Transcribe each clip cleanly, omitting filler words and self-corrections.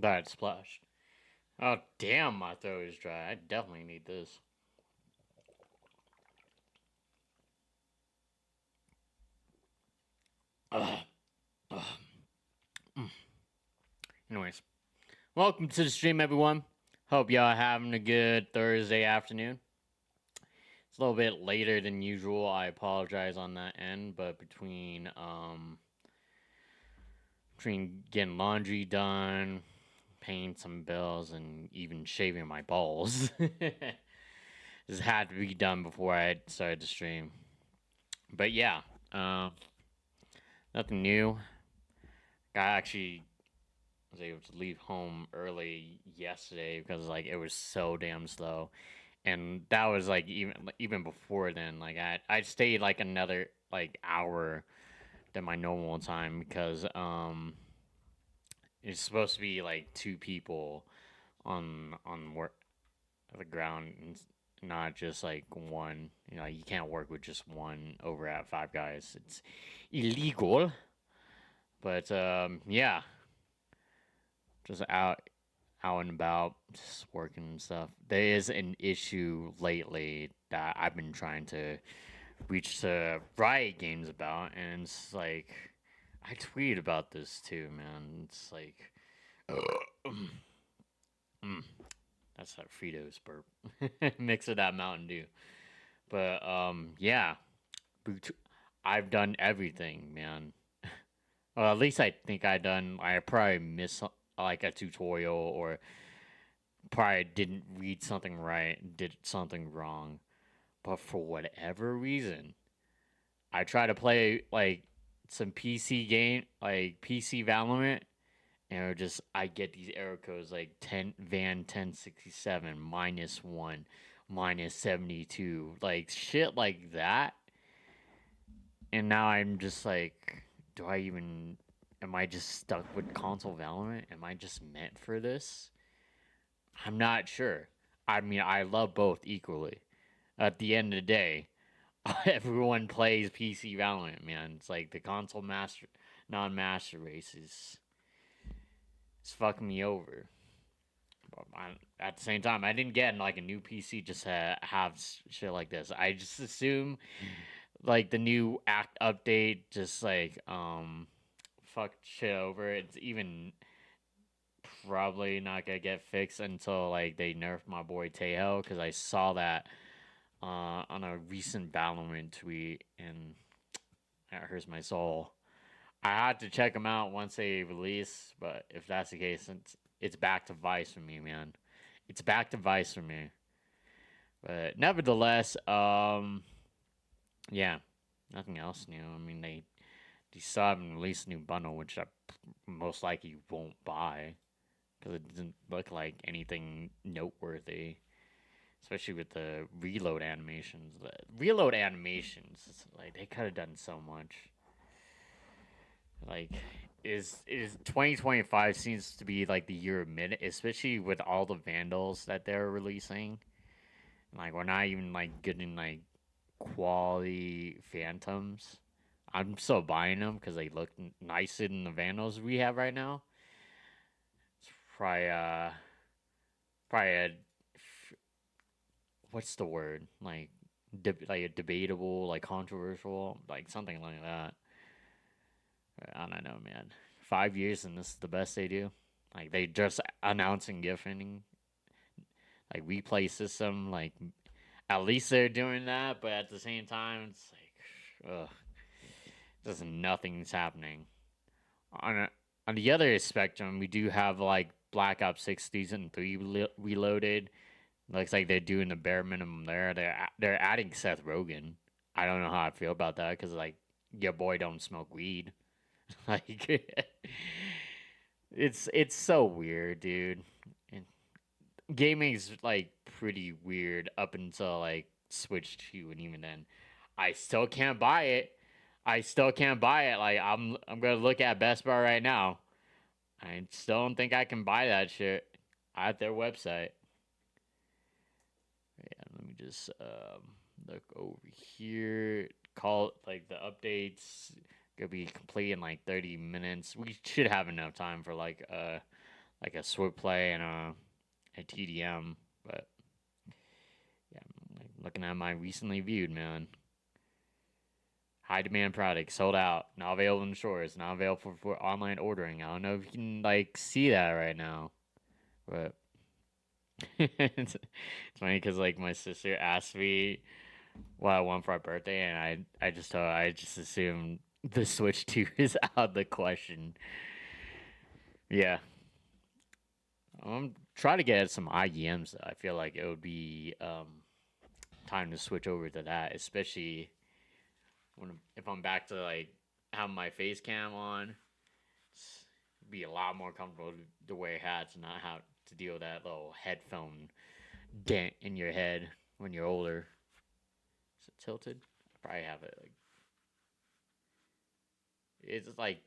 That splashed. Oh damn, my throat is dry. I definitely need this. Ugh. Ugh. Anyways, welcome to the stream, everyone. Hope y'all having a good Thursday afternoon. It's a little bit later than usual. I apologize on that end, but between getting laundry done, paying some bills, and even shaving my balls, this had to be done before I started the stream. But yeah, nothing new. I actually was able to leave home early yesterday because like it was so damn slow, and that was like even before then. Like I stayed like another like hour than my normal time because it's supposed to be like two people on work the ground and not just like one. You know, you can't work with just one over at Five Guys. It's illegal. But yeah, just out and about, just working and stuff. There is an issue lately that I've been trying to reach to Riot Games about, and it's like I tweeted about this too, man. It's like, mm, that's that Fritos burp. Mix with that Mountain Dew. But yeah, I've done everything, man. Well, at least I think I done. I probably missed like a tutorial or probably didn't read something right, did something wrong. But for whatever reason, I try to play like some PC game, like PC Valorant, and I get these error codes like 1067 -1 -72, like shit like that. And now I'm just like, do I even? Am I just stuck with console Valorant? Am I just meant for this? I'm not sure. I mean, I love both equally. At the end of the day, everyone plays PC Valorant, man. It's like the console master, non-master race is it's fucking me over. But at the same time, I didn't get like a new PC just to have shit like this. I just assume like the new act update just like fucked shit over. It's even probably not gonna get fixed until like they nerf my boy Tejo because I saw that on a recent Valorant tweet and that hurts my soul. I had to check them out once they release, but if that's the case, it's back to Vice for me, man. It's back to Vice for me. But nevertheless, yeah, nothing else new. I mean, they still haven't released a new bundle, which I most likely won't buy because it doesn't look like anything noteworthy. Especially with the reload animations. The reload animations, like they could have done so much. Like is 2025 seems to be like the year of mid, especially with all the vandals that they're releasing. Like we're not even like getting like quality phantoms. I'm still buying them because they look nicer than the vandals we have right now. It's probably a, what's the word like like a debatable, like controversial, like something like that. I don't know, man. 5 years and this is the best they do. Like they just announcing gifting, like replay system. Like at least they're doing that, but at the same time, it's like, ugh, just nothing's happening. On on the other spectrum, we do have like Black Ops 6 Season 3 Reloaded. Looks like they're doing the bare minimum there. They're adding Seth Rogen. I don't know how I feel about that because like your boy don't smoke weed. Like it's so weird, dude. And gaming's like pretty weird up until like Switch 2, and even then, I still can't buy it. I still can't buy it. Like I'm gonna look at Best Buy right now. I still don't think I can buy that shit at their website. Yeah, let me just look over here. Call like the updates gonna be complete in like 30 minutes. We should have enough time for like like a sword play and a TDM. But yeah, like, looking at my recently viewed, man. High demand product, sold out, not available in stores, not available for online ordering. I don't know if you can like see that right now, but it's funny because like my sister asked me what I want for our birthday, and I just told her I just assumed the Switch 2 is out of the question. Yeah, I'm trying to get some IEMs. I feel like it would be time to switch over to that, especially when if I'm back to like having my face cam on. It's be a lot more comfortable to wear hats and not have to deal with that little headphone dent in your head when you're older. Is it tilted? I probably have it like it's like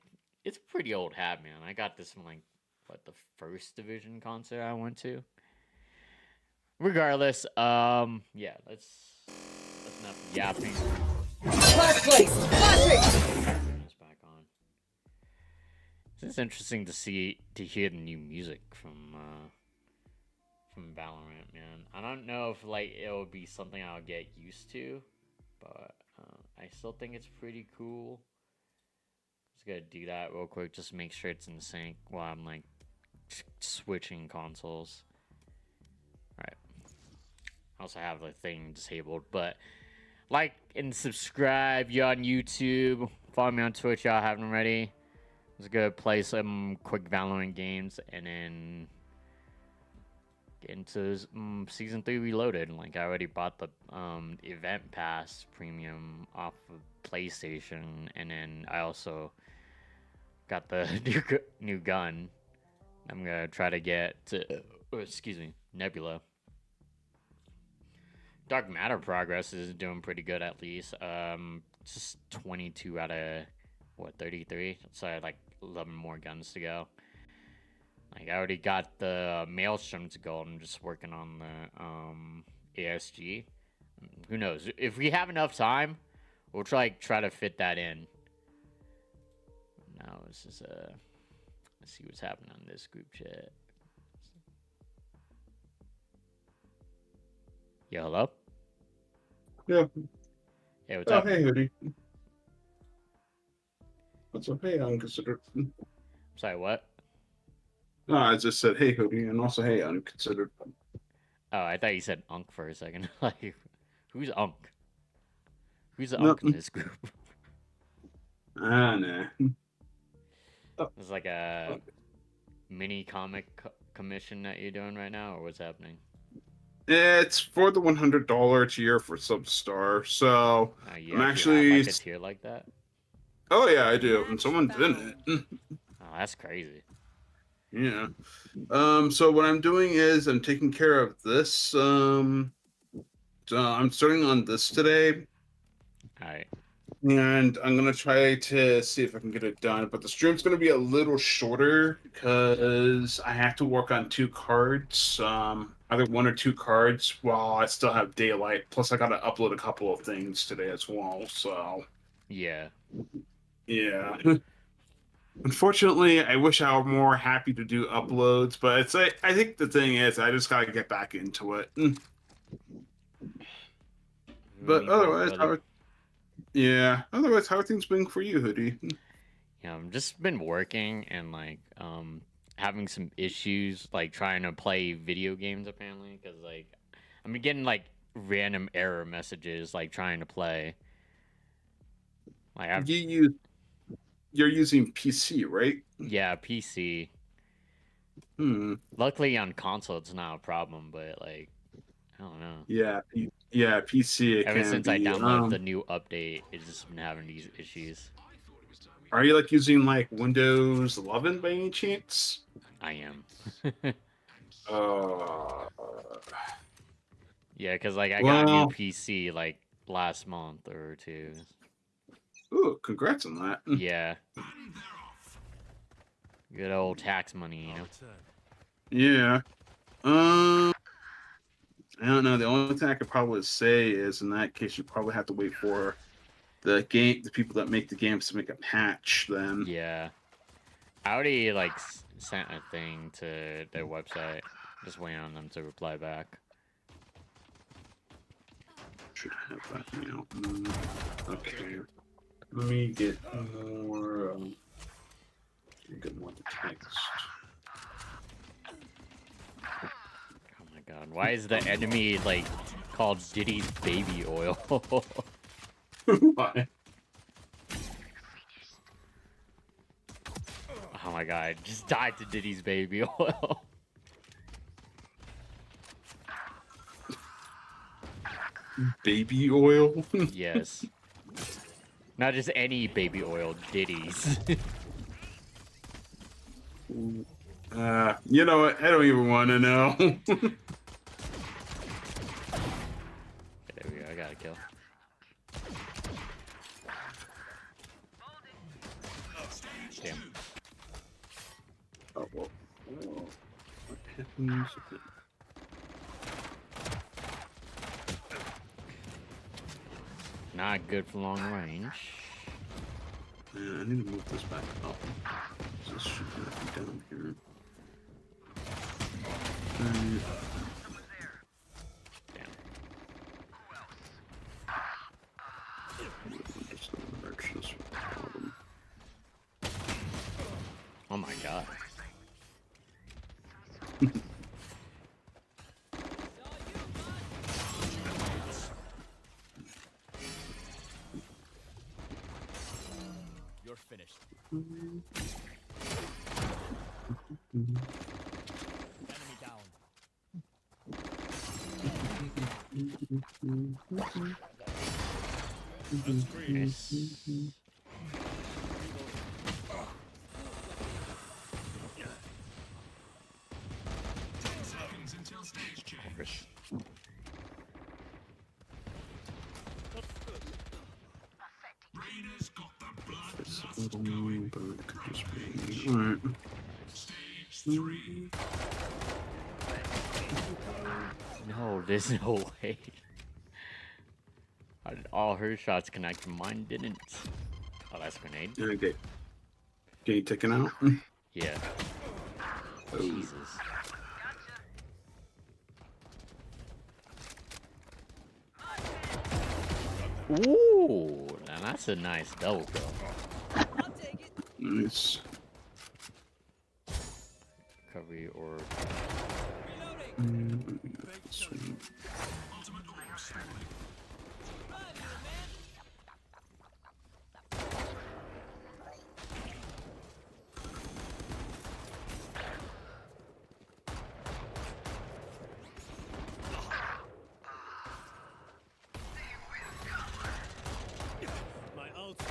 it's a pretty old hat, man. I got this from like what the first division concert I went to. Regardless, yeah, that's enough yapping. Last place. Classic. Turn this back on. It's interesting to hear the new music from Valorant, man. I don't know if like it will be something I'll get used to, but I still think it's pretty cool. Just gotta do that real quick, just make sure it's in sync while I'm like switching consoles. All right. I also have the thing disabled, but like and subscribe. You on YouTube? Follow me on Twitch. Y'all haven't already. Let's go play some quick Valorant games and then get into season 3 Reloaded. Like I already bought the event pass premium off of PlayStation, and then I also got the new gun. I'm gonna try to get to excuse me, Nebula. Dark Matter progress is doing pretty good at least. Just 22 out of what 33. So I had like 11 more guns to go. Like I already got the Maelstrom to go. I'm just working on the ASG. Who knows? If we have enough time, we'll try to fit that in. Now this is let's see what's happening on this group chat. Yo, hello. Yeah. Hey, what's Oh, up? hey, Hoodie. What's up? Hey, Unconsidered. Sorry, what? No, I just said, hey, Hoodie, and also, hey, Unconsidered. Oh, I thought you said Unk for a second. Like, who's Unk? Who's the No. Unk in this group? Nah. It's like a mini comic commission that you're doing right now, or what's happening? It's for the $100 tier for Substar, so You I'm actually actually. have like a tier like that? Oh, yeah, I do, and someone did it. Oh, that's crazy. Yeah. So what I'm doing is I'm taking care of this. So I'm starting on this today. All right. And I'm gonna try to see if I can get it done, but the stream's gonna be a little shorter because I have to work on 2 cards, either 1 or 2 cards, while I still have daylight. Plus, I gotta upload a couple of things today as well. So Yeah. yeah. Unfortunately, I wish I were more happy to do uploads, but it's like I think the thing is I just gotta get back into it. But otherwise, otherwise, how are things been for you, Hoodie? Yeah, I've just been working and like having some issues like trying to play video games apparently because like I'm getting like random error messages like trying to play. Like You're using PC, right? yeah, PC. Hmm. Luckily on console it's not a problem, but like I don't know. Yeah, PC it Ever can since I be. downloaded the new update, it's just been having these issues. Are you like using like Windows 11 by any chance? I am. Uh, Yeah, because like I got a new well, PC like last month or two. ooh, congrats on that. Yeah. Good old tax money, you know. Yeah. I don't know. The only thing I could probably say is in that case, you probably have to wait for the people that make the games to make a patch then. Yeah. I already like sent a thing to their website. Just waiting on them to reply back. Should have that now. Okay. Let me get more. Get more of the text. Oh my god, why is the enemy like called Diddy's baby oil? Why? Oh my god, just died to Diddy's baby oil. Baby oil? Yes. Not just any baby oil, Diddy's. You know what? I don't even want to know. There we go, I got a kill. Damn. Oh, well. What happens? Not good for long range. Yeah, I need to move this back up. This should not be down here. Damn. Oh my god. You're finished. Enemy down. Nice. Of course. Alright. No, there's no way. How did all her shots connect? Mine didn't. Oh, that's a grenade. Okay. Get you taken out? Yeah. Oh. Jesus. Ooh, now that's a nice double kill. Nice. Recovery or Sweet. My ult.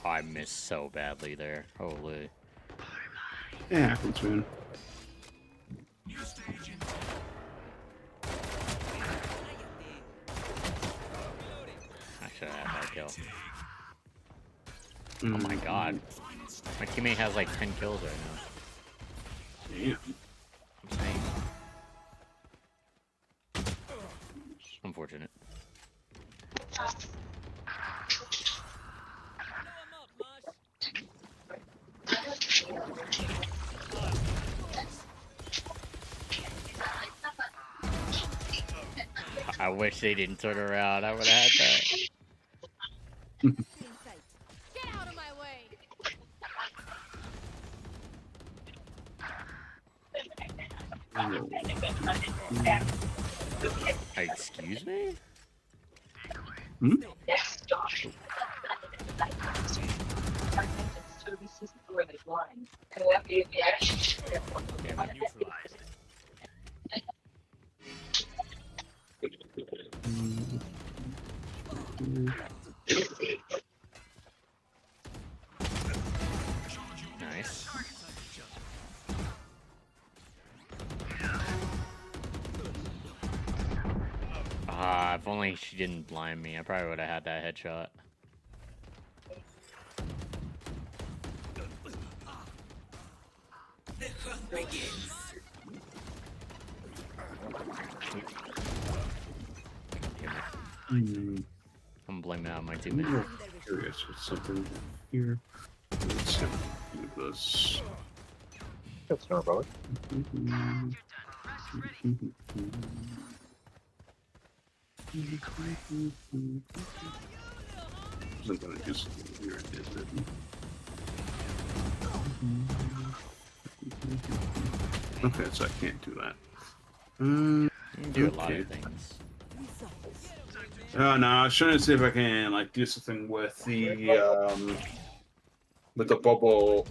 oh, I missed so badly there. Holy. Yeah, happens, man. I should have had that kill. Oh my god. My teammate has like 10 kills right now. Damn. Insane. Unfortunate. I wish they didn't turn around. I would have had that. Get out of my way! Excuse me? Hmm? Neutralized. Nice. Ah, if only she didn't blind me, I probably would have had that headshot. I'm blaming it on my teammate. I'm curious with something here. Let's do this. Good start, brother. I'm gonna do something weird, is it? Okay, so I can't do that. You can do a lot Okay. of things. Oh no, I was trying to see if I can like do something with the bubble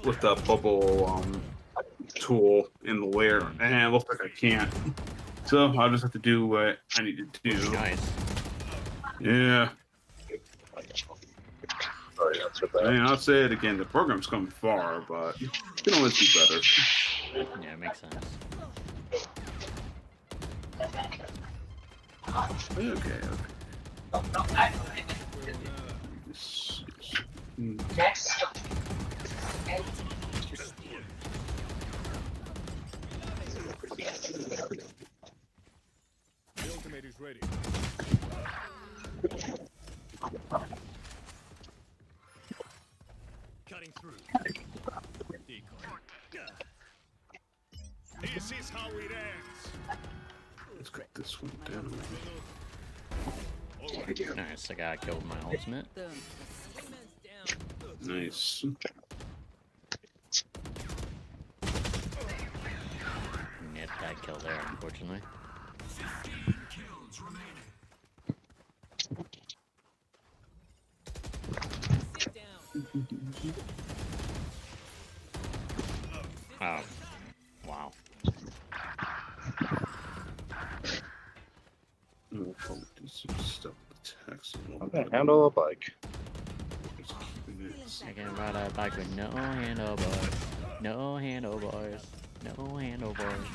tool in the layer, and it looks like I can't. So I'll just have to do what I need to do. Nice. Yeah. Sorry, answered I that. mean, I'll say it again. The program's come far, but it can always be better. Yeah, it makes sense. Okay. The ultimate is ready. Cutting through. Decoy. This is how it ends. Let's cut this one down. Nice, I got killed with my ultimate. Nice. Net that kill there, unfortunately. Oh, wow. I'll probably do some stuff with text a little Okay, bit. handle a bike. Just keeping it. I can ride a bike with no handlebars. No handlebars. No handlebars.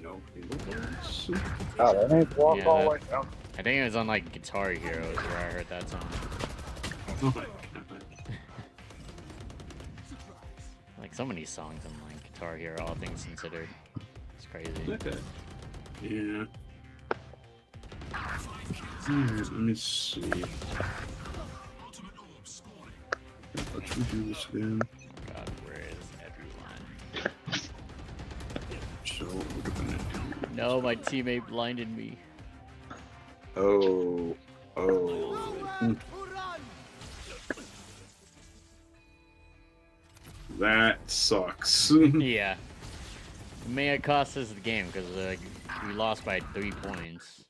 No handlebars. Oh, that ain't walk Yeah, all the that- way down. I think it was on like Guitar Heroes where I heard that song. Oh my god. Like so many songs on like Guitar Hero, all things considered. It's crazy. Okay. Yeah. Alright, let me see. Let's redo this again. God, where is everyone? So what we're gonna do. No, my teammate blinded me. Oh. That sucks. Yeah. It may have cost us the game because we lost by 3 points.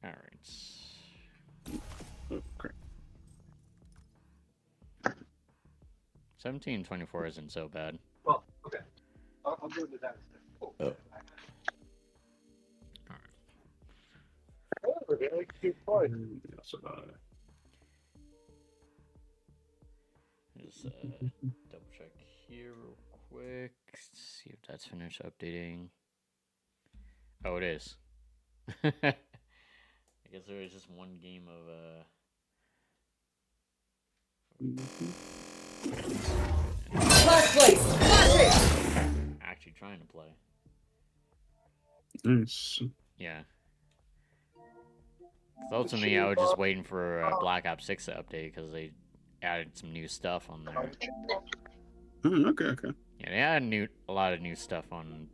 Alright. Oh, crap. 17-24 isn't so bad. Well, okay. I'll do it that. Oh. We're getting like 2 points. That's about it. Just double check here real quick. See if that's finished updating. Oh, it is. I guess there was just one game of Last place. Classic. actually trying to play. Nice. Yeah. 'Cause ultimately, I was just waiting for Black Ops 6 to update because they added some new stuff on there. Okay. Yeah, they added a lot of new stuff on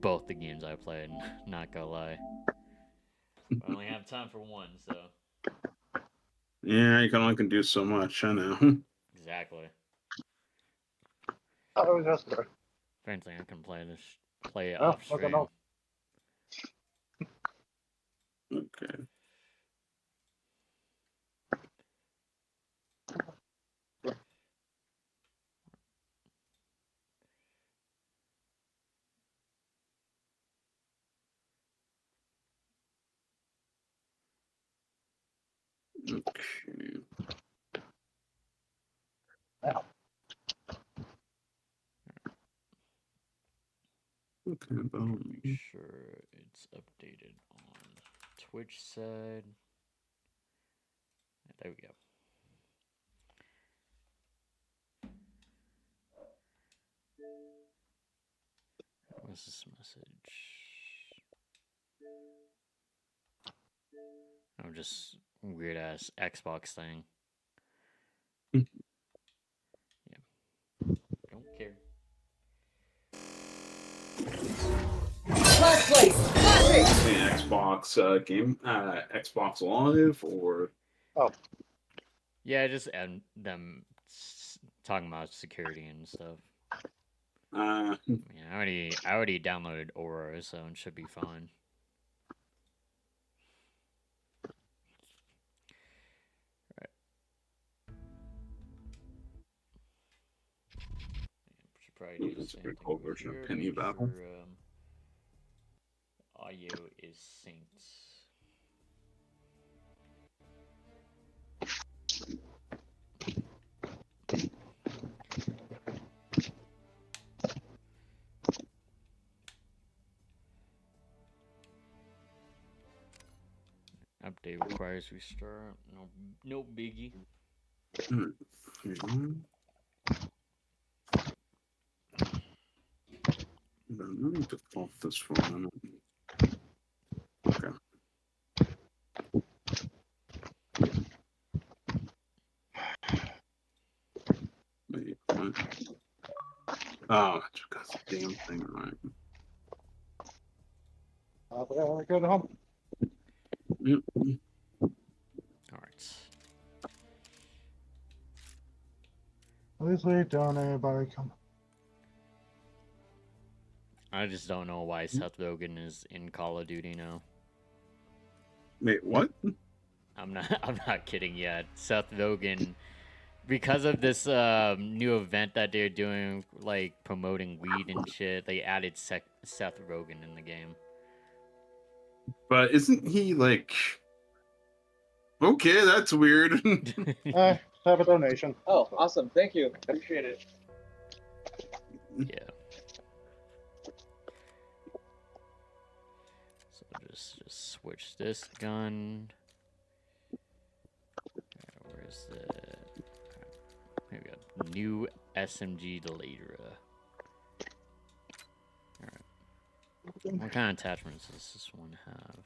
both the games I played. Not gonna lie. I only have time for one, so Yeah, you can only can do so much, I know. exactly. Oh, it was yesterday. Frankly, I can play it Oh, off look at stream. that. Okay. Okay. Now. Okay, about Make sure it's updated on Twitch side. There we go. What's this message? I'm just weird ass Xbox thing. Hmm. Yeah. Don't care. Last place. Classic. The Xbox game, Xbox Live, or Oh, Yeah, just and them talking about security and stuff. Yeah, I already downloaded Aura, so it should be fine. Right. Should probably do the that's a same pretty thing cool over version of here. Penny Make sure Battle. audio is synced. Update requires restart. No biggie. Mhm. Let me just off this for a minute. Okay. Wait, what? Oh, it's because the damn thing, right? I go home. Yep. All right. Please leave down, everybody come. I just don't know why Seth Rogen is in Call of Duty now. Wait, what? I'm not. I'm not kidding yet. Seth Rogen, because of this new event that they're doing, like promoting weed and shit, they added Seth Rogen in the game. But isn't he like? Okay, that's weird. Have a donation. Oh, awesome. Thank you. Appreciate it. Yeah. So just switch this gun. Where's the? Here we go. New SMG Delayera. Alright. What kind of attachments does this one have?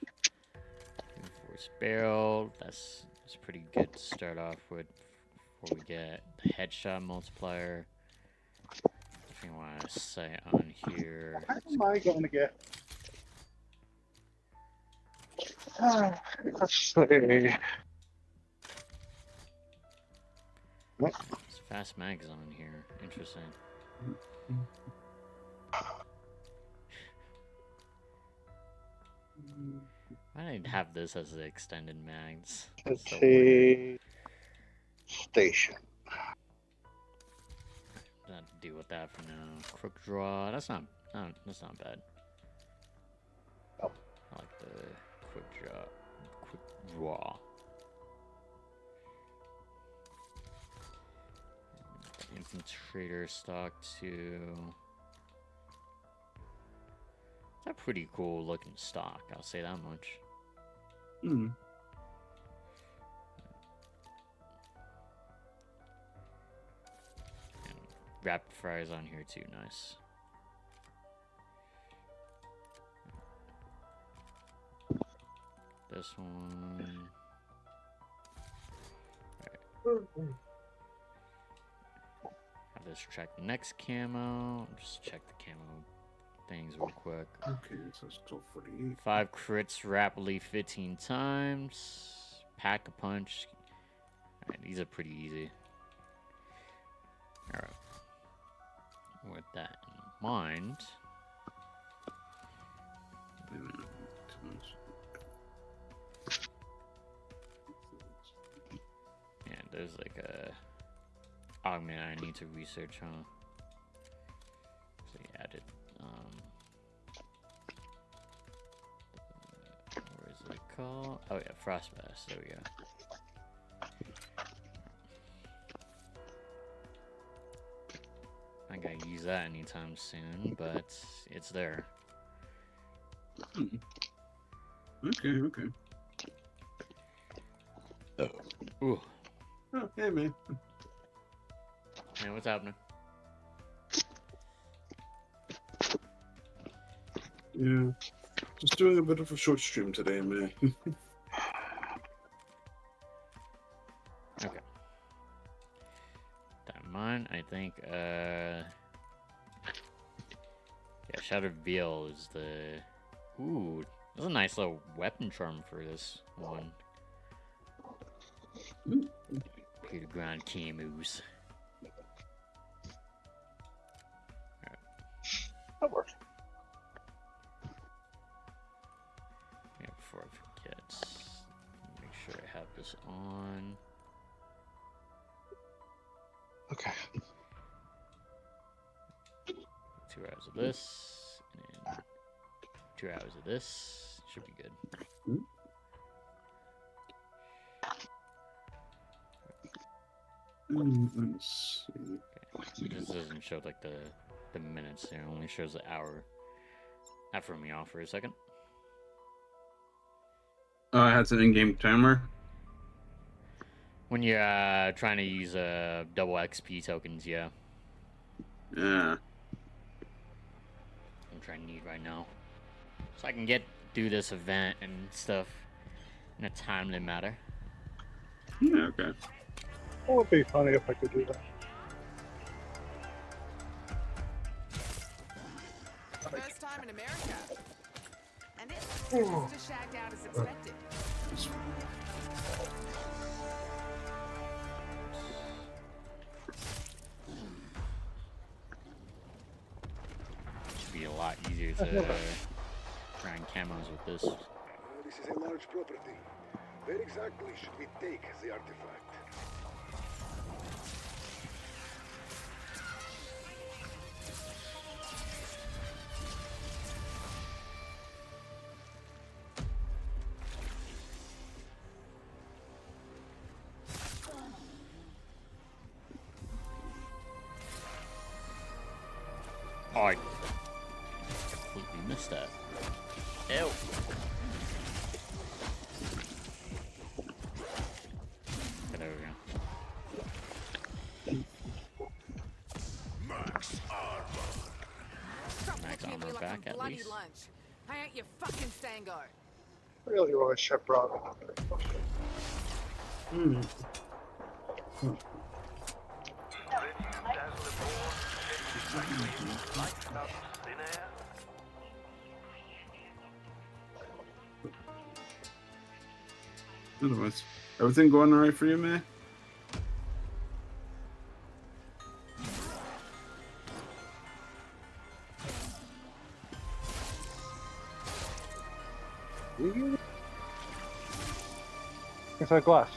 Reinforced barrel. That's pretty good to start off with before we get the headshot multiplier. If you want to say on here. How am I going to get? Let's see. There's fast mags on here. Interesting. I didn't have this as the extended mags. Let's So weird. see. Station. Don't have to deal with that for now. Crook draw. That's not bad. Oh. I like the quick draw. Quick draw. Infiltrator stock too. It's a pretty cool looking stock, I'll say that much. Hmm. And rapid fires on here too, nice. This one. I'll just check the next camo. Just check the camo things real quick. Okay, so it's still 48. 5 crits rapidly 15 times. Pack a punch. Alright, these are pretty easy. Alright. With that in mind. Wait a minute. Yeah, there's like a augment I need to research, huh? So you added where is it called? Oh yeah, Frostbass, there we go. I gotta use that anytime soon, but it's there. Okay, okay. Ooh. Oh, hey, man. Hey, what's happening? Yeah. Just doing a bit of a short stream today, man. gun, I think, yeah, Shadow Veil is the... Ooh, that's a nice little weapon charm for this one. Coup de Grand Camus. That works. Yeah, before I forget, make sure I have this on. Okay. 2 hours of this, and then 2 hours of this. Should be good. Let's see. Okay. This doesn't show like the minutes. It only shows the hour. That threw me off for a second. Oh, it has an in-game timer. When you're trying to use double XP tokens, yeah. Yeah. I'm trying to need right now, so I can do this event and stuff in a timely manner. Yeah. Okay. It would be funny if I could do that. First time in America. And it's just shagged out as expected. Should be a lot easier to grind camos with this. This is a large property. Where exactly should we take the artifact? Oh, I completely missed that. Ew. Okay, there we go. Max armor. Stop Max looking at me armor like back I'm at bloody least. lunch. I ain't your fucking Stango. Really wish I brought it. Otherwise, everything going all right for you, man? Inside glass.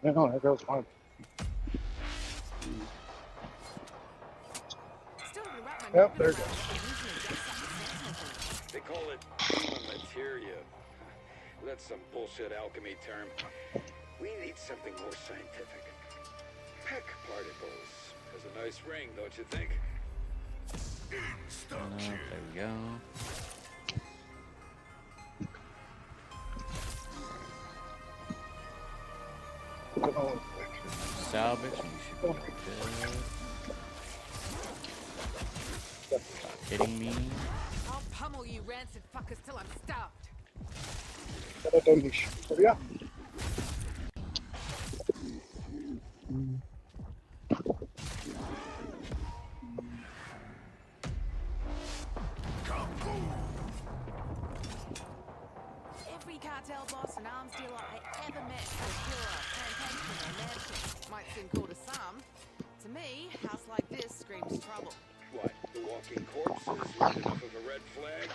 No, that goes one. Still gonna wrap my Yep, noggin there it around goes. it and use me against something. They call it human materia. That's some bullshit alchemy term. We need something more scientific. Peck particles. Has a nice ring, don't you think? There we go. Salvage, and we should be all good. Stop hitting me. I'll pummel you rancid fuckers till I'm starved. Yeah. Every cartel boss and arms dealer I ever met was pure plantation or mansion. Might seem cool to some. To me, a house like this screams trouble. What, the walking corpses with enough of a red flag?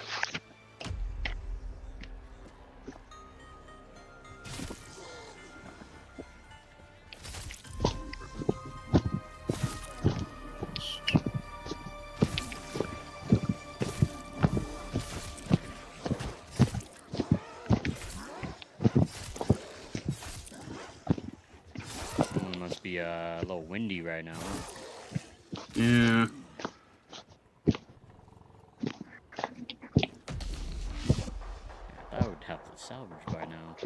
Must be a little windy right now. Yeah. I would have to salvage by now.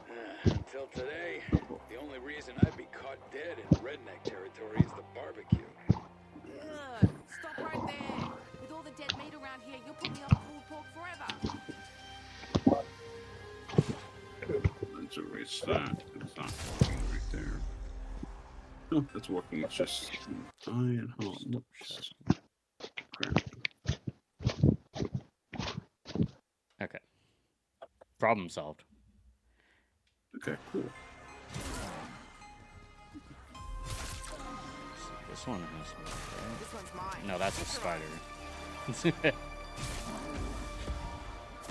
Until today, the only reason I'd be caught dead in redneck territory is the barbecue. Ugh, stop right there. With all the dead meat around here, you'll put me off pulled pork forever. Let's erase that. It's not working right there. No, that's working. It's just dying how it looks. Crap. Okay. Problem solved. Okay, cool. This one has to work, right? This one's mine. No, that's a spider.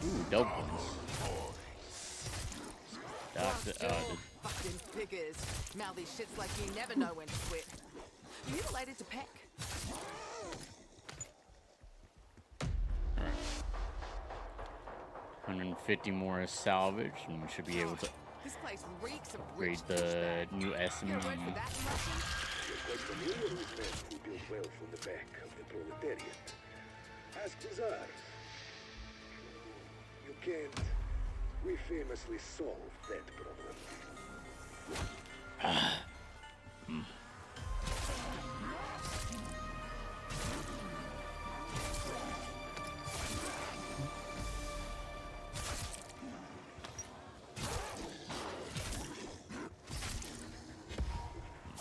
Ooh, dope ones. That's it. Fucking figures. Mouthy shits like you never know when to quit. Are you related to Peck? 150 more salvage, and we should be able to This place reeks of upgrade rich the new Get a word SMG. for that in Russian? You're quite familiar with men who build wealth on the back of the proletariat. Ask the Tsars. You can't. We famously solved that problem.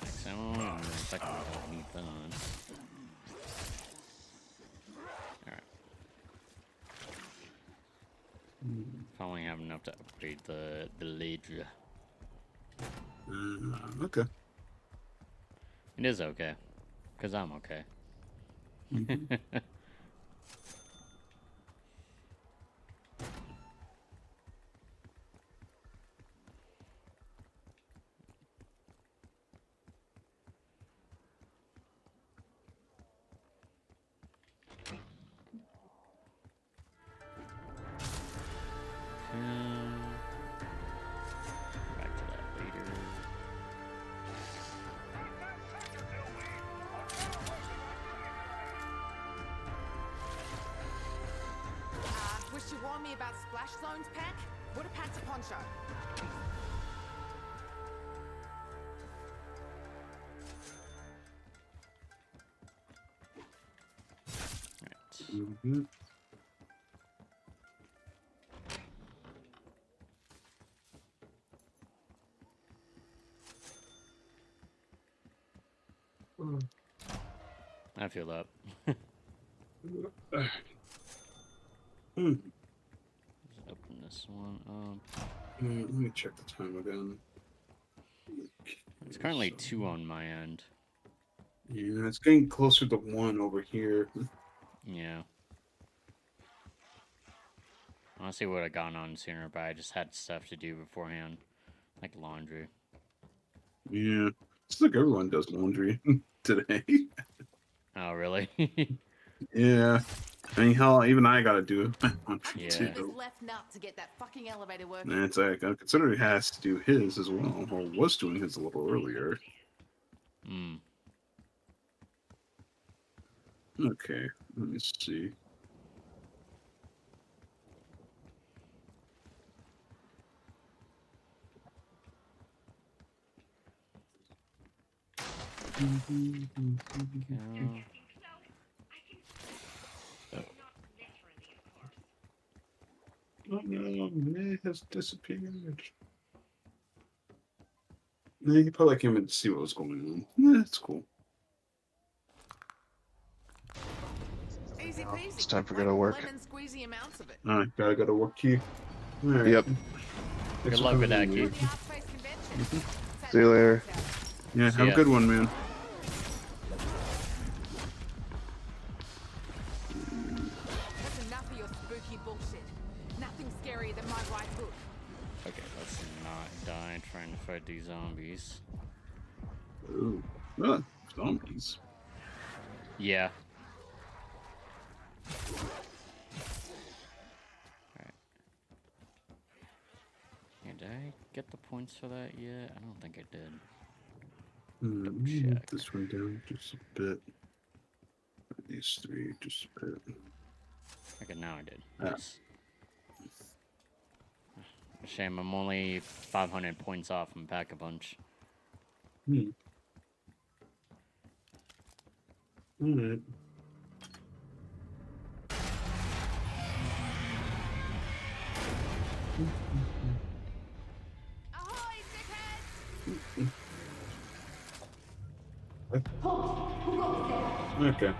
Max ammo, and I don't need that. Alright. Finally have enough to upgrade the Ledra. Okay. It is okay. Because I'm okay. Back to that later. Wish you warned me about splash zones, Peck? Would have packed a poncho. Right. I feel that. Hmm. Let's open this one up. Let me check the time again. It's currently 2 on my end. Yeah, it's getting closer to 1 over here. Yeah. Honestly, would have gone on sooner, but I just had stuff to do beforehand, like laundry. Yeah. It's like everyone does laundry today. Oh, really? Yeah. I mean, hell, even I gotta do laundry Yeah. His too. left nut to get that fucking elevator working. And it's like, I consider he has to do his as well, or was doing his a little earlier. Hmm. Okay, let me see. Okay. Oh no, it has disappeared. Yeah, you probably came in to see what was going on. Yeah, that's cool. Easy peasy. It's time for Like go to work. lemon squeezy amounts of it. Alright, gotta go to work, Key. Alright. Yep. Thanks Good for luck with coming that, in, Key. man. The Art Space Convention. See you later. Yeah, See have a ya. good one, man. That's enough of your spooky bullshit. Nothing scarier than my right hook. Okay, let's not die trying to fight these zombies. Ooh. Zombies. Yeah. Alright. Yeah, did I get the points for that yet? I don't think I did. Let me move check. this one down just a bit. These 3 just a bit. Okay, now I did. Ah. Nice. Shame, I'm only 500 points off from Pack-a-Punch. Alright. Ahoy, dickheads! Okay.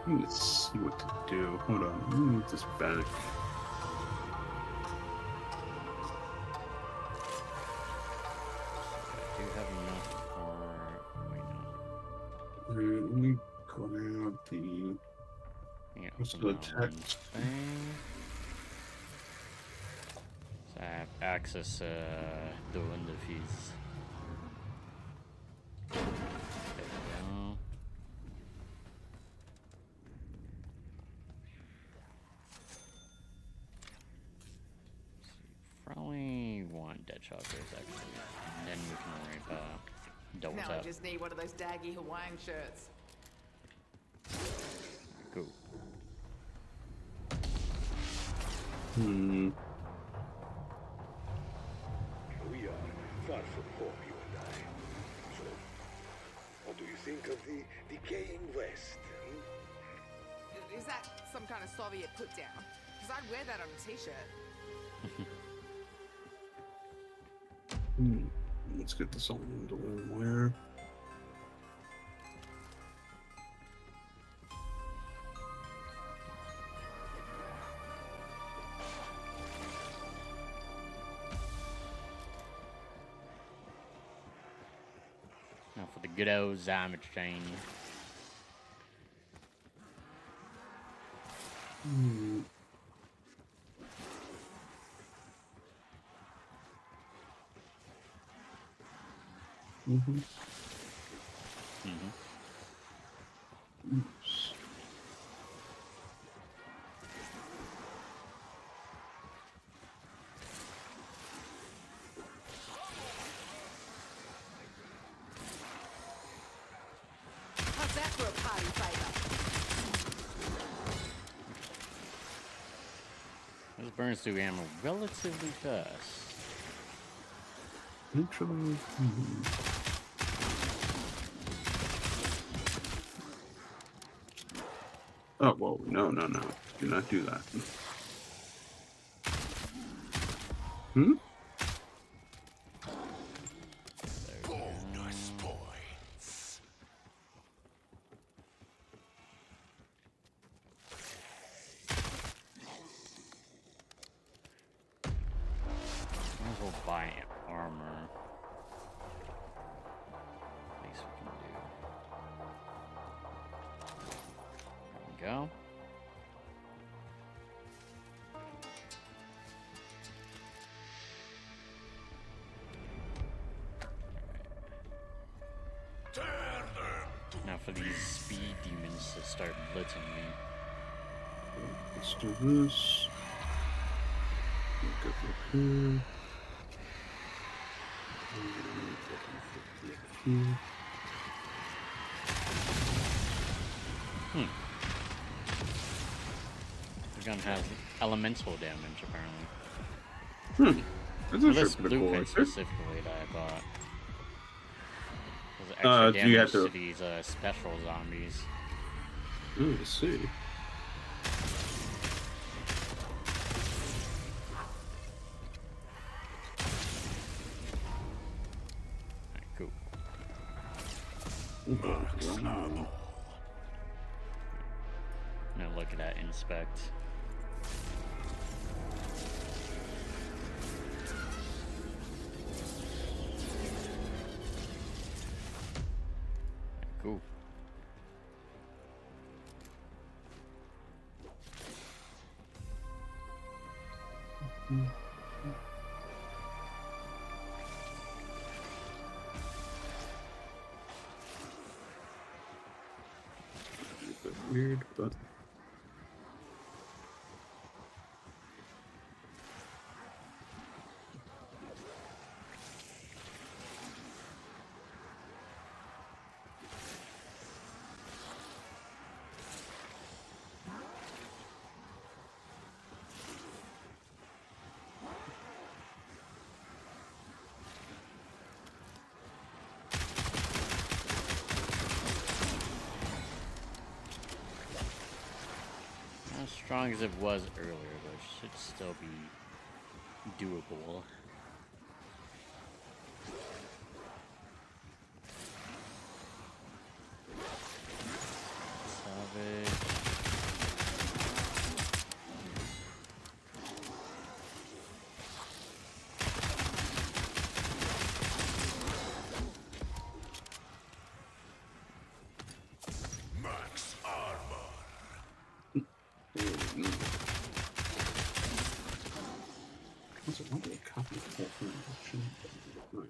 Let's see what to do. Hold on. Let me move this back. I do have enough for. Wait, no. Let me grab the. Yeah, What's open the that one text? thing. So I have access the window feeds. There we go. Probably want dead shockers actually. And then we can worry about double Now I tap. just need one of those daggy Hawaiian shirts. Cool. Hmm. We are far from home, you and I. So, what do you think of the decaying West? Is that some kind of Soviet put down? Because I'd wear that on a t-shirt. Let's get this on the where. Now for the good old Zymer chain. Mm-hmm. Oops. How's that for a party favor? This burns through ammo relatively fast. Intro. Oh, whoa. No. Do not do that. Hmm? Bonus points. Might as well buy armor. Least we can do. There we go. Turn them to Now for these speed demons to start blitzing me. Let's do this. Get up here. The gun has elemental damage apparently. That's For actually this pretty cool. blueprint Right there. specifically that I bought. There's extra Do you damage have to to- these special zombies. Let's see. Alright, cool. Now look at that inspect. Cool. A bit weird, but strong as it was earlier, but it should still be doable. Savage. Max armor. What's it? Not really copy the whole thing. Right.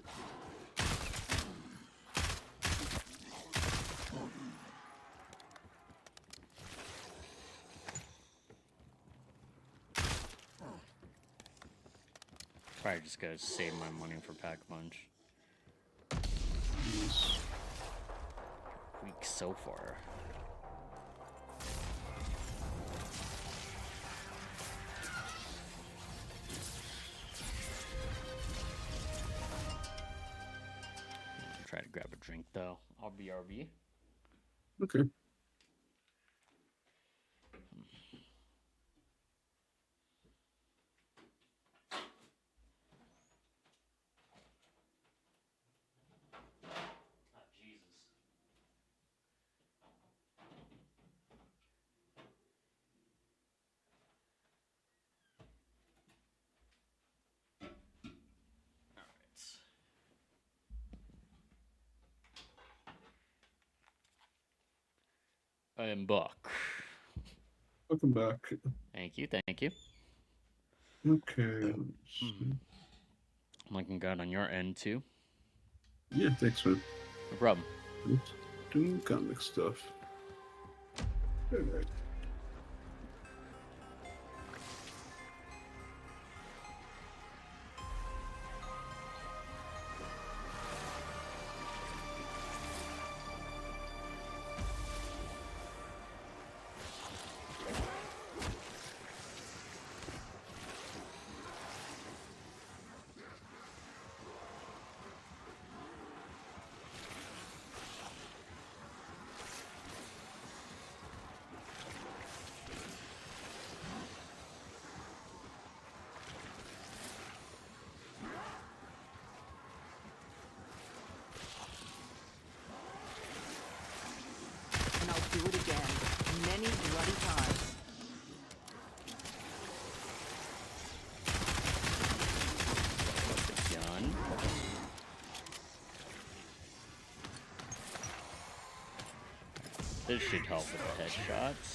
Probably just gotta save my money for pack punch. Yes. Weak so far. Try to grab a drink though. I'll BRB. Okay. Oh, Jesus. Alright. I am Buck. Welcome back. Thank you, thank you. Okay. I'm looking good on your end too. Yeah, thanks, man. No problem. Oops. Doing comic stuff. Alright. And I'll do it again. Many bloody times. Gun. This should help with the headshots.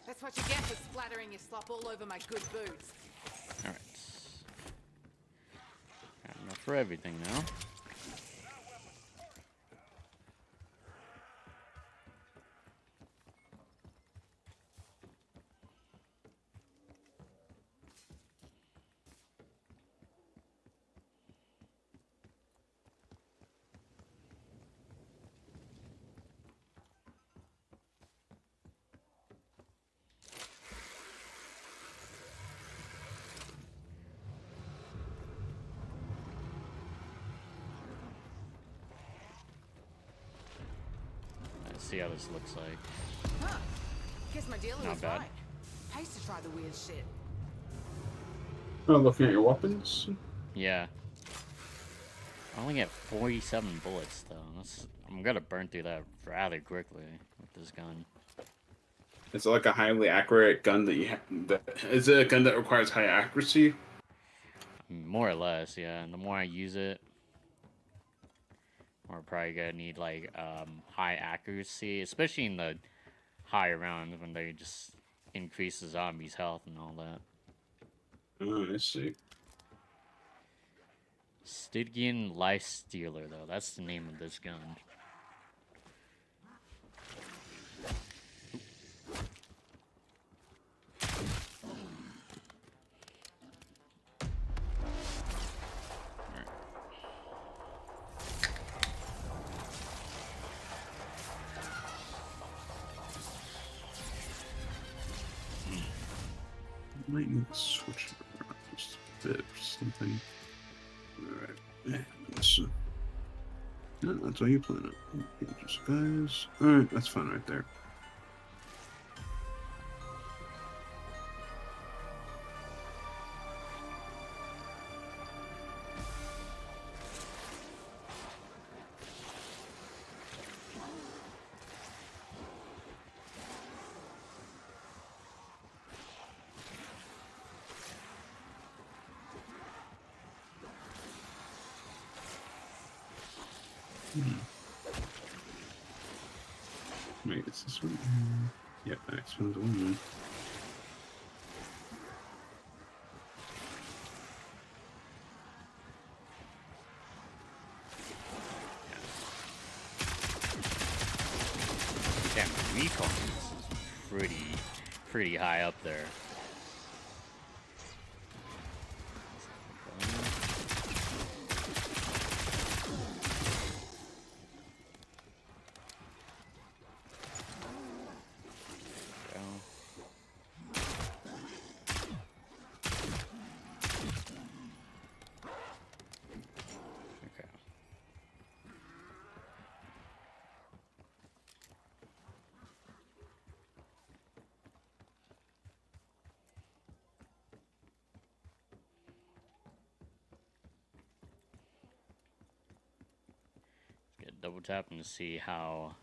That's what you get for splattering your slop all over my good boots. Alright. Got enough for everything now. Let's see how this looks like. Huh. Guess my dealer Not was bad. right. Pays to try the weird shit. Oh, looking at your weapons. Yeah. I only get 47 bullets though. I'm gonna burn through that rather quickly with this gun. Is it like a highly accurate gun that you have? Is it a gun that requires high accuracy? More or less, yeah. And the more I use it, we're probably gonna need like high accuracy, especially in the higher rounds when they just increase the zombies' health and all that. Oh, I see. Stygian Life Stealer, though, that's the name of this gun. Might need to switch it around just a bit or something. Alright. Listen. No, that's all you plan on. Just guys. Alright, that's fine right there. Wait, is this one? Yep, the next one's the one. Damn, the recon is pretty high up there. Okay. Get double tapping to see how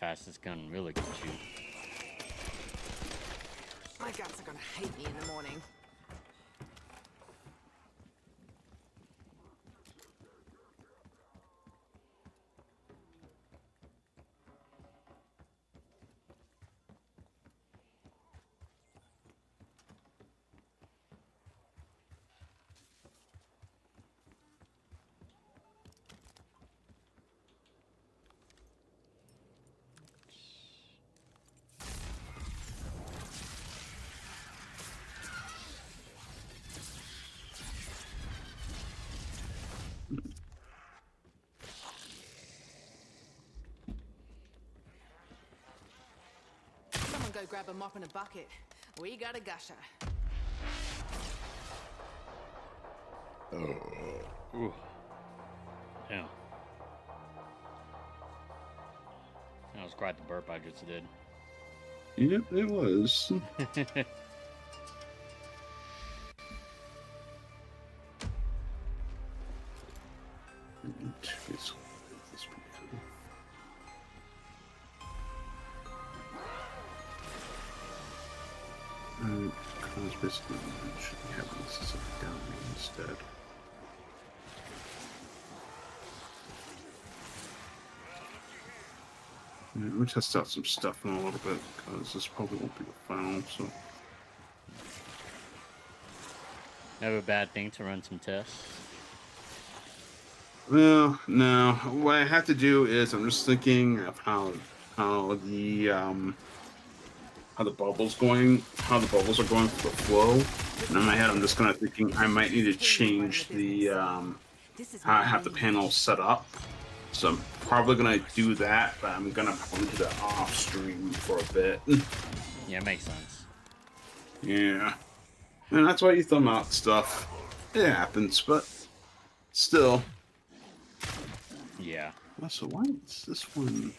fast this gun really can shoot. My guts are gonna hate me in the morning. Someone go grab a mop and a bucket. We got a gusher. Ooh. Damn. That was quite the burp I just did. Yep, it was. Because basically we should be having this as a down instead. Yeah, let me test out some stuff in a little bit, because this probably won't be the final, so... Never a bad thing to run some tests. Well, no. What I have to do is I'm just thinking of how the bubbles are going for the flow. And in my head, I'm just kind of thinking I might need to change the how I have the panel set up. So I'm probably gonna do that, but I'm gonna probably do that off stream for a bit. Yeah, it makes sense. Yeah, and that's why you thumb out stuff. It happens, but still. Yeah. So why is this one?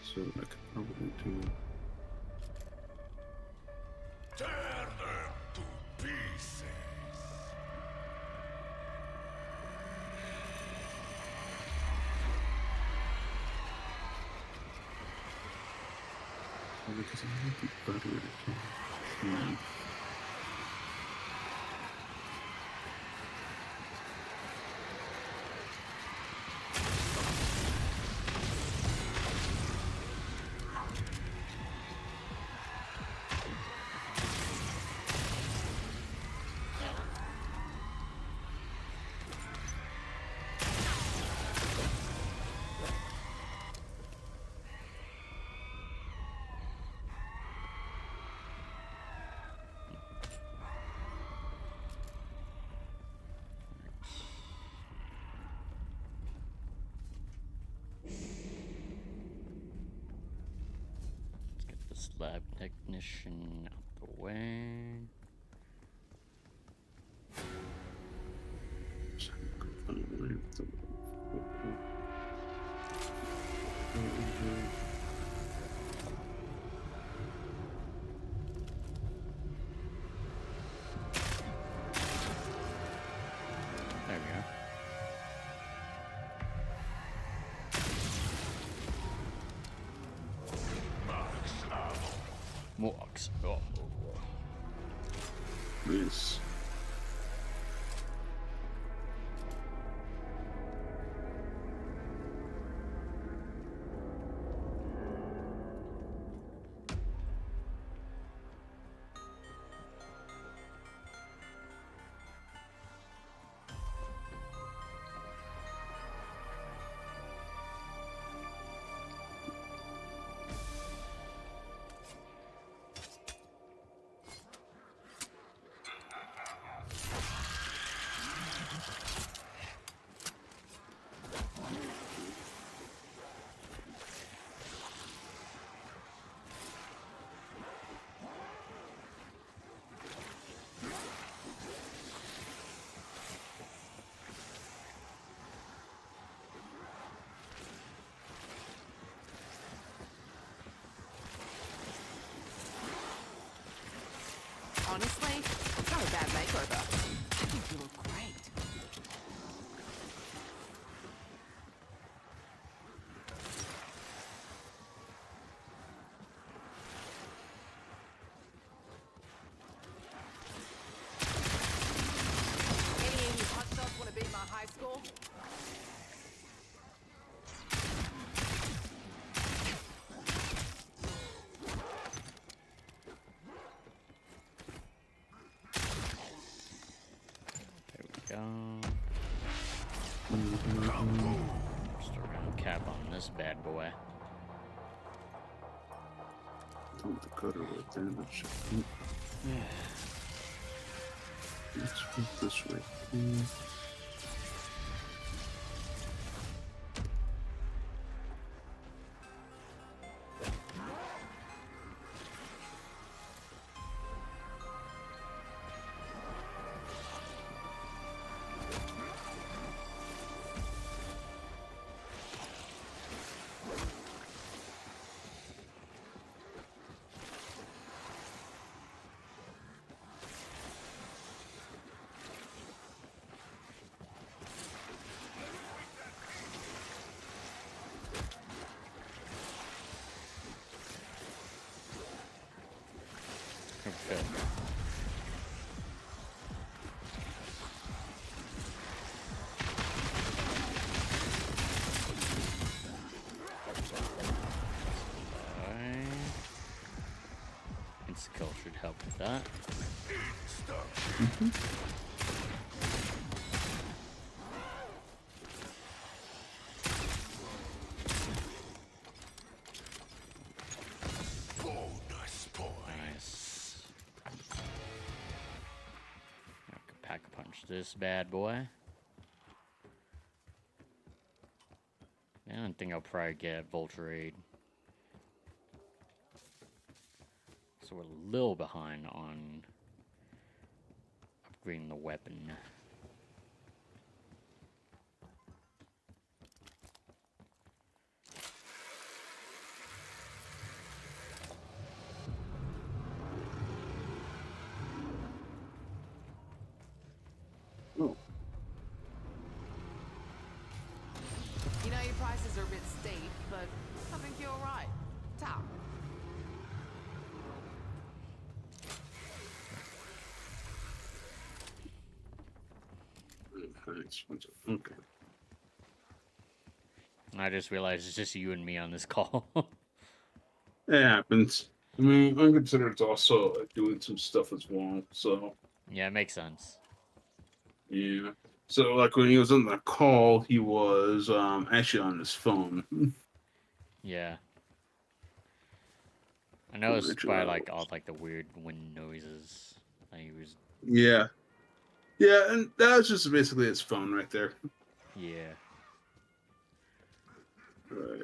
So I could probably do. Tear them to pieces. Well, because I want the butter to. lab technician out the way. There we go. Mox. Oh. Nice. Honestly, it's not a bad makeover. I think you look great. Any of you hot shots want to beat my high score? There we go. Just a round cap on this bad boy. Oh, the cutter right there. That should Let's put this right here. Okay. Alright. Insta-kill should help with that. Bonus point. Nice. I can pack a punch this bad boy. I don't think I'll probably get Vulture Aid. So we're a little behind on upgrading the weapon. Oh, You know your prices are a bit steep, but I think you're right. Top. thanks. Okay. I just realized it's just you and me on this call. It happens. I mean, I'm considered also doing some stuff as well. So, Yeah, it makes sense. yeah. So, like when he was on the call, he was actually on his phone. Yeah. I know it's Actually, probably like all like the weird wind noises that he was. Yeah. Yeah, and that was just basically his phone right there. Yeah. Right.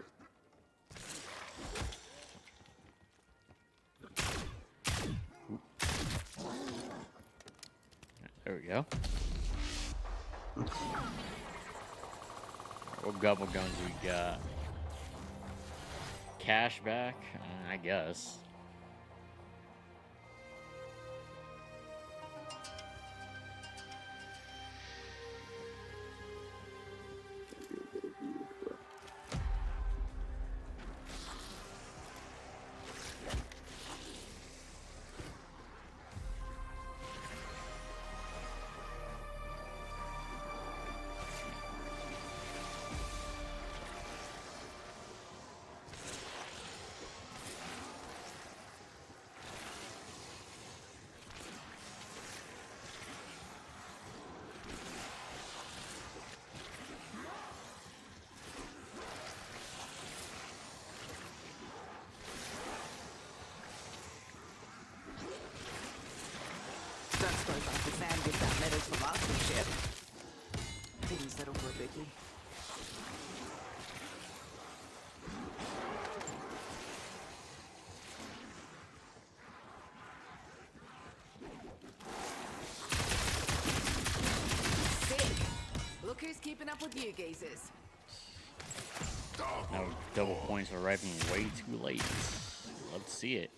There we go. What gobble guns we got? Cashback? I guess. Don't suppose Uncle Sam gives out medals for marksmanship. Didn't settle for a biggie. Sick. Look who's keeping up with you geezers. Now double points are arriving way too late. Let's see it.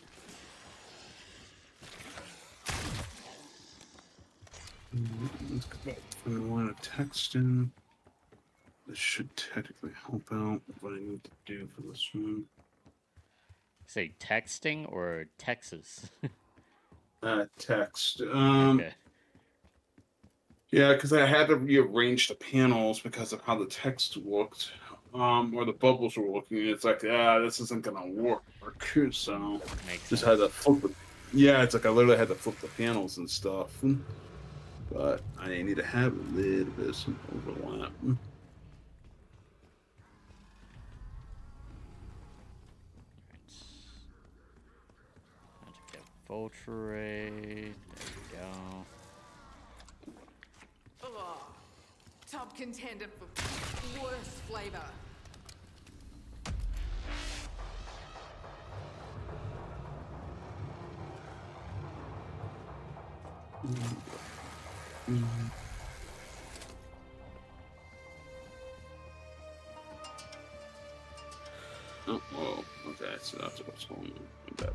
Let's go back to the line of texting. This should technically help out what I need to do for this one. Say texting or Texas? Text. Okay. Yeah, because I had to rearrange the panels because of how the text looked, or the bubbles were looking. It's like, this isn't gonna work. So Makes just sense. had to flip it. Yeah, it's like I literally had to flip the panels and stuff. But I need to have a little bit of some overlap. Let's get Voltrate. There we go. Oh, top contender for worst flavor. Oh, well, okay, so that's what's going on with that.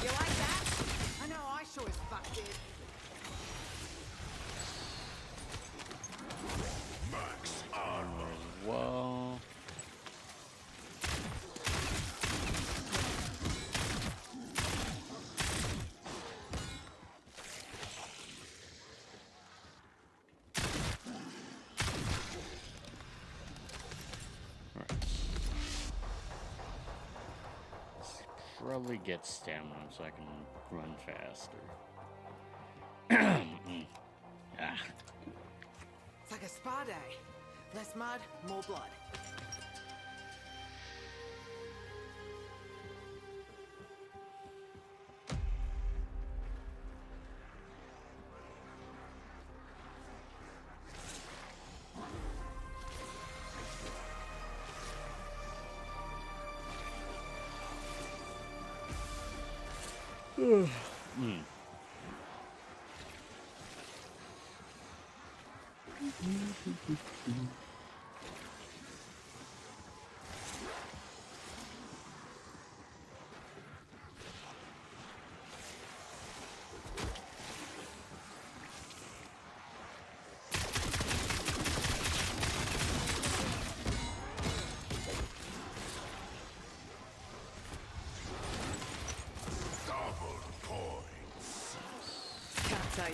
You like that? I know I sure as fuck did. Max armor. Whoa. Probably get stamina so I can run faster. Ah. It's like a spa day. Less mud, more blood.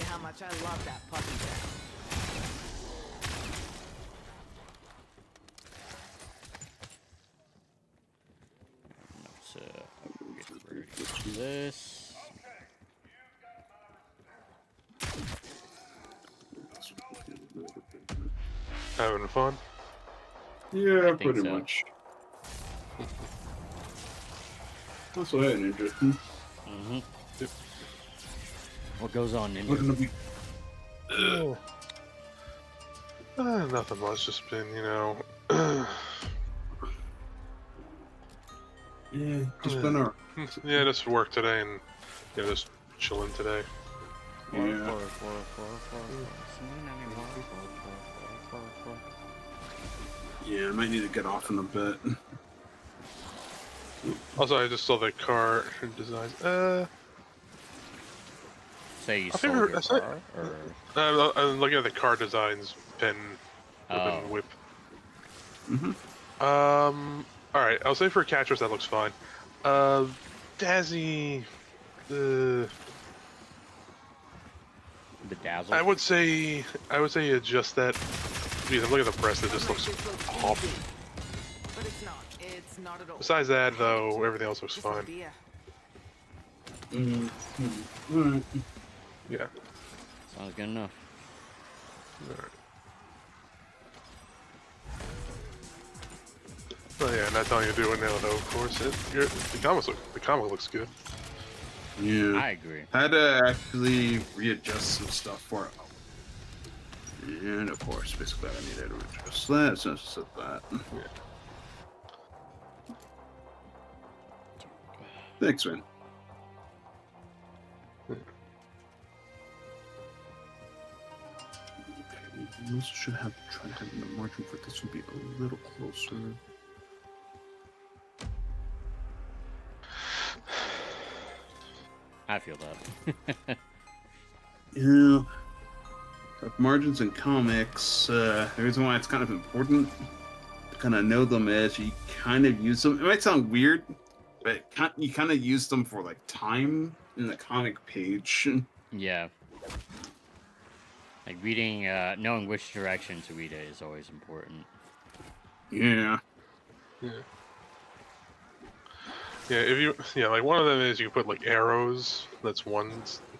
you how much I love that puppy sound. Let's get ready for this. Having fun? Yeah, think pretty so. much. That's what I had interesting. Mm-hmm. What goes on in We're here? gonna be. Oh. Nothing much. Just been, Yeah, just been our. yeah, just work today and just chilling today. Yeah. Yeah, I might need to get off in a bit. Also, I just saw the car designs. Say you I sold think your I said- car, or I'm looking at the car designs pen, Oh. whip. Mm-hmm. All right. I'll say for catchers that looks fine. Dazzy. bedazzled. I would say adjust that because I'm looking at the breast. It just looks off. But it's not. It's not at all. Besides that, though, everything else looks Just an fine. idea. Mm-hmm. All right. Yeah. Sounds good enough. Alright. Well, yeah, not telling you to do it now, though. Of course, the comic looks good. Yeah. I agree. I had to actually readjust some stuff for it. And of course, basically, I needed to adjust that, so I said that. Yeah. Thanks, man. Okay, we also should have tried having the margin for this would be a little closer. I feel that. Yeah. Like margins in comics, the reason why it's kind of important to kind of know them is you kind of use them. It might sound weird, but you kind of use them for like time in the comic page. Yeah. Like reading, knowing which direction to read it is always important. Yeah. Yeah. Yeah, like one of them is you can put like arrows. That's one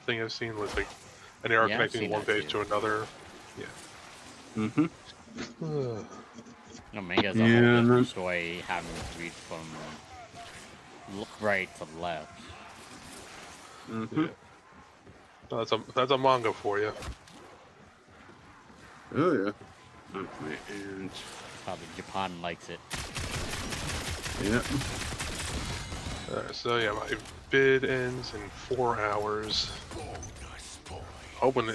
thing I've seen with like an arrow Yeah, I've connecting seen one that page too. to another. Mm-hmm. No, manga's a Yeah, whole no. different story having to read from right to left. Mm-hmm. Yeah. That's a manga for you. Oh yeah. Okay, and How the Japan likes it. yeah. Alright, so yeah, my bid ends in 4 hours. Hoping I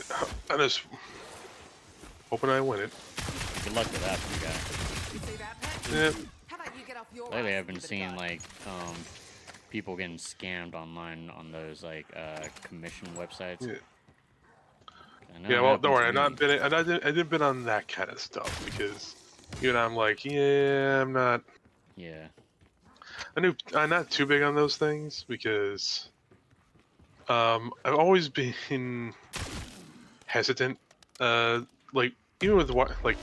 win it. Good luck with that, you guys. You see that, Pet? Yeah. How about you get off your Lately, ass I've been and give it a seeing go? like people getting scammed online on those like commission websites. Yeah. I know Yeah, it well, happened don't worry. to me. I didn't been on that kind of stuff because, I'm like, yeah, I'm not. Yeah. I'm not too big on those things because, I've always been hesitant. Like even with what like,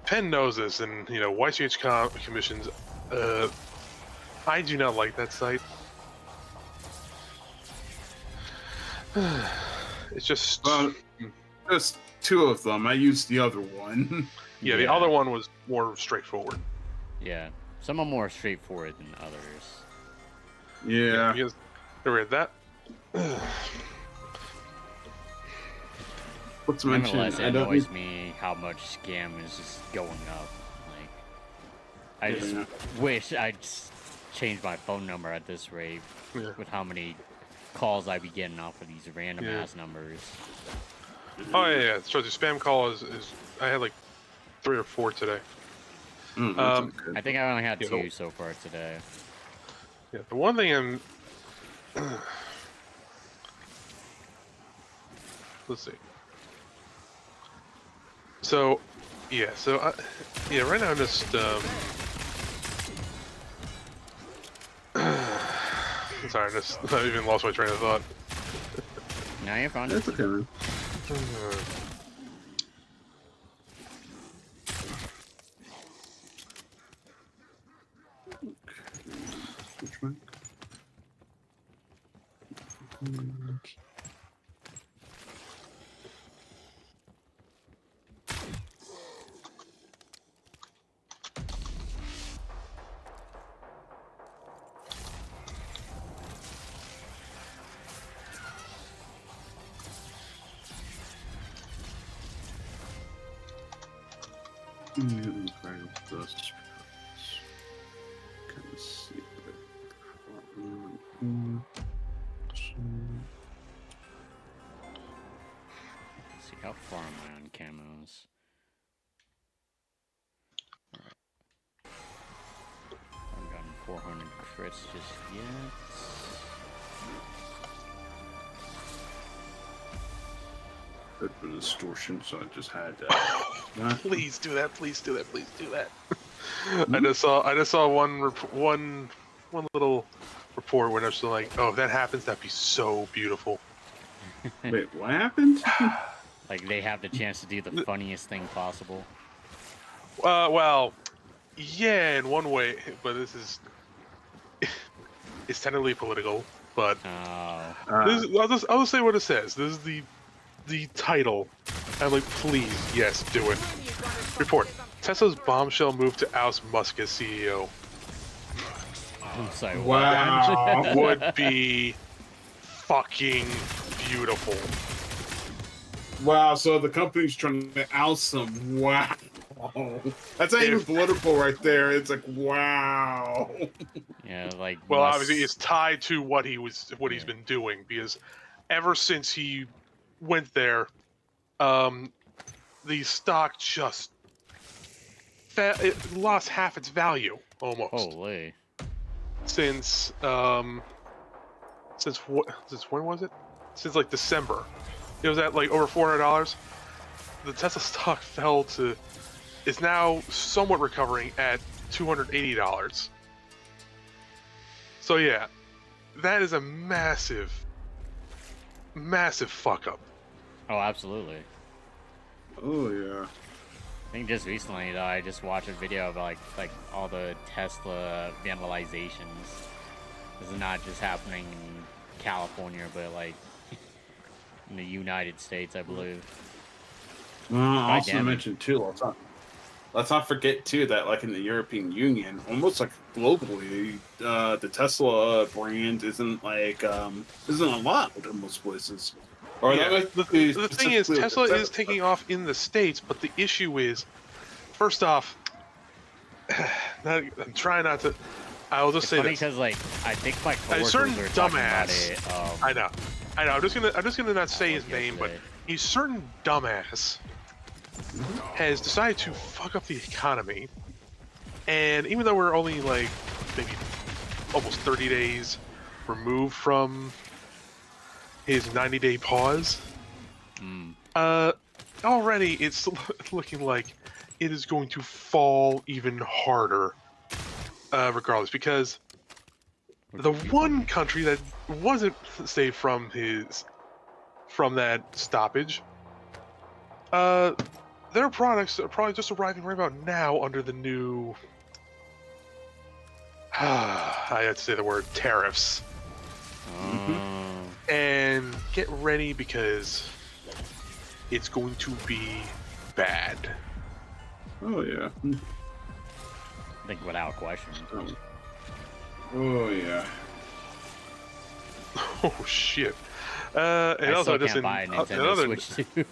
Penn knows this, and YCH commissions. I do not like that site. It's just. Well, just two of them. I used the other one. Yeah, the other one was more straightforward. Yeah. Some are more straightforward than others. Yeah. Because there that. What's mentioned? Nevertheless, it I don't. annoys me how much scam is just going up. Like, I just Yeah. wish I'd just change my phone number at this rate Yeah. with how many calls I be getting off of these random Yeah. ass numbers. Oh yeah. So the spam call is I had like 3 or 4 today. Mm, that's not I good. think I only had Yeah, 2 so far today. Yeah. The one thing I'm. Let's see. So, yeah. So right now I'm just sorry, I even lost my train of thought. Now you're fine. That's okay, man. Which one? Let's see how far am I on camos? I've gotten 400 crits just yet. Good for distortion, so I just had Please do that. Please do that. Please do that. I just saw one little report where it's like, oh, if that happens, that'd be so beautiful. Wait, what happened? Like they have the chance to do the funniest thing possible. Well, yeah, in one way, but this is it's technically political. But I'll just say what it says. This is the title. I'm like, please, yes, do it. Report: Tesla's bombshell move to oust Musk as CEO. I'm sorry. Wow. Would be fucking beautiful. Wow, so the company's trying to oust him. Wow. That's not even political right there. It's like, wow. Yeah, like. Well, obviously, it's tied to what he's been doing, because ever since he went there, the stock just it lost half its value almost. Holy. Since when was it? Since like December. It was at like over $400. The Tesla stock fell to. It's now somewhat recovering at $280. So yeah, that is a massive fuck up. Oh, absolutely. Oh yeah. I think just recently, though, I just watched a video of like all the Tesla vandalizations. This is not just happening in California, but like in the United States, I believe. Also damn it. mention too. Let's not forget too that like in the European Union, almost like globally, the Tesla brand isn't allowed in most places. Or Yeah, that might be the thing is, specifically Tesla with is taking off in the States, but the issue is, first off, I'm trying not to. I'll just It's say funny this: because like I think my a coworkers certain were talking about dumbass. it. I know. I'm just gonna not say his name, but yesterday. a certain dumbass has decided to fuck up the economy. And even though we're only like maybe almost 30 days removed from his 90-day pause, already it's looking like it is going to fall even harder, regardless, because the one country that wasn't saved from that stoppage, their products are probably just arriving right about now under the new I had to say the word tariffs. And get ready, because it's going to be bad. Oh yeah. I think without question. Oh yeah. Oh shit. And I also still just can't buy a Nintendo Switch too.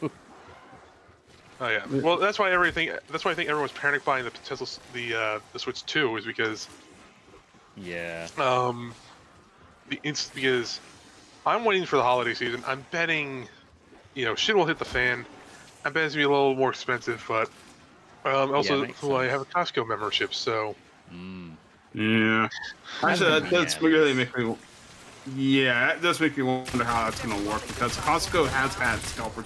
Oh yeah. Well, that's why I think everyone's panic buying the Tesla, the Switch 2, is because Yeah. because I'm waiting for the holiday season. I'm betting, shit will hit the fan. I bet it's gonna be a little more expensive, but also makes I have a sense. Costco membership, so Yeah. Actually, that does Yeah, really make me. Yeah, that does make me wonder how that's gonna work, because Costco has had scalpers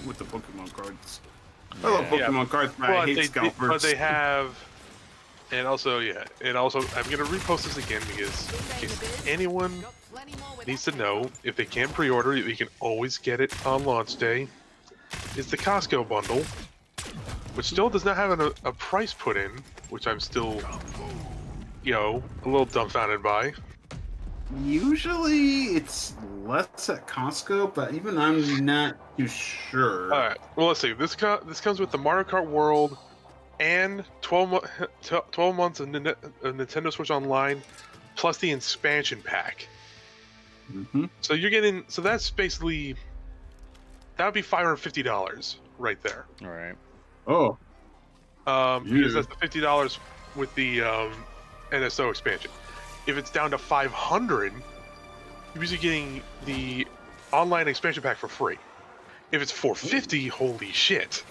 with the Pokemon cards. I love Pokemon cards, but I hate scalpers. But they have, and also I'm gonna repost this again because in case anyone Got plenty more with needs that to know, if they can't pre-order, you can always get it on launch day. is the Costco bundle, which still does not have a price put in, which I'm still, you know, a little dumbfounded by. Usually it's less at Costco, but even I'm not too sure. All right. Well, let's see. This comes with the Mario Kart World and 12 months of Nintendo Switch Online, plus the expansion pack. Mm-hmm. So you're getting. So that's basically. That would be $550 right there. All right. Oh, Because that's the $50 with the NSO expansion. If it's down to $500, you're usually getting the online expansion pack for free. If it's $450, holy shit!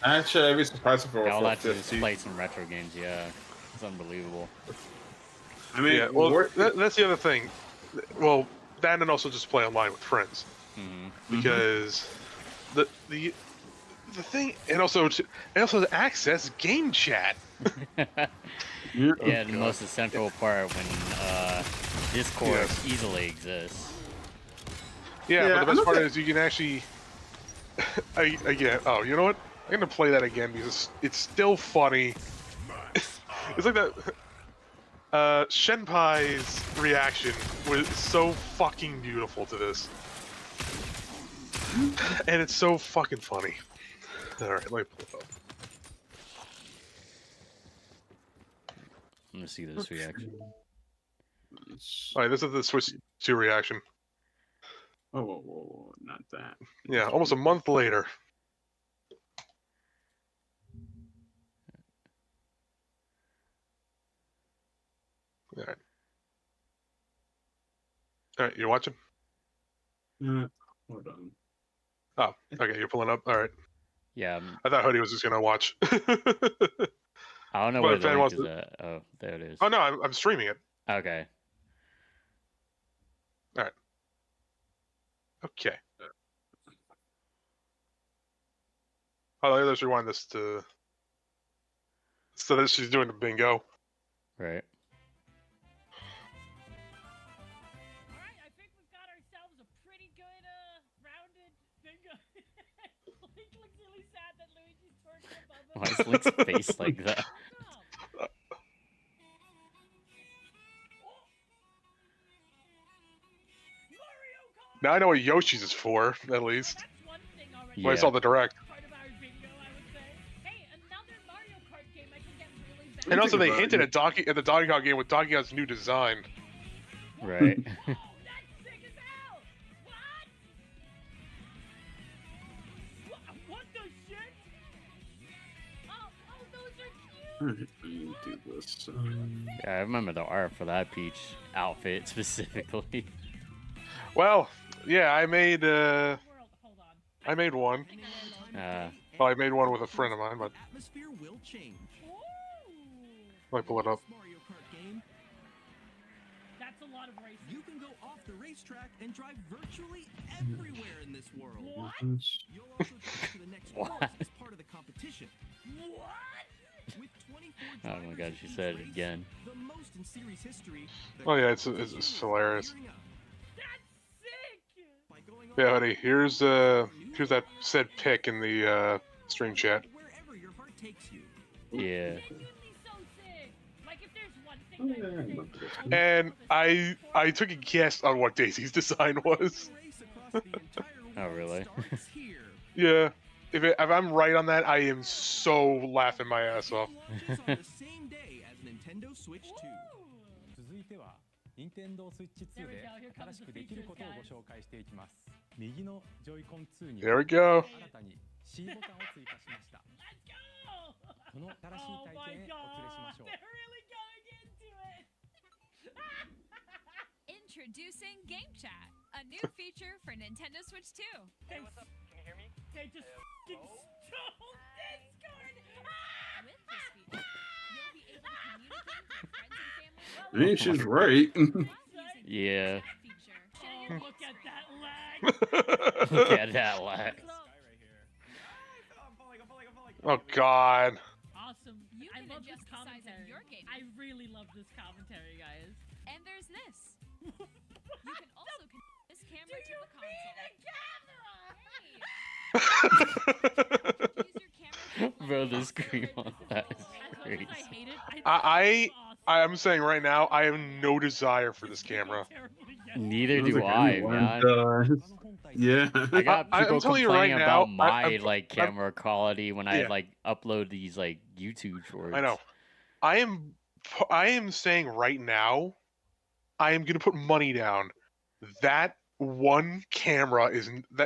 actually, I'd be surprised if it were All that to just 450. play some retro games. Yeah, it's unbelievable. I mean, Yeah, well, worth it. that's the other thing. Well, that and also just play online with friends. Mm-hmm. Because the thing, and also to access game chat. Yeah, the most essential part when Discord easily exists. Yeah, Yeah, but the best I'm part okay. is you can actually. Again, oh, you know what? I'm gonna play that again because it's still funny. It's like that. Shenpai's reaction was so fucking beautiful to this, and it's so fucking funny. All right, let me pull it up. I'm gonna see this reaction. All right, this is the Switch 2 reaction. Oh, whoa, not that. Yeah, almost a month later. All right. All right, you're watching? Hold on. Oh, okay, you're pulling up. All right. Yeah, I thought Hoodie was just gonna watch. I don't know But where if the anyone link wants is at. Oh, there it is. Oh no, I'm streaming it. Okay. Okay. Oh, let's rewind this to. So that she's doing the bingo. Right. Alright, I think we've got ourselves a pretty good, rounded bingo. Link looks really sad that Luigi's torture above him. Why is Link's face like that? Mario Kart! Now I know what Yoshi's is for, at least. That's one thing already. Yeah. When I saw the direct. Part of our bingo, I would say. Hey, another Mario Kart game I can get really bad. And also, they about hinted it. at the Donkey Kong game with Donkey Kong's new design. Right. Whoa, that's sick as hell! What the shit? Oh, those are cute! Let me do this. Yeah, I remember the art for that Peach outfit specifically. Well, yeah, I made World, hold on. I made one. Well, I made one with a friend of mine, but Atmosphere will change. Ooh, let me pull it up. Mario Kart game, that's a lot of racing. you can go off the racetrack and drive virtually everywhere in this world. What? You'll also drive to the next What? course as part of the competition. What? With 24 Oh my drivers god, in she each said it race, again. the most in series history. the Oh yeah, it's competition hilarious. is gearing up. That's sick! By going Yeah, off- honey, here's that said pic in the stream chat. Wherever your heart takes you. Yeah. Genuinely so sick! Like, if there's one thing that I think And I took a guess on what Daisy's design was. Race across the entire Oh, world really? starts here. Yeah. If I'm right on that, I am so laughing my ass off. Launches on the same day as Nintendo Switch 2. 続いては任天堂スイッチ2で新しくできることをご紹介していきます。右のジョイコン2に There we go. 新たに C ボタンを追加しました。 Let's go! この新しい Oh 体 my 験へお連れしましょう。 god! They're really going into it! Introducing Game Chat, a new feature for Nintendo Switch 2. Hey, what's up? Can you hear me? They just fucking stole Discord! With this feature, you'll be able to communicate with friends and family. I mean, she's right. Using Yeah. the chat feature. Oh, look at that lag! Look at that lag. Oh God. Awesome. You I can love this adjust the size of commentary. your game. I really love this commentary, guys. And there's this. You can also connect this camera Do to you the console. mean a camera? Hey, Bro, the scream on that is crazy. I'm saying right now, I have no desire for this camera. Neither I was do like, I, know man. yeah. I got people I'm telling you complaining right now, about my I'm camera quality when I Yeah. like upload these like YouTube shorts. I know. I am saying right now, I am gonna put money down. That one camera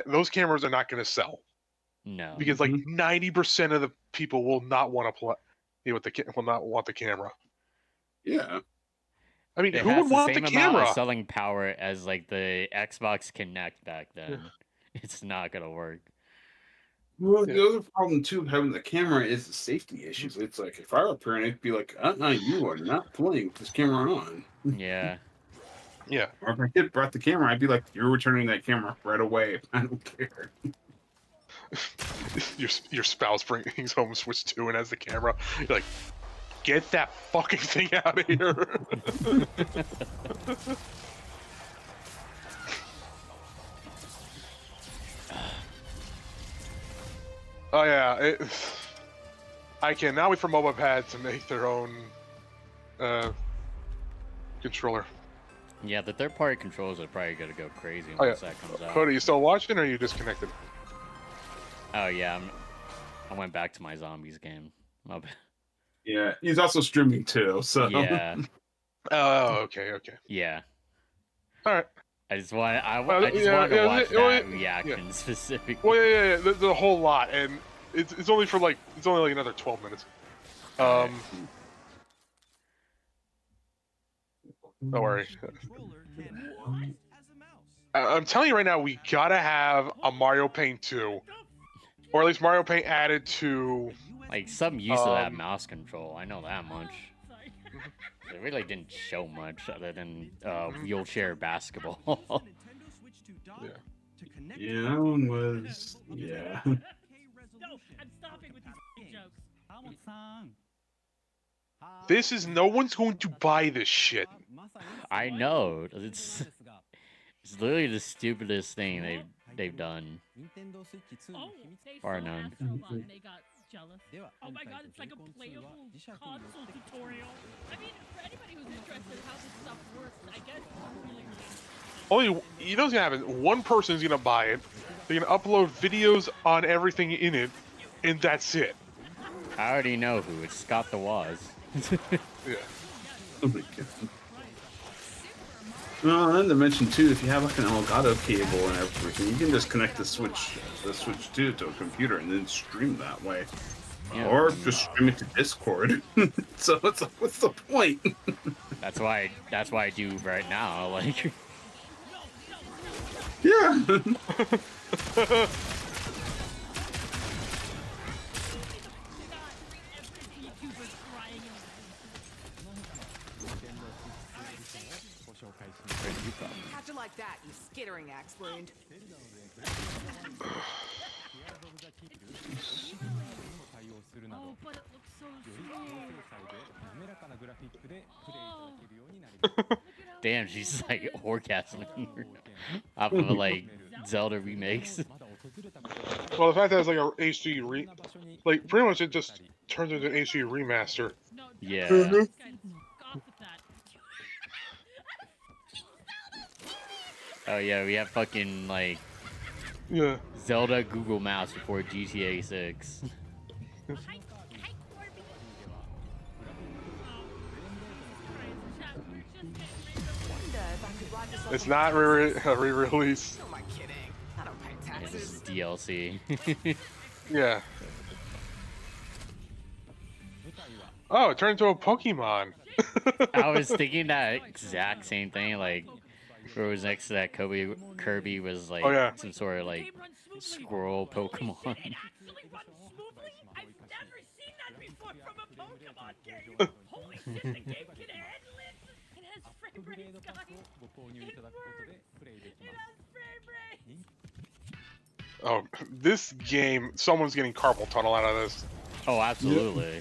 those cameras are not gonna sell No. because like 90% of the people will not want to play with will not want the camera. Yeah. I mean, It who has would the want the same amount of camera? selling power as like the Xbox Kinect back then. It's not gonna work. Well, Yeah. the other problem too of having the camera is the safety issues. It's like if I were a parent, I'd be like, you are not playing with this camera on. Yeah. Yeah. Or if my kid brought the camera, I'd be like, you're returning that camera right away. I don't care. your spouse brings home Switch 2 and has the camera. You're like, get that fucking thing out of here. Oh yeah, I cannot wait for mobile pad to make their own controller. Yeah, the third-party controllers are probably gonna go crazy Oh, once yeah. that comes out. Cody, you still watching or are you disconnected? Oh yeah, I went back to my zombies game. My bad. Yeah, he's also streaming too. So Yeah. Oh, okay. Yeah. All right. I just want I Well, just yeah, wanted to yeah, watch well, that yeah. reaction specifically. Well, yeah. There's a whole lot, and it's only for like another 12 minutes. Don't worry. I'm telling you right now, we gotta have a Mario Paint 2, or at least Mario Paint added to. Like some use of that mouse control. I know that much. They really didn't show much other than wheelchair basketball. Yeah. Yeah, that one was yeah. No, I'm stopping with these jokes. This is no one's going to buy this shit. I know. It's literally the stupidest thing they've done. Oh, they Bar saw none. Astrobot and they got jealous. Oh my god, it's like a playable console tutorial. I mean, for anybody who's interested in how this stuff works, I guess it's really Only you know what's gonna happen. One person's gonna buy it. They're gonna upload videos on everything in it, and that's it. I already know who. It's Scott the Waz. Yeah. Oh my god. Well, and to mention too, if you have like an Elgato cable and everything, you can just connect the Switch 2 to a computer and then stream that way. Yeah. Or just stream it to Discord. So it's like, what's the point? That's why I do right now. Like, yeah. How'd you like that, you skittering axe wound? Oh, but it looks so damn, she's like orgasming off of like Zelda remakes. Well, the fact that it's like a HD like pretty much it just turns into an HD remaster. Yeah. Oh yeah, we have fucking like Zelda Google Maps before GTA 6. It's not a re-release. Who am I kidding? I don't pay It's taxes. just DLC. Yeah. Oh, it turned into a Pokemon. I was thinking that exact same thing, like where it was next to that Kirby was like some sort of like squirrel Pokemon. It actually runs smoothly. I've never seen that before from a Pokemon game. Holy shit, the game can handle it. It has frame rates, guys. It works. It has frame rates. Oh, this game, someone's getting carpal tunnel out of this. Oh, absolutely.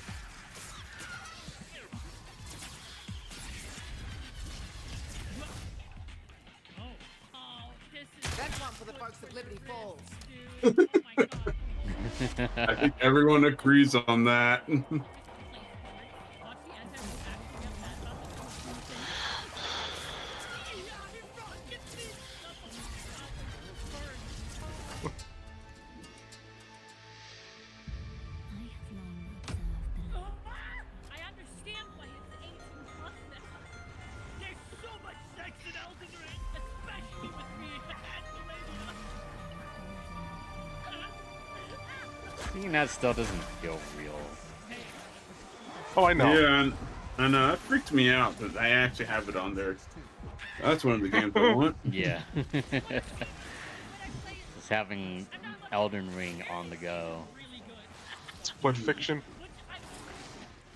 That's one for the folks of Liberty Falls. Dude, oh my god. I think everyone agrees on that. I understand why it's 18 plus now. There's so much sex in Elden Ring, especially with me and Thinking that still doesn't feel real. Oh, I know. Yeah, I know. That freaked me out, but I actually have it on there. That's one of the games I want. Yeah. Just having Elden Ring on the go. What fiction?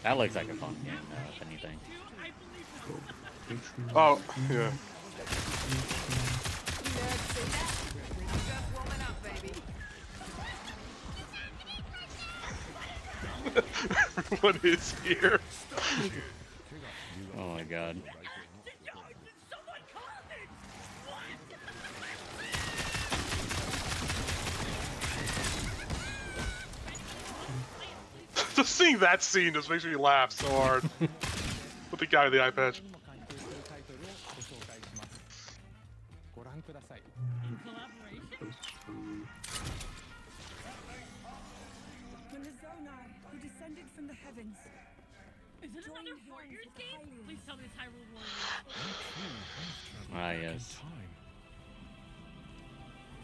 That looks like a fun game, though, if anything. Oh, yeah. What is here? Oh my god. Just seeing that scene just makes me laugh so hard. With the guy with the eye patch. When the Zonar, who descended from the heavens. Is it another Warriors game? Please tell me it's Hyrule Warriors. Ah, yes.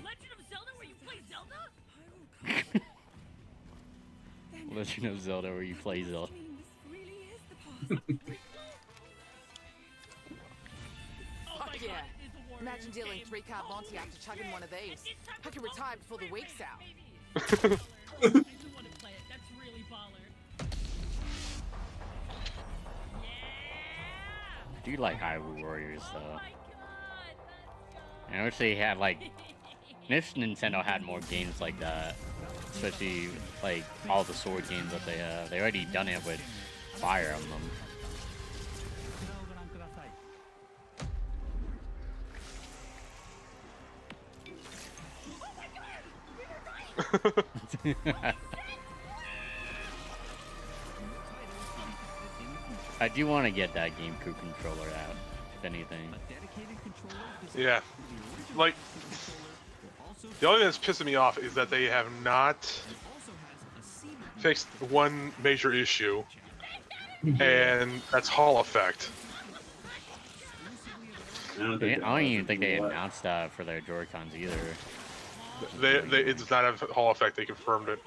Legend of Zelda where you play Zelda? Legend of Zelda where you play Zelda. Fuck yeah. Imagine dealing 3-card Monty after chugging one of these. I can retire before the week's out. I do want to play it. That's really baller. I do like Hyrule Warriors, though. I wish they had, like... I wish Nintendo had more games like that. Especially, like, all the sword games that they have. They already done it with Fire Emblem. I do want to get that GameCube controller out, if anything. Yeah. Like, the only thing that's pissing me off is that they have not fixed one major issue, and that's Hall effect. I don't even think they announced that for their Joy-Cons either. It does not have Hall effect. They confirmed it.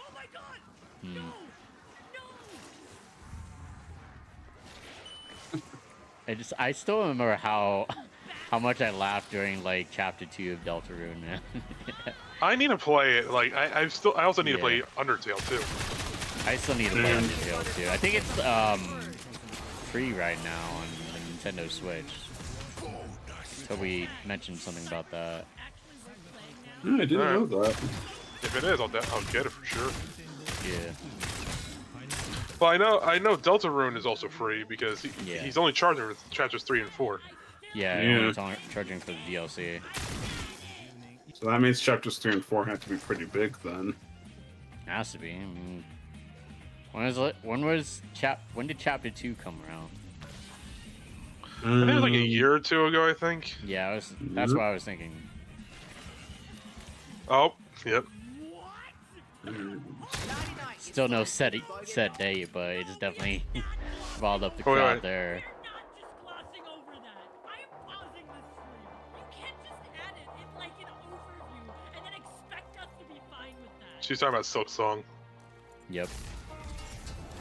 I still remember how much I laughed during like Chapter 2 of Deltarune, man. I need to play it. Like I also need to play Undertale too. I still need to play Undertale too. I think it's free right now on the Nintendo Switch. So we mentioned something about that. I didn't know that. If it is, I'll get it for sure. Yeah. Well, I know Deltarune is also free because he's only charging for chapters 3 and 4. Yeah, only charging for the DLC. So that means chapters 3 and 4 have to be pretty big then. Has to be. I mean, when did chapter 2 come around? I think it was like a year or two ago, I think. Yeah, that's what I was thinking. Oh, yep. Still no set date, but it's definitely balled up the crowd there. She's talking about Silk Song. Yep.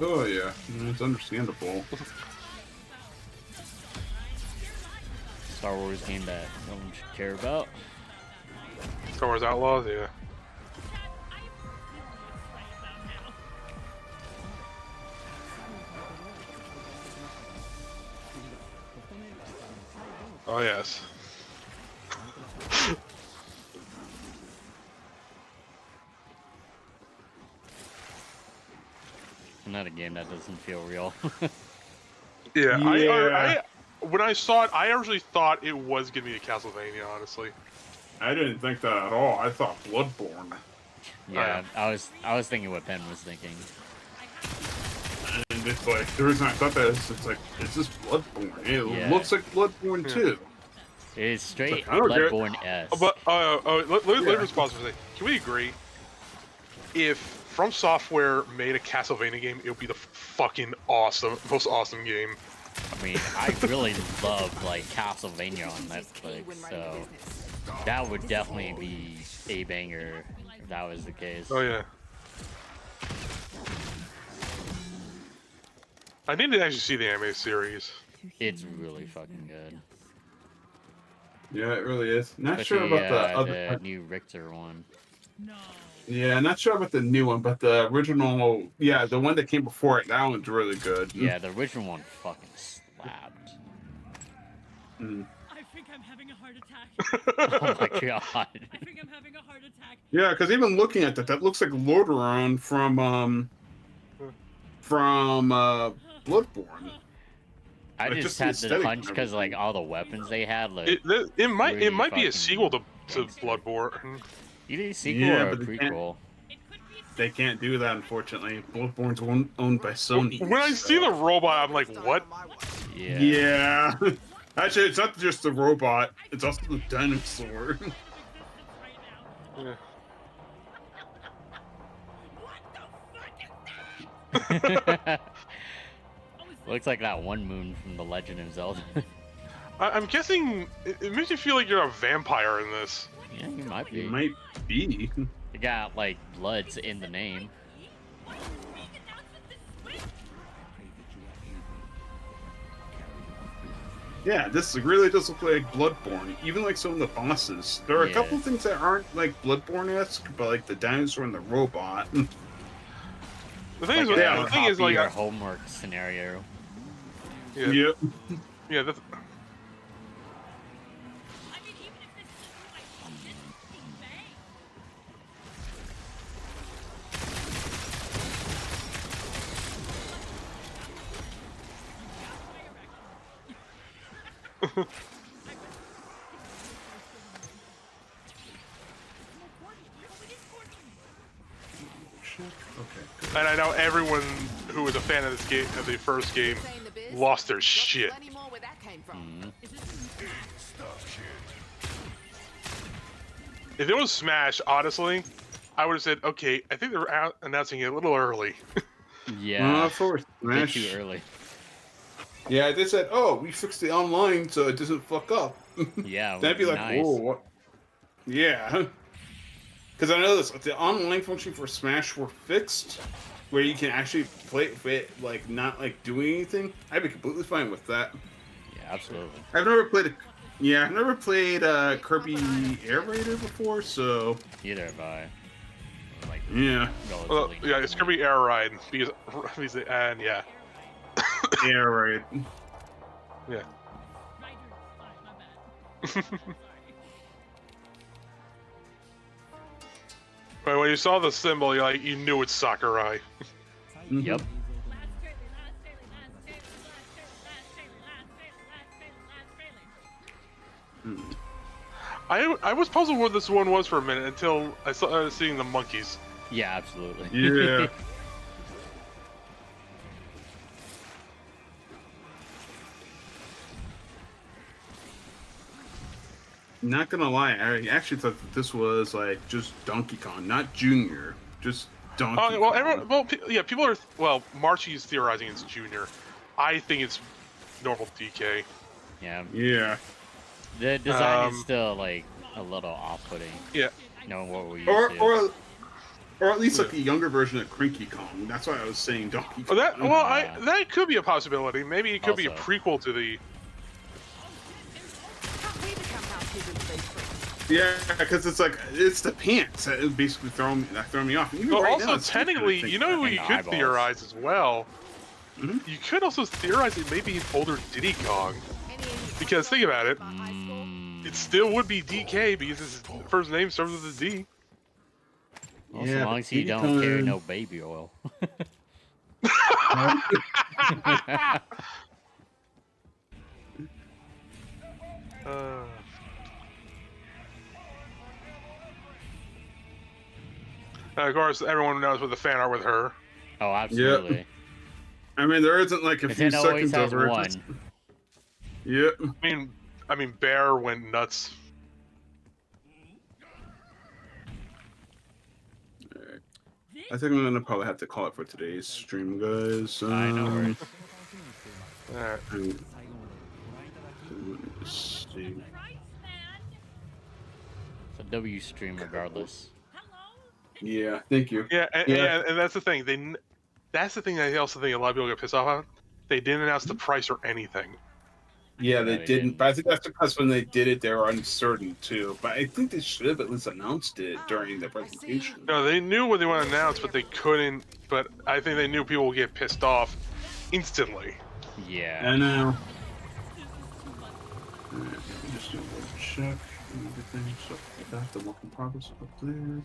Oh yeah, it's understandable. Star Wars game that no one should care about. Star Wars Outlaws, yeah. Oh yes. Another game that doesn't feel real. Yeah, Yeah. When I saw it, I originally thought it was gonna be a Castlevania, honestly. I didn't think that at all. I thought Bloodborne. Yeah, I was thinking what Ben was thinking. And it's like the reason I thought that is it's like it's just Bloodborne. It Yeah. looks like Bloodborne too. It is straight It's like, I don't get- Bloodborne-esque. But let me Yeah. respond to say, can we agree? If From Software made a Castlevania game, it would be the fucking most awesome game. I mean, I really love like Castlevania on Netflix, so that would definitely be a banger if that was the case. Oh yeah. I need to actually see the anime series. It's really fucking good. Yeah, it really is. Not Especially, sure about the other. the new Richter one. Yeah, not sure about the new one, but the original. Yeah, the one that came before it. That one's really good. Yeah, the original one fucking slapped. Mm. I think I'm having a heart attack. Oh my god. I think I'm having a heart attack. Yeah, because even looking at that looks like Lordaeron from Bloodborne. I Like, just just the had the aesthetic hunch and because like all the weapons they had, like It might really be fucking a sequel to gangster. Bloodborne. Either a sequel Yeah, or a but they can't- prequel. They can't do that, unfortunately. Bloodborne's owned by Sony. When I see the robot, I'm like, what? Yeah. Yeah. Actually, it's not just the robot. It's also the dinosaur. Yeah. Looks like that one moon from The Legend of Zelda. I'm guessing it makes you feel like you're a vampire in this. Yeah, you might be. It might be. You got like bloods in the name. Yeah, this really does look like Bloodborne. Even like some of the bosses. There are a Yeah. couple things that aren't like Bloodborne-esque, but like the dinosaur and the robot. The thing Like is, a the thing is, copy like, or homework scenario. yeah, Yep. yeah, that's, I mean, even if this is like this Big Bang. Okay. and I know everyone who was a fan of this game, of the first game, Saying the biz? lost their Got shit. plenty more where that came from. Mhm. If it was Smash, honestly, I would have said, okay, I think they're announcing it a little early. Yeah. For a bit Smash. too early. Yeah, they said, "Oh, we fixed the online so it doesn't fuck up." Yeah. That'd be like, nice. "Whoa, what?" Yeah, because I know this. The online function for Smash were fixed, where you can actually play it like not like doing anything. I'd be completely fine with that. Yeah, absolutely. I've never played. I've never played Kirby Air Raider before, so Either have I. Like, yeah, Well, relatively yeah, it's gonna be Air Ride because and yeah, Air Raid. yeah. Ryder, my bad. Sorry. But when you saw the symbol, you knew it's Sakurai. Yep. Last trailer, last trailer, last trailer, last trailer, last trailer, last trailer, last trailer. I was puzzled what this one was for a minute until I started seeing the monkeys. Yeah, absolutely. Yeah. Not gonna lie, I actually thought that this was like just Donkey Kong, not Junior, just Donkey Oh well, Kong. everyone, well, yeah, people are Marchie's theorizing it's Junior. I think it's normal DK. Yeah. Yeah. The design is still like a little off-putting. Yeah. Knowing what we used Or to. or at least like a younger version of Cranky Kong. That's why I was saying Donkey Oh, Kong. that could be a possibility. Maybe it could be a Also. prequel to the. Can't we become housekeepers with these freaks? Yeah, because it's the pants that is basically throwing me off. And even But right also, now, it's still technically, kinda you know who And you the could eyeballs. theorize as well. Mhm. You could also theorize it may be an older Diddy Kong. Any Because think about it, my high score? it still would be DK because his first name starts with a D. Well, Yeah, so long but as you Diddy don't carry Kong- no baby oil. Of course, everyone knows what the fan art with her. Oh, absolutely. I mean, there isn't like a few Nintendo always seconds has of her. one. Yep. I mean, Bear went nuts. Alright. I think I'm gonna probably have to call it for today's stream, guys. I know. Worries. Alright. Let's see. It's a W stream regardless. Yeah, thank you. Yeah, and that's the thing. That's the thing I also think a lot of people get pissed off on. They didn't announce the price or anything. Yeah, they didn't. But I think that's because when they did it, they were uncertain too. But I think they should have at least announced it during the presentation. No, they knew what they want to announce, but they couldn't. But I think they knew people would get pissed off instantly. Yeah. I know. Alright, let me just do a little check and everything. So that's the work in progress up there.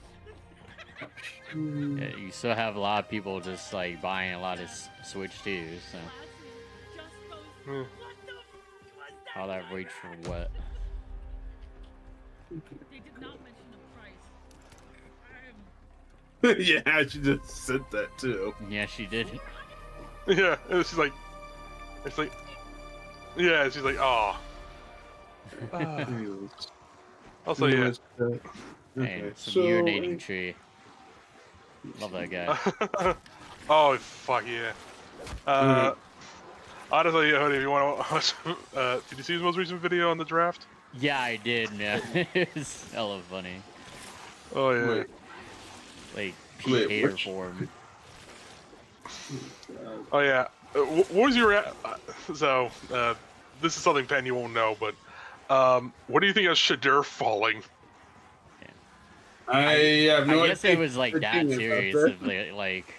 Yeah, you still have a lot of people just like buying a lot of Switch too, so. All that wait for what? They did not mention the price. Yeah, she just said that too. Yeah, she did. Yeah, it's like, yeah, she's like, oh. Also, yeah. Hey, some urinating tree. Love that guy. Oh, fuck yeah. Honestly, if you want to watch, did you see his most recent video on the draft? Yeah, I did, man. It was hella funny. Oh, yeah. Wait. Like, Pete Hater for him. Oh, yeah. What was your... So, this is something, Penn, you won't know, but... what do you think of Shadur falling? I have no I guess idea it was like that about serious. that. Of, like,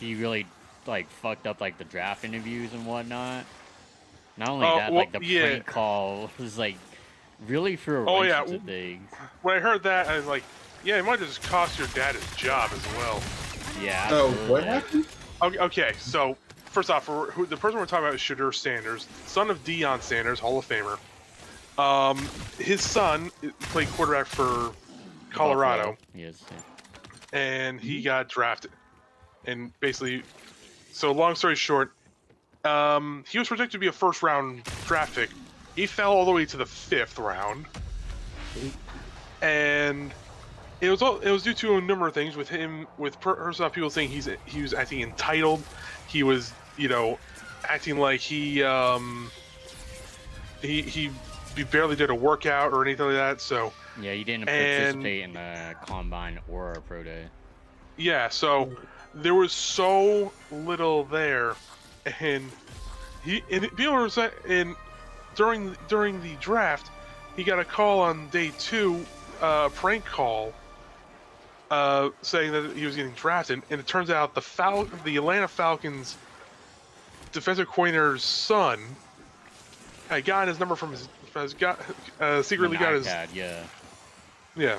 he really like fucked up like the draft interviews and whatnot. Not only that, well, like the prank call was like really for a wrench into things. When I heard that, I was like, yeah, it might have just cost your dad his job as well. Yeah. Oh, what absolutely. happened? Okay, so first off, the person we're talking about is Shadur Sanders, son of Deion Sanders, Hall of Famer. His son played quarterback for Colorado. Yes. And he got drafted. And basically, so long story short, he was projected to be a first-round draft pick. He fell all the way to the 5th round, and it was due to a number of things with him. First off, people saying he was acting entitled. He was, acting like he barely did a workout or anything like that. So yeah, he didn't participate in the combine or a pro day. Yeah, so there was so little there, and during the draft, he got a call on day 2, a prank call, saying that he was getting drafted, and it turns out the Atlanta Falcons defensive coordinator's son had gotten his number from secretly got his iPad, yeah.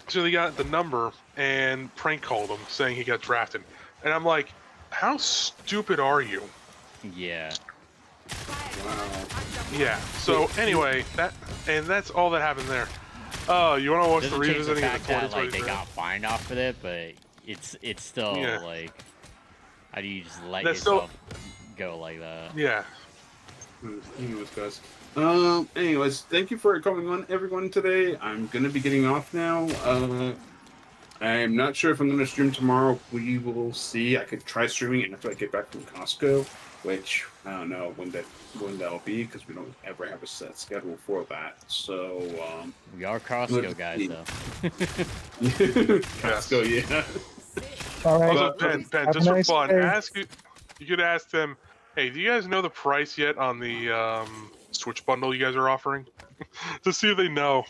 So they got the number and prank called him saying he got drafted. And I'm like, how stupid are you? Yeah. Yeah. So anyway, that's all that happened there. Oh, you want to watch Doesn't the change revisiting the of the fact that 2020 like they draft? got fined off of it, but it's still like, how do you just let That's yourself go like that? Yeah. Anyways, guys. Anyways, thank you for coming on, everyone, today. I'm gonna be getting off now. I'm not sure if I'm gonna stream tomorrow. We will see. I could try streaming it after I get back from Costco, which I don't know when that'll be because we don't ever have a set schedule for that. So we are Costco guys, though. Costco, yeah. All right. Also, Ben, Have just a for nice fun, day. you could ask them, hey, do you guys know the price yet on the Switch bundle you guys are offering? To see if they know.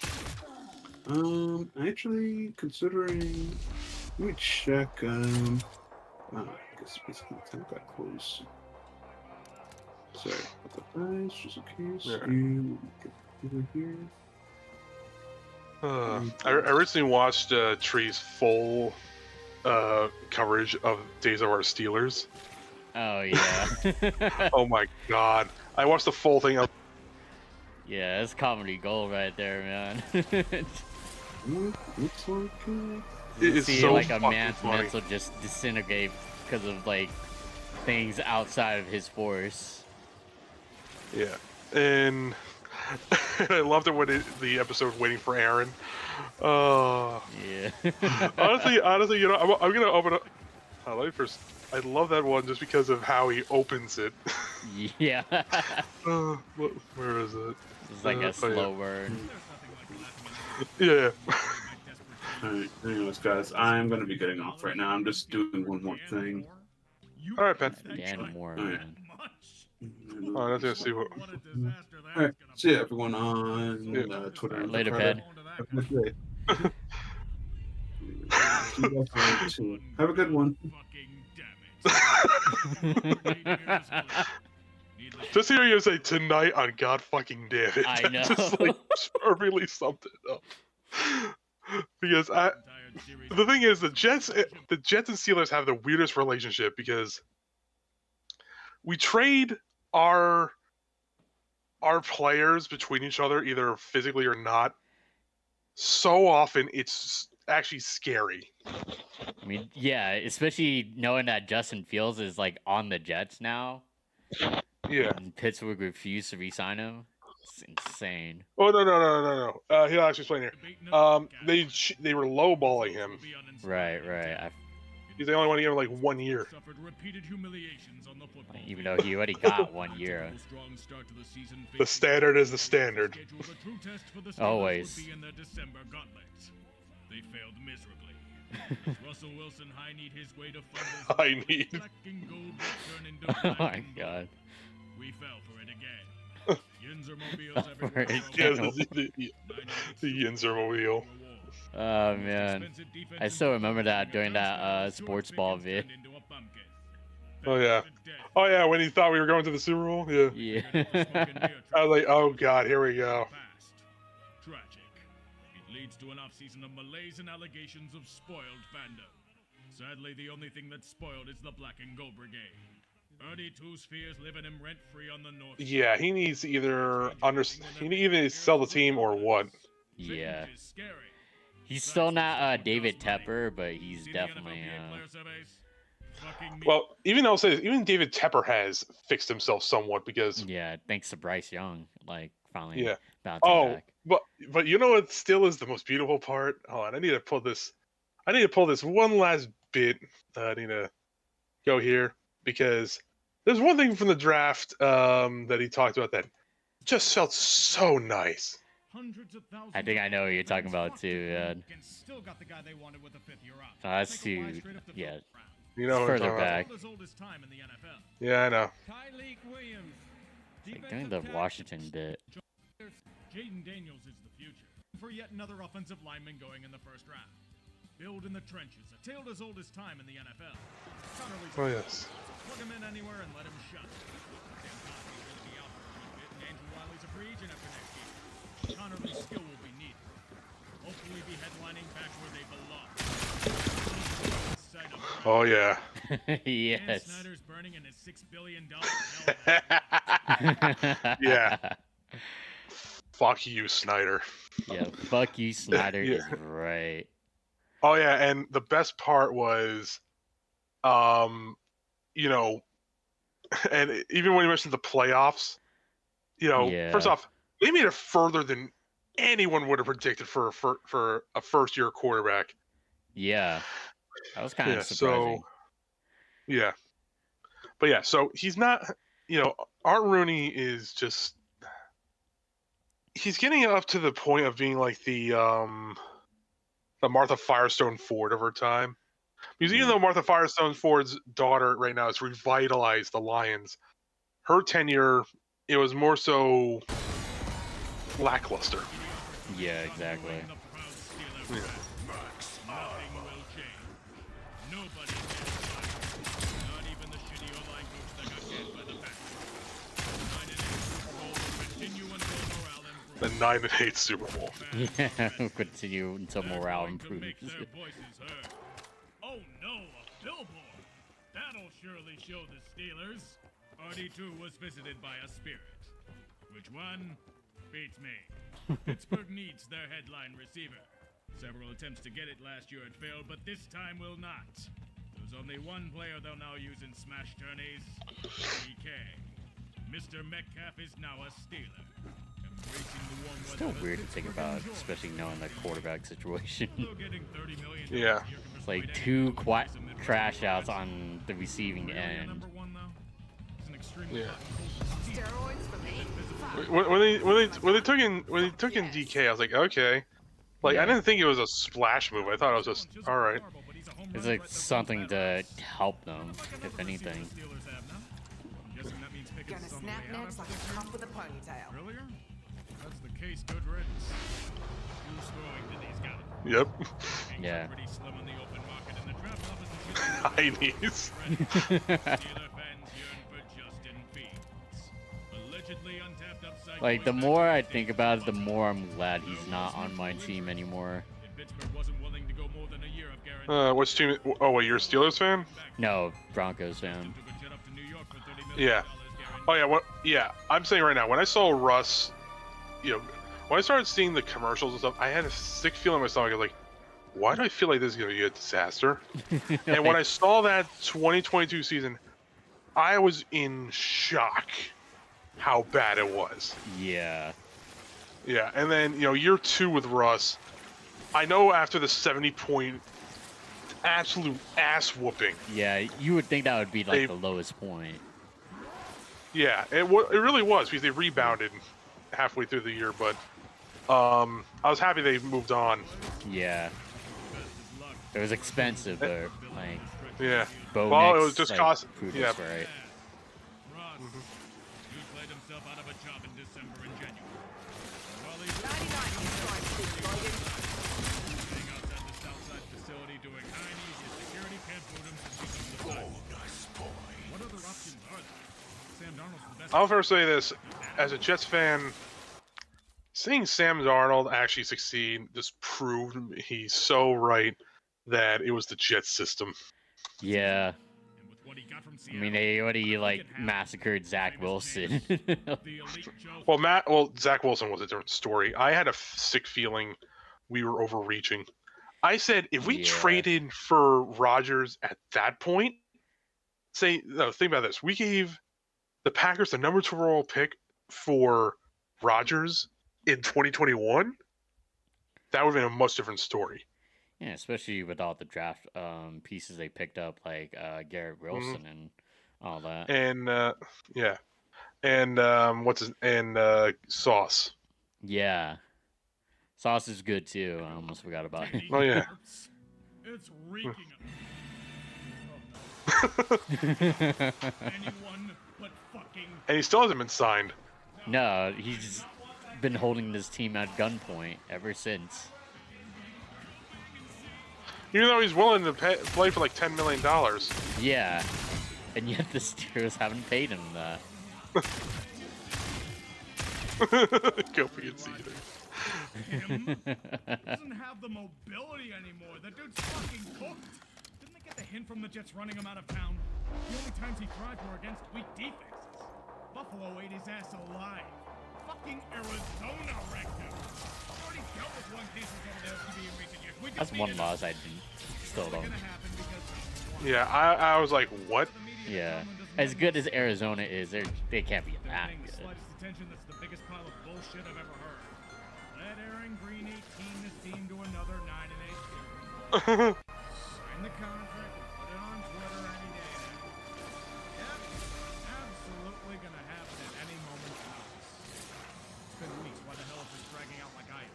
Actually, considering, let me check. I guess basically the time got close. Sorry, put the price just in case. Yeah. You get over here. I recently watched Tree's full coverage of Days of Our Steelers. Oh yeah. Oh my god! I watched the full thing. Yeah, that's comedy gold right there, man. Looks like It is See so like a fucking man's funny. mental just disintegrate because of like things outside of his force. Yeah, and I loved it when the episode waiting for Aaron. Yeah. honestly, you know, I'm gonna open up. Let me first. I love that one just because of how he opens it. Yeah. Where is it? It's like a slow burn. Yeah. Alright, anyways, guys, I'm gonna be getting off right now. I'm just doing one more thing. All right, Pen. Dan Moore, Alright. man. Oh, I was gonna see what. Alright, see everyone on Twitter and Later, Friday. Ped. Have a good day. See you guys later, too. Have a good one. Just hearing you say tonight on God fucking damn it. I that know. Just like really summed it up. Because the thing is, the Jets and Steelers have the weirdest relationship because we trade our players between each other, either physically or not, so often it's actually scary. I mean, yeah, especially knowing that Justin Fields is like on the Jets now. Yeah. And Pittsburgh refused to re-sign him. It's insane. Oh no! He'll actually explain here. They were lowballing him. Right. He's the only one to give him like 1 year. Even though he already got 1 year. The standard is the standard. Always. They failed miserably. Russell Wilson high-kneed his way to High-kneed. black and gold would turn into Oh black my and gold. god. We fell for it again. Yinzermobiles everywhere. The Yinzermobile. Oh man. I still remember that during that sports ball vid. Oh yeah, when he thought we were going to the Super Bowl. Yeah. Yeah. I was like, oh god, here we go. Tragic. It leads to an off-season of malaise and allegations of spoiled fandom. Sadly, the only thing that's spoiled is the Black and Gold Brigade. 32 spheres living him rent-free on the north. Yeah, he needs to either sell the team or what. Yeah. He's still not David Tepper, but he's definitely Well, even David Tepper has fixed himself somewhat because yeah, thanks to Bryce Young, like finally bouncing back. but you know what still is the most beautiful part? Hold on, I need to pull this one last bit. I need to go here because there's one thing from the draft that he talked about that just felt so nice. I think I know what you're talking about too, man. That's too, yeah. You know what I'm further talking back. Yeah, I know. Like doing the Washington bit. Jaden Daniels is the future. For yet another offensive lineman going in the first round. Build in the trenches, a tale as old as time in the NFL. Oh yes. Plug him in anywhere and let him shut. Sam Cosby's going to be out for a little bit, and Andrew Wiley's a free agent after next year. Connerly's skill will be needed. Hopefully be headlining back where they belong. Oh yeah. Yes. Dan Snyder's burning in his $6 billion Yeah. Fuck you, Snyder. Yeah, fuck you, Snyder is right. Oh yeah, and the best part was, you know, and even when you mentioned the playoffs, you know, first off, they made it further than anyone would have predicted for a first-year quarterback. Yeah, that was kind of surprising. So, but yeah, so he's not, you know, Art Rooney is just, he's getting up to the point of being like the Martha Firestone Ford of her time. Because even though Martha Firestone Ford's daughter right now has revitalized the Lions, her tenure, it was more so lackluster. Yeah, exactly. Yeah. The 9-8 Super Bowl. Yeah, we'll continue until morale improves. Oh no, a billboard! That'll surely show the Steelers. RD2 was visited by a spirit. Which one? Beats me. Pittsburgh needs their headline receiver. Several attempts to get it last year had failed, but this time will not. There's only one player they'll now use in Smash tourneys, DK. Mr. Metcalf is now a Steeler. Embracing the warm weather Still has weird to think Pittsburgh about, in the especially knowing the quarterback situation. Although getting $30 million Yeah. a year can It's like persuade two anyone to use a trash mid-range outs offense. on the receiving Really a end. number one, though? He's an extremely Yeah. fucking Steroids for me? Fuck. When they took in DK, I was like, okay. Like Yeah. I didn't think it was a splash move. I thought it was just all right. It's like something to help them, if anything. Gonna snap necks like a cop with a ponytail. Earlier? That's the case, good riddance. Who's throwing to these guys? Yep. Yeah. Pretty slim in the open market, and the draft office is High knees. Steeler fans yearn for Justin Fields. Allegedly untapped upside. Like, the more I think about it, the more I'm glad he's not on my team anymore. Pittsburgh wasn't willing to go more than a year of guarantee. Which team? Oh, wait, you're a Steelers fan? No, Broncos fan. Took a jet up to New York for $30 million Yeah. Oh yeah. What? Yeah. I'm saying right now, when I saw Russ, you know, when I started seeing the commercials and stuff, I had a sick feeling in my stomach. I was like, why do I feel like this is gonna be a disaster? And when I saw that 2022 season, I was in shock how bad it was. Yeah. Yeah, and then, you know, year 2 with Russ, I know after the 70-point absolute ass whooping. Yeah, you would think that would be like They- the lowest point. Yeah, it really was because they rebounded halfway through the year, but I was happy they moved on. Yeah. It was expensive, though. Like, Yeah. Bo Well, it Nix, was just like, cost. proved Yeah. us right. Ross, he played himself out of a job in December and January. While he's 99 you try to think, Logan. staying outside the Southside facility doing 90s, his security can't boot him to see him the sidewalk. What other options are there? Sam Darnold's the best. I'll first say this, as a Jets fan, seeing Sam Darnold actually succeed just proved he's so right that it was the Jets system. Yeah. And with what he got from I Seattle, mean, they already, like, massacred Zach Wilson. the elite Joe Well, Zach Wilson was a different story. I had a sick feeling we were overreaching. I said if we Yeah. traded for Rodgers at that point, think about this: we gave the Packers the number 2 overall pick for Rodgers in 2021. That would have been a much different story. Yeah, especially with all the draft pieces they picked up, like Garrett Wilson and all that. And yeah, and Sauce. Yeah. Sauce is good, too. I almost forgot about him. Oh yeah. It's reeking of anyone but fucking And he still hasn't been signed. No, he's been holding this team at gunpoint ever since. Even though he's willing to play for like $10 million. Yeah. And yet the Steelers haven't paid him that. Go for it, Caesar. him. Doesn't have the mobility anymore. The dude's fucking cooked. Didn't they get the hint from the Jets running him out of town? The only times he thrived were against weak defenses. Buffalo ate his ass alive. Fucking Arizona wrecked him. Already dealt with one cases over there to be in recent years. We That's just one needed loss I still don't. gonna happen because Yeah, I was like, what? Yeah. As good as Arizona is, they can't be that paying the good. slightest attention. That's the biggest pile of bullshit I've ever heard. Let Aaron Green 18 this team to another 9-8 series. Sign the contract and put it on Twitter any day now. Yep, absolutely gonna happen at any moment's notice. It's been weeks. Why the hell is this dragging out like I am?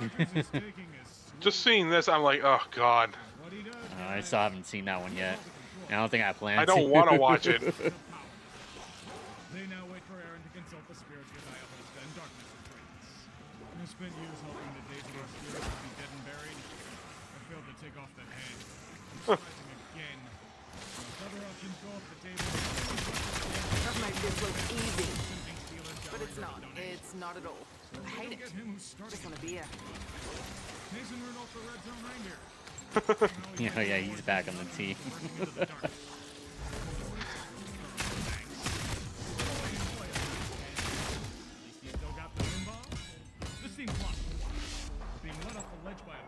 Rodgers is taking his Just seeing this, I'm like, oh god. what he does. I still haven't seen that one yet. I don't think I plan to. I don't want to watch it. They now wait for Aaron to consult the spirits with Ayahuasca and darkness retreats. I spent years hoping the days of our spirits would be dead and buried. I failed to take off that hand. I'm rising again. If other options go off the table, That might this look easy, but it's not. It's not at all. I hate it. Just want a beer. Mason Rudolph, the red zone reindeer. Yeah, yeah, he's back on the team. Still got the moonball. This seems plausible. Being led off the ledge by a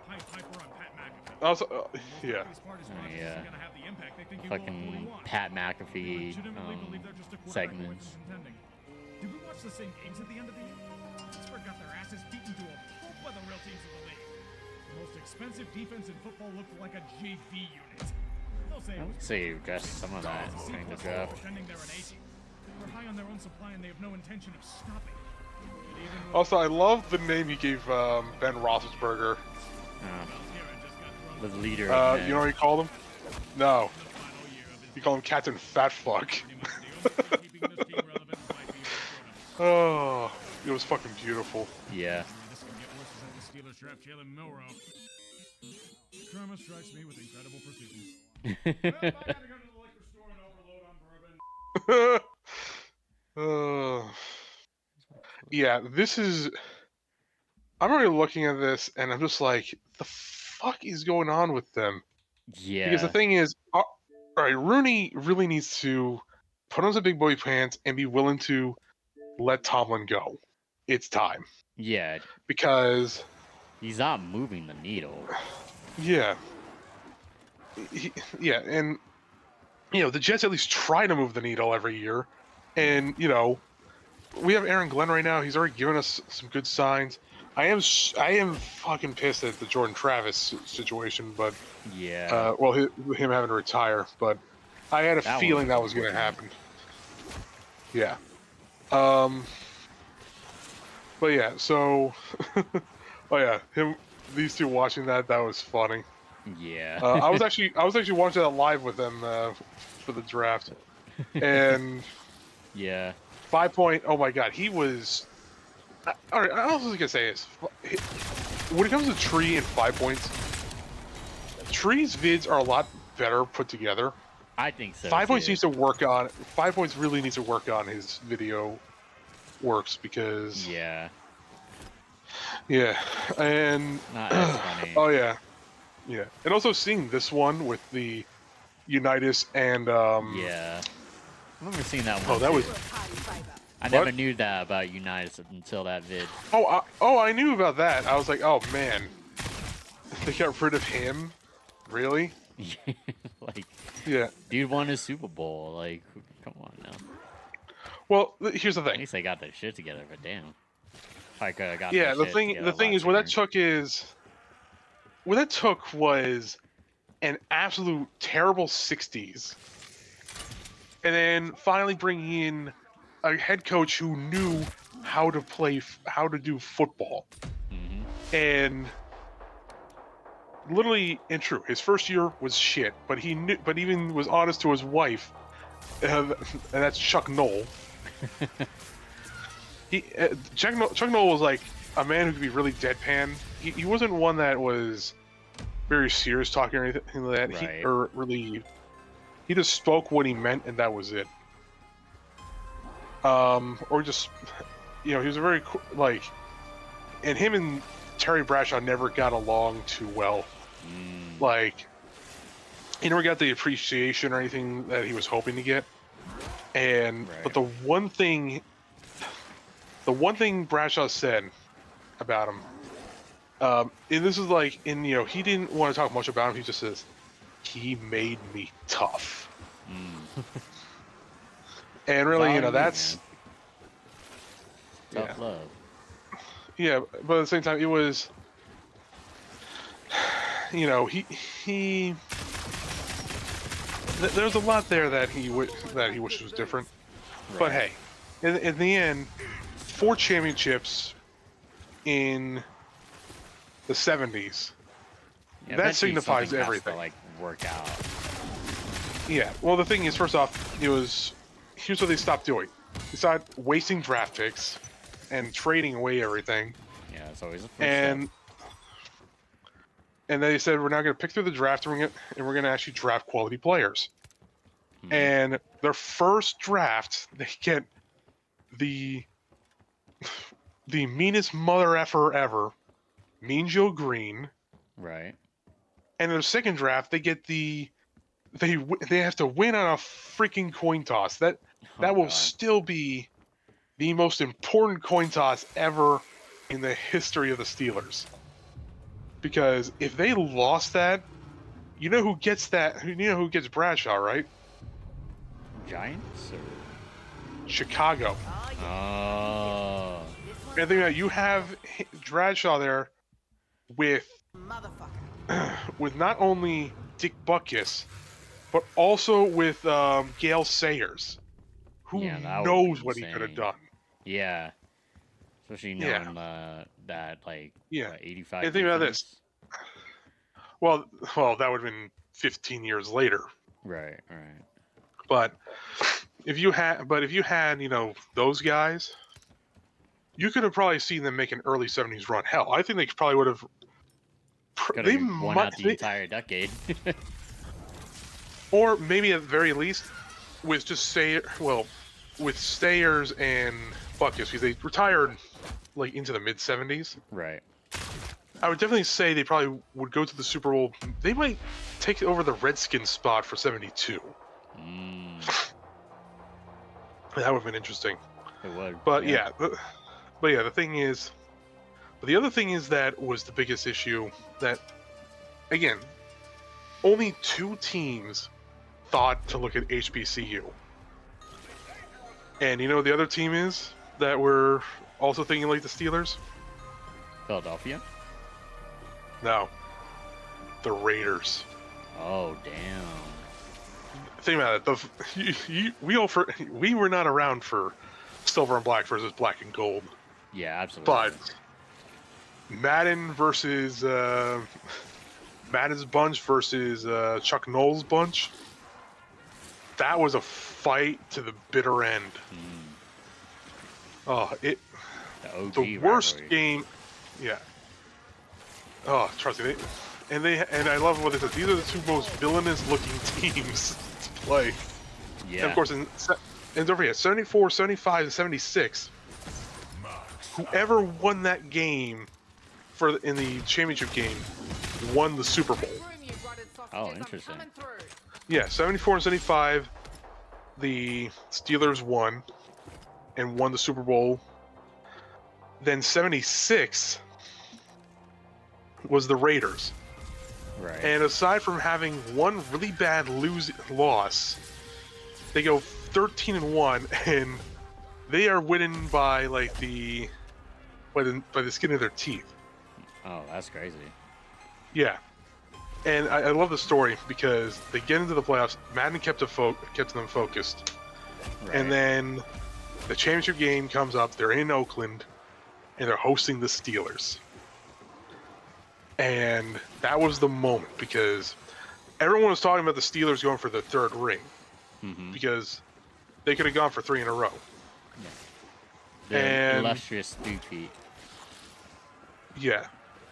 Also, yeah. Yeah. Fucking Pat McAfee segments. Did we watch the same games at the end of the year? Pittsburgh got their asses beaten to a pulp by the real teams of the league. The most expensive defense in football looked like a JV unit. They'll say I would say just some of that during the draft. pretending they're an 80. They're high on their own supply and they have no intention of stopping. Also, I love the name he gave Ben Roethlisberger. The leader. You know what he called him? No. He called him Captain Fat Fuck. Oh, it was fucking beautiful. Yeah. This can get worse as the Steelers draft Jalen Milroe. Karma strikes me with incredible precision. Well, I gotta go to the liquor store and overload on bourbon. Yeah, this is. I'm already looking at this, and I'm just like, the fuck is going on with them? Yeah. Because the thing is, all right, Rooney really needs to put on some big boy pants and be willing to let Tomlin go. It's time. Yeah. Because he's not moving the needle. Yeah. Yeah, and the Jets at least try to move the needle every year, and we have Aaron Glenn right now. He's already given us some good signs. I am fucking pissed at the Jordan Travis situation, but yeah. Well, him having to retire, but I had a feeling that was going to happen. Yeah. But yeah, so oh yeah, these two watching that was funny. Yeah. I was actually watching that live with them for the draft, and yeah. 5 Point. Oh my god, he was. All right, I was gonna say is when it comes to Tree and 5 Points, Tree's vids are a lot better put together. I think so. 5 Points needs to work on. 5 Points really needs to work on his video works because. Yeah. Yeah, and. Not as funny. Oh yeah. Yeah, and also seeing this one with the Unitas and yeah, I've never seen that one. Oh, that was. I never knew that about Unitas until that vid. Oh, I knew about that. I was like, oh man, they got rid of him, really? Like, yeah, dude won his Super Bowl. Like, come on now. Well, here's the thing. At least they got their shit together, but damn. I could have got. Yeah, the thing is, what that took was an absolute terrible 60s, and then finally bringing in a head coach who knew how to do football. Mm-hmm. And literally, and true, his first year was shit, but he knew, but even was honest to his wife, and that's Chuck Noll. Chuck Noll was like a man who could be really deadpan. He wasn't one that was very serious talking or anything like that. Right. He just spoke what he meant, and that was it. Or just, he was a very and him and Terry Bradshaw never got along too well. Like, he never got the appreciation or anything that he was hoping to get. And but the one thing Bradshaw said about him, and this is like, and he didn't want to talk much about him. He just says, he made me tough. And really, that's tough love. Yeah, but at the same time, it was, he there's a lot there that he wishes was different. Right. But hey, in the end, 4 championships in the 70s. Yeah, that signifies everything. To, work out. Yeah. Well, the thing is, first off, here's what they stopped doing. They started wasting draft picks and trading away everything. Yeah, it's always a first step. And they said, we're now going to pick through the draft and we're going to actually draft quality players. Mm-hmm. And their first draft, they get the meanest mother effer ever, Mean Joe Green. Right. And their second draft, they get they have to win on a freaking coin toss. That will still be the most important coin toss ever in the history of the Steelers. Because if they lost that, you know who gets that? You know who gets Bradshaw, right? Giants or Chicago. oh, And think about it, you have Bradshaw there with with not only Dick Butkus, but also with Gale Sayers, who yeah, that would be knows what he could have insane. done. Yeah, especially Yeah. knowing that like Yeah. what, 85. And think about defense? this. Well, that would have been 15 years later. Right, right. But if you had, you know, those guys, you could have probably seen them make an early 70s run. Hell, I think they probably would have. Could They have won out the entire decade. Or maybe at the very least, with just with Sayers and Butkus, because they retired like into the mid 70s. Right. I would definitely say they probably would go to the Super Bowl. They might take over the Redskins spot for 72. That would have been interesting. It would. But yeah, the thing is, the other thing is that was the biggest issue that, again, only 2 teams thought to look at HBCU. And you know what the other team is that were also thinking like the Steelers? Philadelphia? No. The Raiders. Oh, damn. Think about it. We were not around for silver and black versus black and gold. Yeah, absolutely. But Madden versus Madden's bunch versus Chuck Noll's bunch. That was a fight to the bitter end. Oh, the worst rivalry. game. Yeah. Oh, trust me. And I love what they said. These are the 2 most villainous looking teams to play. Yeah. And of course, and don't forget, 74, 75, and 76. Whoever won that game in the championship game won the Super Bowl. Oh, interesting. Yeah, 74 and 75, the Steelers won and won the Super Bowl. Then 76 was the Raiders. Right. And aside from having one really bad loss, they go 13-1, and they are winning by like by the skin of their teeth. Oh, that's crazy. Yeah. And I love the story because they get into the playoffs. Madden kept them focused. Right. And then the championship game comes up. They're in Oakland, and they're hosting the Steelers. And that was the moment because everyone was talking about the Steelers going for the 3rd ring because they could have gone for 3 in a row. The And illustrious three-peat. yeah.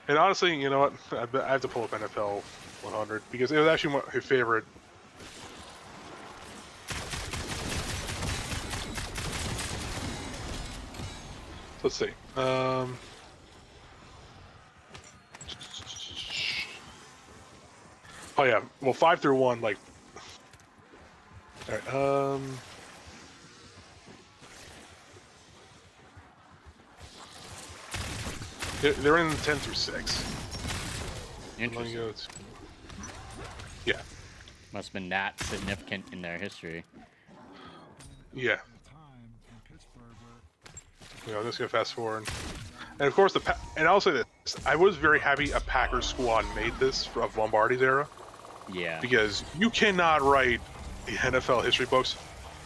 And honestly, you know what? I have to pull up NFL 100 because it was actually my favorite. Let's see. Oh yeah. Well, 5 through 1, like. All right. They're in 10 through 6. Interesting. Yeah. Must have been that significant in their history. Yeah. I'm just gonna fast forward. And of course, and I'll say this: I was very happy a Packers squad made this of Lombardi's era. Yeah. Because you cannot write the NFL history books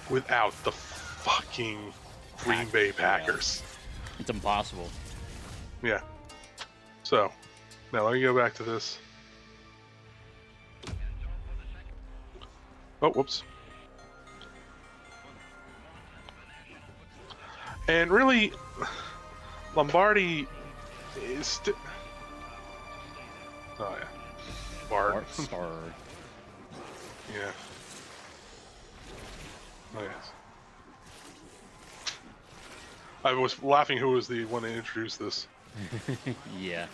without the fucking Green Bay Packers. Yeah. It's impossible. Yeah. So, now let me go back to this. Oh, whoops. And really, Lombardi is oh yeah, Bart. Star. Yeah. Oh yes. I was laughing. Who was the one that introduced this? Yeah.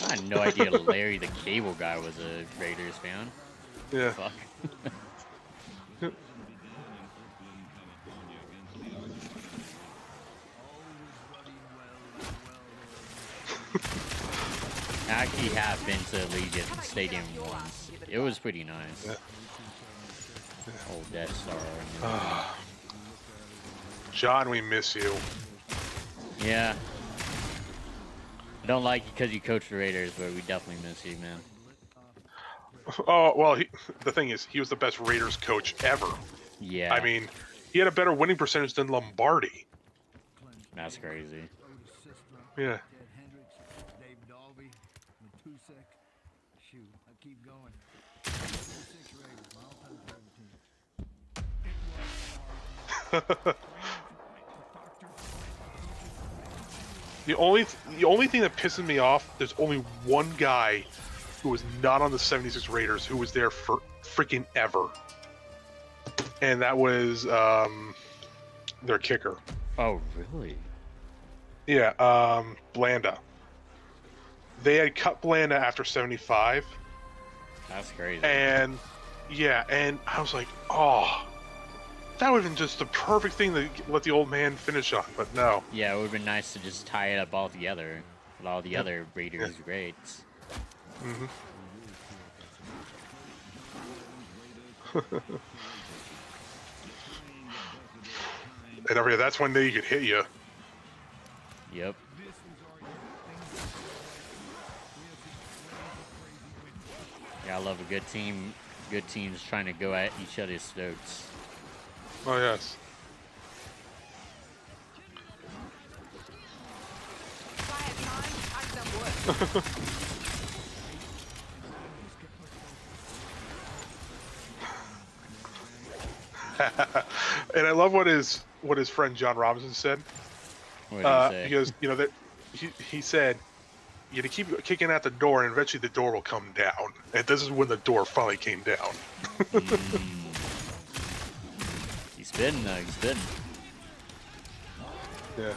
I had no idea Larry the Cable Guy was a Raiders fan. Yeah. Fuck. I actually have been to Allegiant Stadium once. It was pretty nice. Yeah. Old Death Star. John, we miss you. Yeah. I don't like you because you coach the Raiders, but we definitely miss you, man. Oh, well, the thing is, he was the best Raiders coach ever. Yeah. I mean, he had a better winning percentage than Lombardi. That's crazy. Yeah. The only thing that pisses me off, there's only one guy who was not on the 76 Raiders who was there for freaking ever. And that was their kicker. Oh, really? Yeah, Blanda. They had cut Blanda after 75. That's crazy. And yeah, and I was like, oh, that would have been just the perfect thing to let the old man finish on, but no. Yeah, it would have been nice to just tie it up all together with all the other Raiders greats. Mm-hmm. And over here, that's when they could hit you. Yep. Yeah, I love a good team. Good teams trying to go at each other's throats. Oh, yes. And I love what his friend John Robinson said. What did he say? Because that he said you to keep kicking at the door, and eventually the door will come down. And this is when the door finally came down. He's spitting though. He's spitting. Yeah.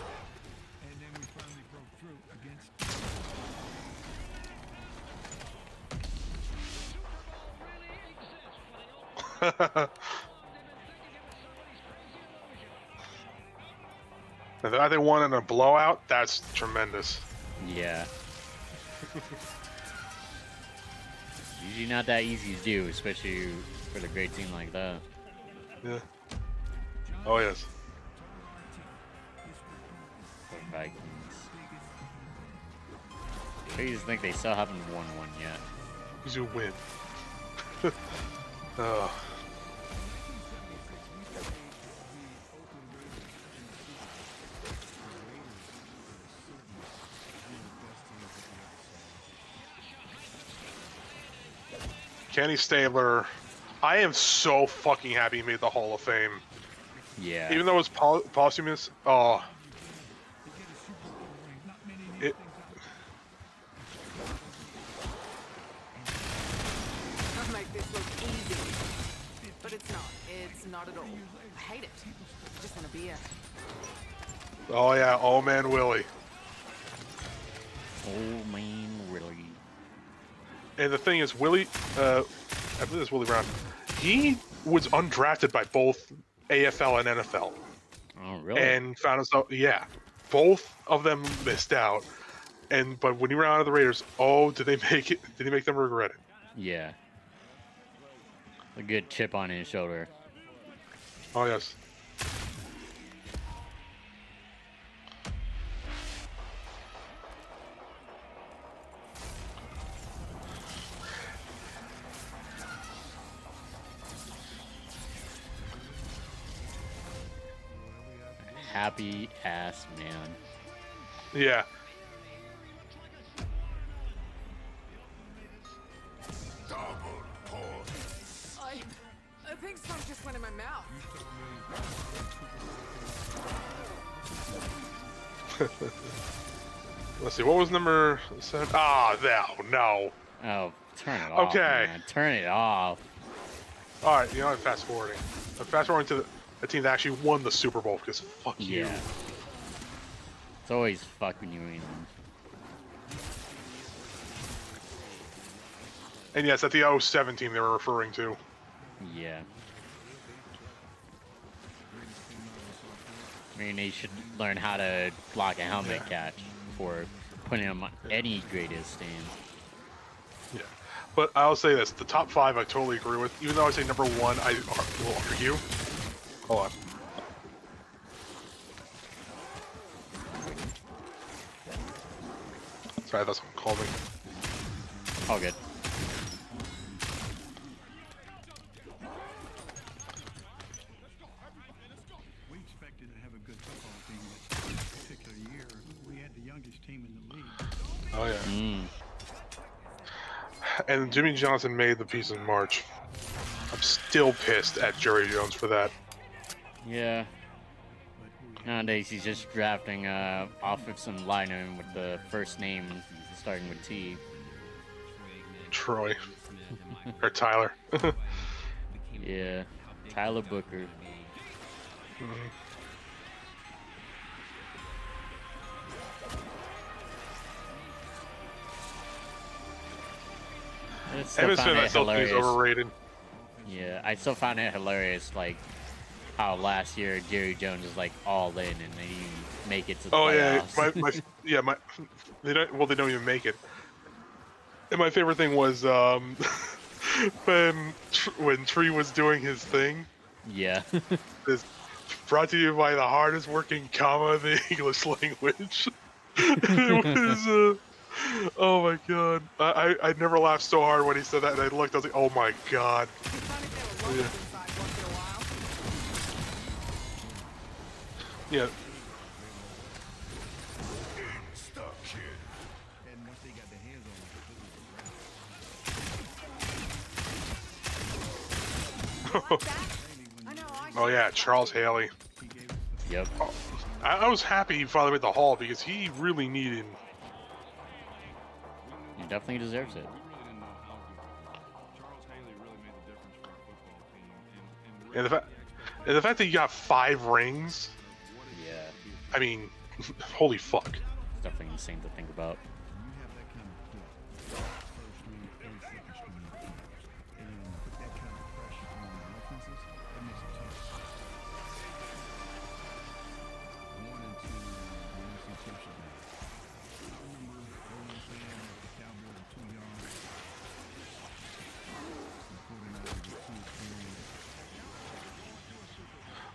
If they won in a blowout, that's tremendous. Yeah. Usually not that easy to do, especially for a great team like that. Yeah. Oh, yes. For Vikings. I just think they still haven't won one yet. Because you win. Oh. Kenny Stabler, I am so fucking happy he made the Hall of Fame. Yeah. Even though it was posthumous, oh. It. I'll make this look easy. But it's not. It's not at all. I hate it. I just want a beer. Oh yeah, oh man Willie. Oh man Willie. And the thing is, Willie, I believe it's Willie Brown. He was undrafted by both AFL and NFL. Oh really? And found himself, yeah, both of them missed out. But when he ran out of the Raiders, oh, did they make it? Did he make them regret it? Yeah. A good chip on his shoulder. Oh yes. Happy ass man. Yeah. I think some just went in my mouth. Let's see, what was number 7? Ah, no. Oh, turn it off. Okay. Man. Turn it off. All right, you know, I'm fast forwarding. I'm fast forwarding to the team that actually won the Super Bowl because fuck you. Yeah. It's always fuck when you win them. And yes, at the 07 team they were referring to. Yeah. I mean, they should learn how to block a helmet catch before putting him on any great esteem. Yeah. But I'll say this: the top 5 I totally agree with. Even though I say number 1, I will argue. Hold on. Sorry, that's someone called me. All good. We expected to have a good football team this particular year. We had the youngest team in the league. Oh yeah. Mm. And Jimmy Johnson made the piece in March. I'm still pissed at Jerry Jones for that. Yeah. Nowadays he's just drafting off of some lineman with the first name starting with T. Troy. Or Tyler. Yeah. Tyler Booker. Evan Smith, I still think he's overrated. Yeah, I still found it hilarious, like how last year Jerry Jones was like all in and they didn't even make it to the playoffs. They don't even make it. And my favorite thing was when Tree was doing his thing. Yeah. This brought to you by the hardest working comma in the English language. It was oh my god. I never laughed so hard when he said that, and I looked, I was like, oh my god. Yeah. Oh yeah, Charles Haley. Yep. Oh, I was happy he finally made the Hall because he really needed. He definitely deserves it. And the fact that he got 5 rings. Yeah. I mean, holy fuck. It's definitely insane to think about.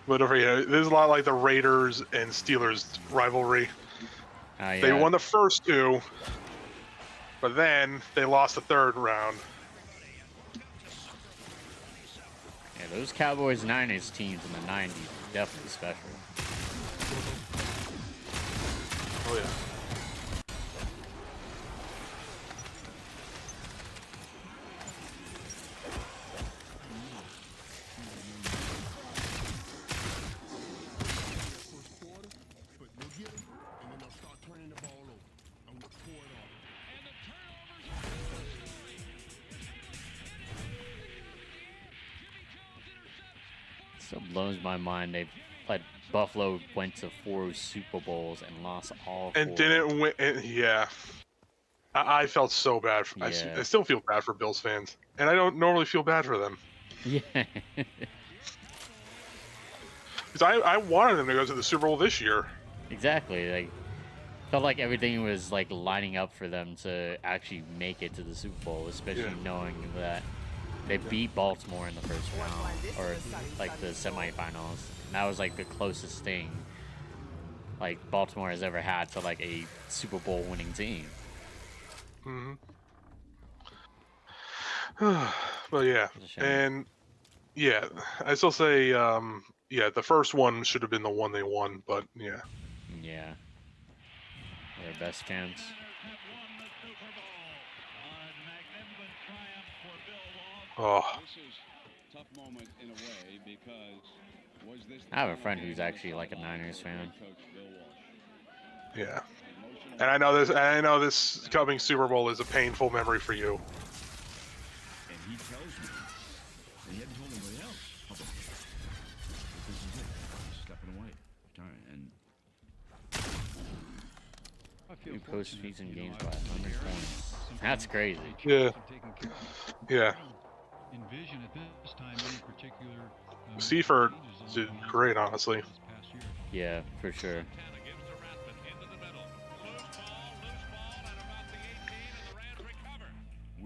But over here, this is a lot like the Raiders and Steelers rivalry. Yeah. They won the first 2, but then they lost the 3rd round. Yeah, those Cowboys Niners teams in the 90s were definitely special. Oh yeah. Still blows my mind. Buffalo went to 4 Super Bowls and lost all 4. And didn't win. And, yeah. I felt so bad. I still feel bad for Bills fans. And I don't normally feel bad for them. Yeah. Because I wanted them to go to the Super Bowl this year. Exactly. Like, felt like everything was like lining up for them to actually make it to the Super Bowl, especially knowing that they beat Baltimore in the first round, or like the semifinals. And that was like the closest thing like Baltimore has ever had to like a Super Bowl winning team. Well, yeah, and yeah, I still say, yeah, the first one should have been the one they won, but yeah. Yeah. Their best chance. Oh. I have a friend who's actually like a Niners fan. Yeah. And I know this coming Super Bowl is a painful memory for you. And he tells me, and he hadn't told anybody else publicly, that this is it. He's stepping away, retiring, and New postseason games by 100 points. That's crazy. Yeah. Yeah. envision at this time any particular Seifert did great, honestly. Yeah, for sure.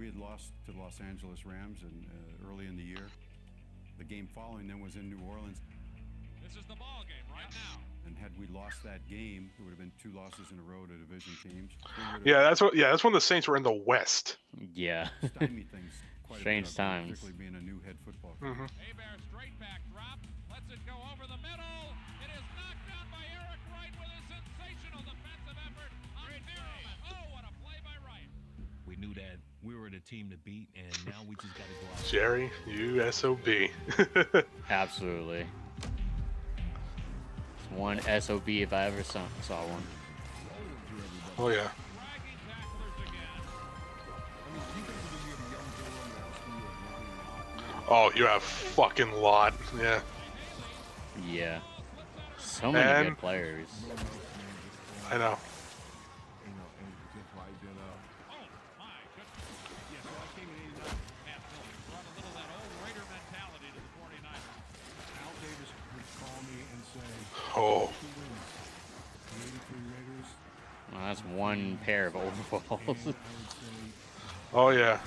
we had lost to the Los Angeles Rams early in the year. The game following then was in New Orleans. This is the ball game right now. And had we lost that game, it would have been 2 losses in a row to division teams. Yeah, that's when the Saints were in the West. Yeah. Stymied things quite Strange a bit, times. particularly being a new head football coach. Bear straight back drop. Lets it go over the middle. It is knocked down by Eric Wright with a sensational defensive effort on Merriman. Oh, what a play by Wright. We knew that we were the team to beat, and now we just got to go out. Jerry, you SOB. Absolutely. It's one SOB if I ever saw one. Oh yeah. Oh, you have fucking lot. Yeah. Yeah. So many And good players. I know. Oh. Well, that's one pair of overalls. Oh yeah.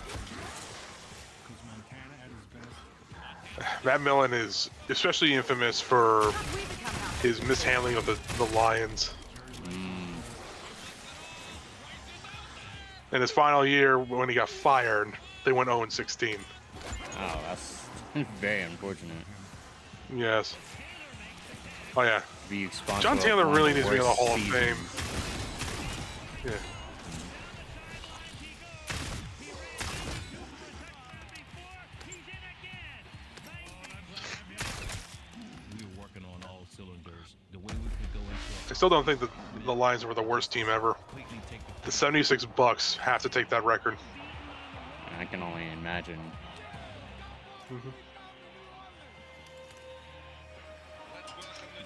Matt Millen is especially infamous for his mishandling of the Lions. In his final year, when he got fired, they went 0-16. Oh, that's very unfortunate. Yes. Oh yeah. Be responsible John for Taylor one really of needs to be in the worst Hall of seasons. Fame. Yeah. We were working on all cylinders. The way we could go into I still don't think that the Lions were the worst team ever. The 76 Bucks have to take that record. I can only imagine.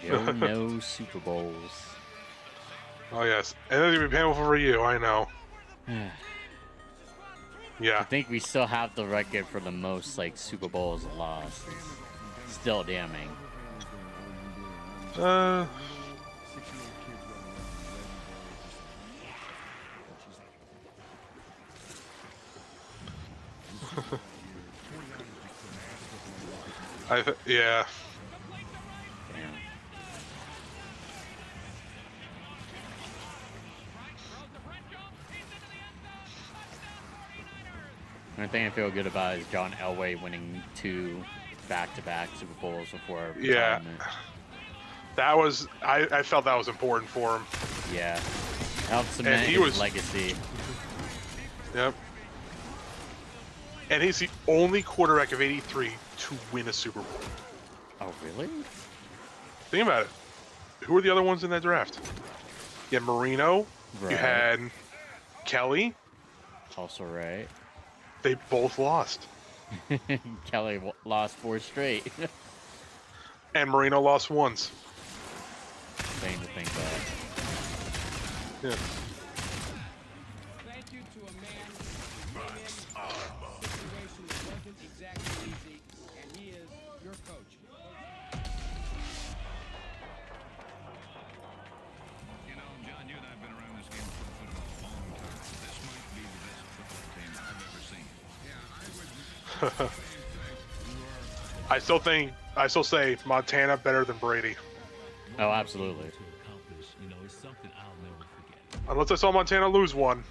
Yo, no Super Bowls. Oh yes, and it's gonna be painful for you. I know. Yeah. I think we still have the record for the most like Super Bowls lost. It's still damning. Yeah. Damn. The only thing I feel good about is John Elway winning 2 back-to-back Super Bowls before Yeah. retirement. That was I felt that was important for him. Yeah. Helped cement he his was- legacy. Yep. And he's the only quarterback of '83 to win a Super Bowl. Oh, really? Think about it. Who were the other ones in that draft? You had Marino. Right. You had Kelly. Also right. They both lost. Kelly lost 4 straight. And Marino lost once. Insane to think that. Yeah. Thank you to a man who came in a situation that wasn't exactly easy, and he is your coach. You know, John, you and I have been around this game of football a long time. This might be the best football team I've ever seen. Yeah, I would. I still say Montana better than Brady. Oh, absolutely. to accomplish. You know, it's something I'll never forget. Unless I saw Montana lose one.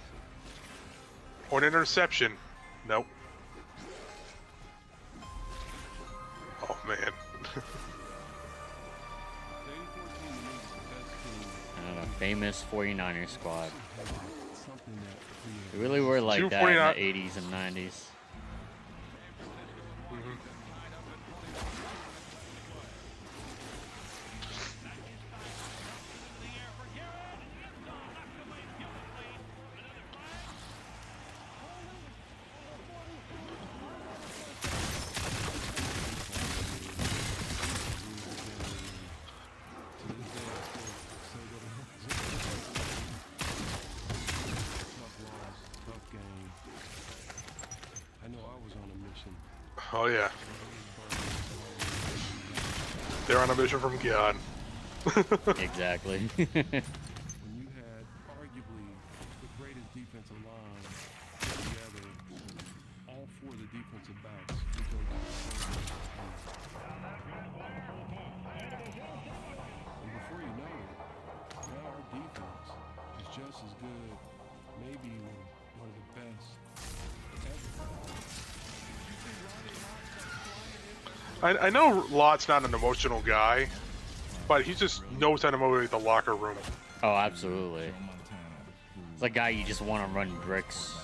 Or an interception. Nope. Oh, man. And a famous 49ers squad. They really were like that in the 80s and 90s. Oh, yeah. They're on a mission from God. Exactly. When you had arguably the greatest defensive line together just as good, maybe even one of the best ever. I know Lot's not an emotional guy, but he just knows how to motivate the locker room. Oh, absolutely. It's like a guy you just want to run bricks,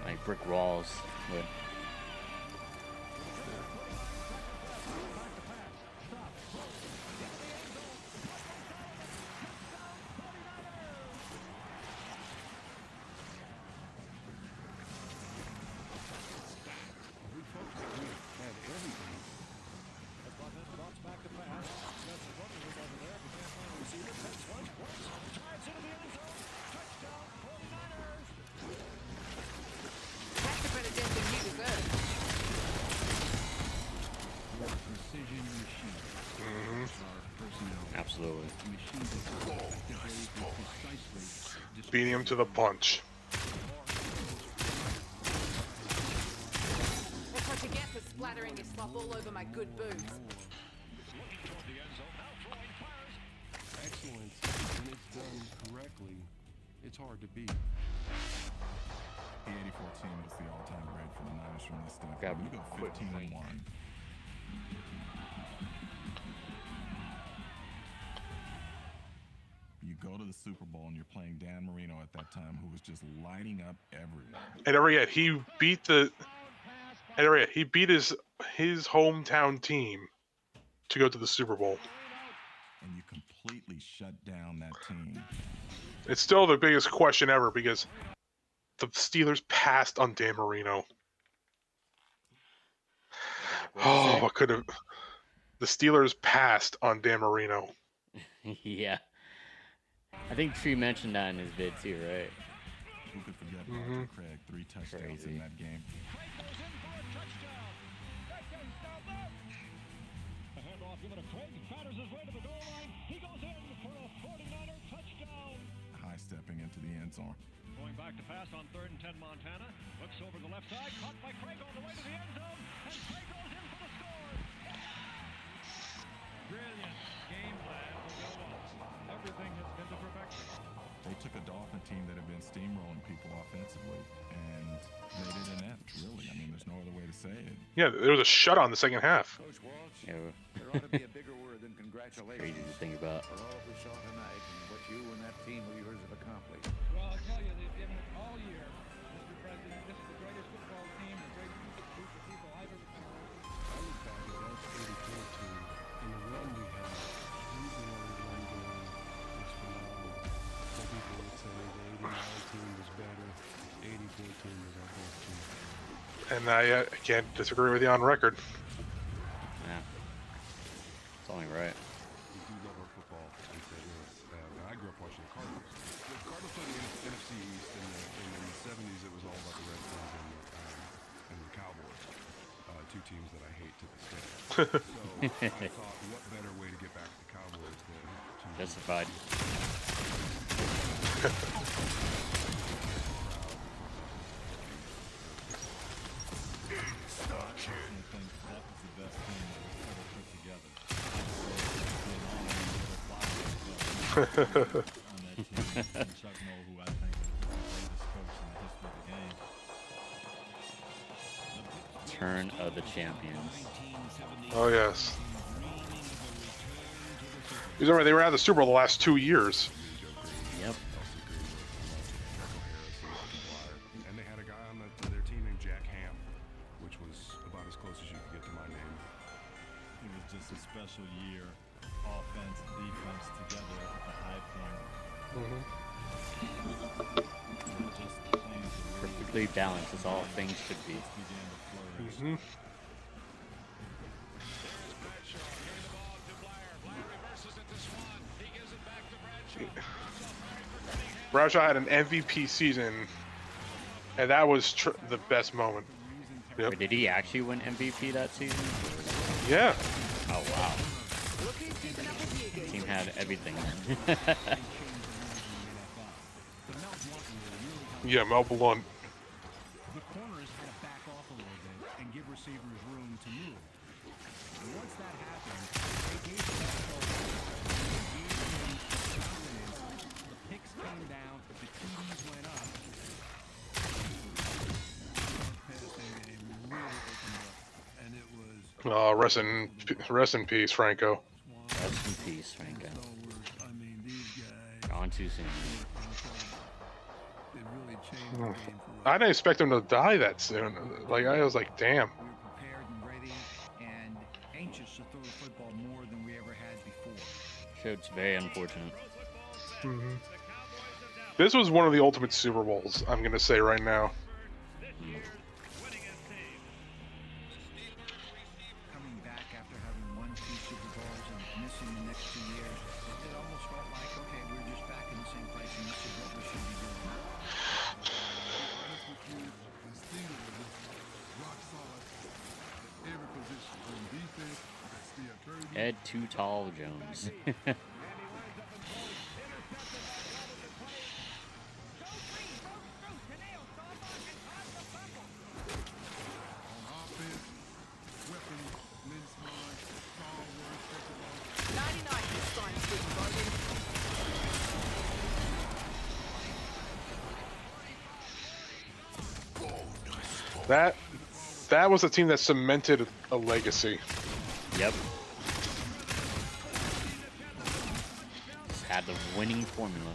like brick walls with. That's a better death than you deserve. Absolutely. Beating him to the punch. That's what you get for splattering your slop all over my good boots. Excellence, when it's done correctly, it's hard to beat. The 84 team was the all-time great for the Niners from this standpoint. Grab You go quick 15-1. You go to the Super Bowl and you're playing Dan Marino at that time, who was just lighting up everywhere. And Ariette, he beat the. And Ariette, he beat his hometown team to go to the Super Bowl. And you completely shut down that team. It's still the biggest question ever because the Steelers passed on Dan Marino. Oh, what could have? The Steelers passed on Dan Marino. Yeah. I think Tree mentioned that in his vid too, right? Who could forget Arthur Craig? 3 touchdowns in that game. High stepping into the end zone. Going back to pass on 3rd and 10 Montana. Looks over the left side. Caught by Craig on the way to the end zone. And Craig goes in for the score. Brilliant game plan from Bill Walsh. Everything has been to perfection. They took a Dolphin team that had been steamrolling people offensively and made it an end, really. I mean, there's no other way to say it. Yeah, there was a shutout in the second half. Coach Walsh, Yeah, there ought to be a bigger word than congratulations. crazy to think about. For all we saw tonight and what you and that team of yours have accomplished. Well, I'll tell you, they've given it all year, Mr. President. This is the greatest football team, the greatest group of people I've ever seen. I look back at that 84 team and the run we had. Losing only one game was phenomenal. Some people would say the 89 team was better. 84 team was our best team. And I can't disagree with you on record. Yeah. It's only right. We do love our football in St. Louis. I grew up watching the Cardinals. The Cardinals played the NFC East in the 70s. It was all about the Redskins and the Cowboys. 2 teams that I hate to this day. So I thought, what better way to get back to the Cowboys than to Justified. Turn of the champions. Oh yes. He's already. They were out of the Super Bowl the last 2 years. Yep. And they had a guy on their team named Jack Ham, which was about as close as you could get to my name. It was just a special year. Offense, defense together at the high point. Perfectly balanced as all things should be. Bradshaw had an MVP season, and that was the best moment. Yep. Wait, did he actually win MVP that season? Yeah. Oh wow. The team had everything. Yeah, Mel Blunt. The corners had to back off a little bit and give receivers room to move. And once that happened, they gave the ball. The picks came Rest in peace, Franco. Rest in peace, Franco. Gone too soon. I didn't expect him to die that soon. Like I was like, damn. We were prepared and ready and anxious to throw the football more than we ever had before. It's very unfortunate. This was one of the ultimate Super Bowls, I'm gonna say right now. Coming back after having won 2 Super Bowls and missing the next 2 years, it almost felt like, okay, we're just back in the same place and this is what we should be doing. Ed Too Tall Jones. That was a team that cemented a legacy. Yep. Just had the winning formula.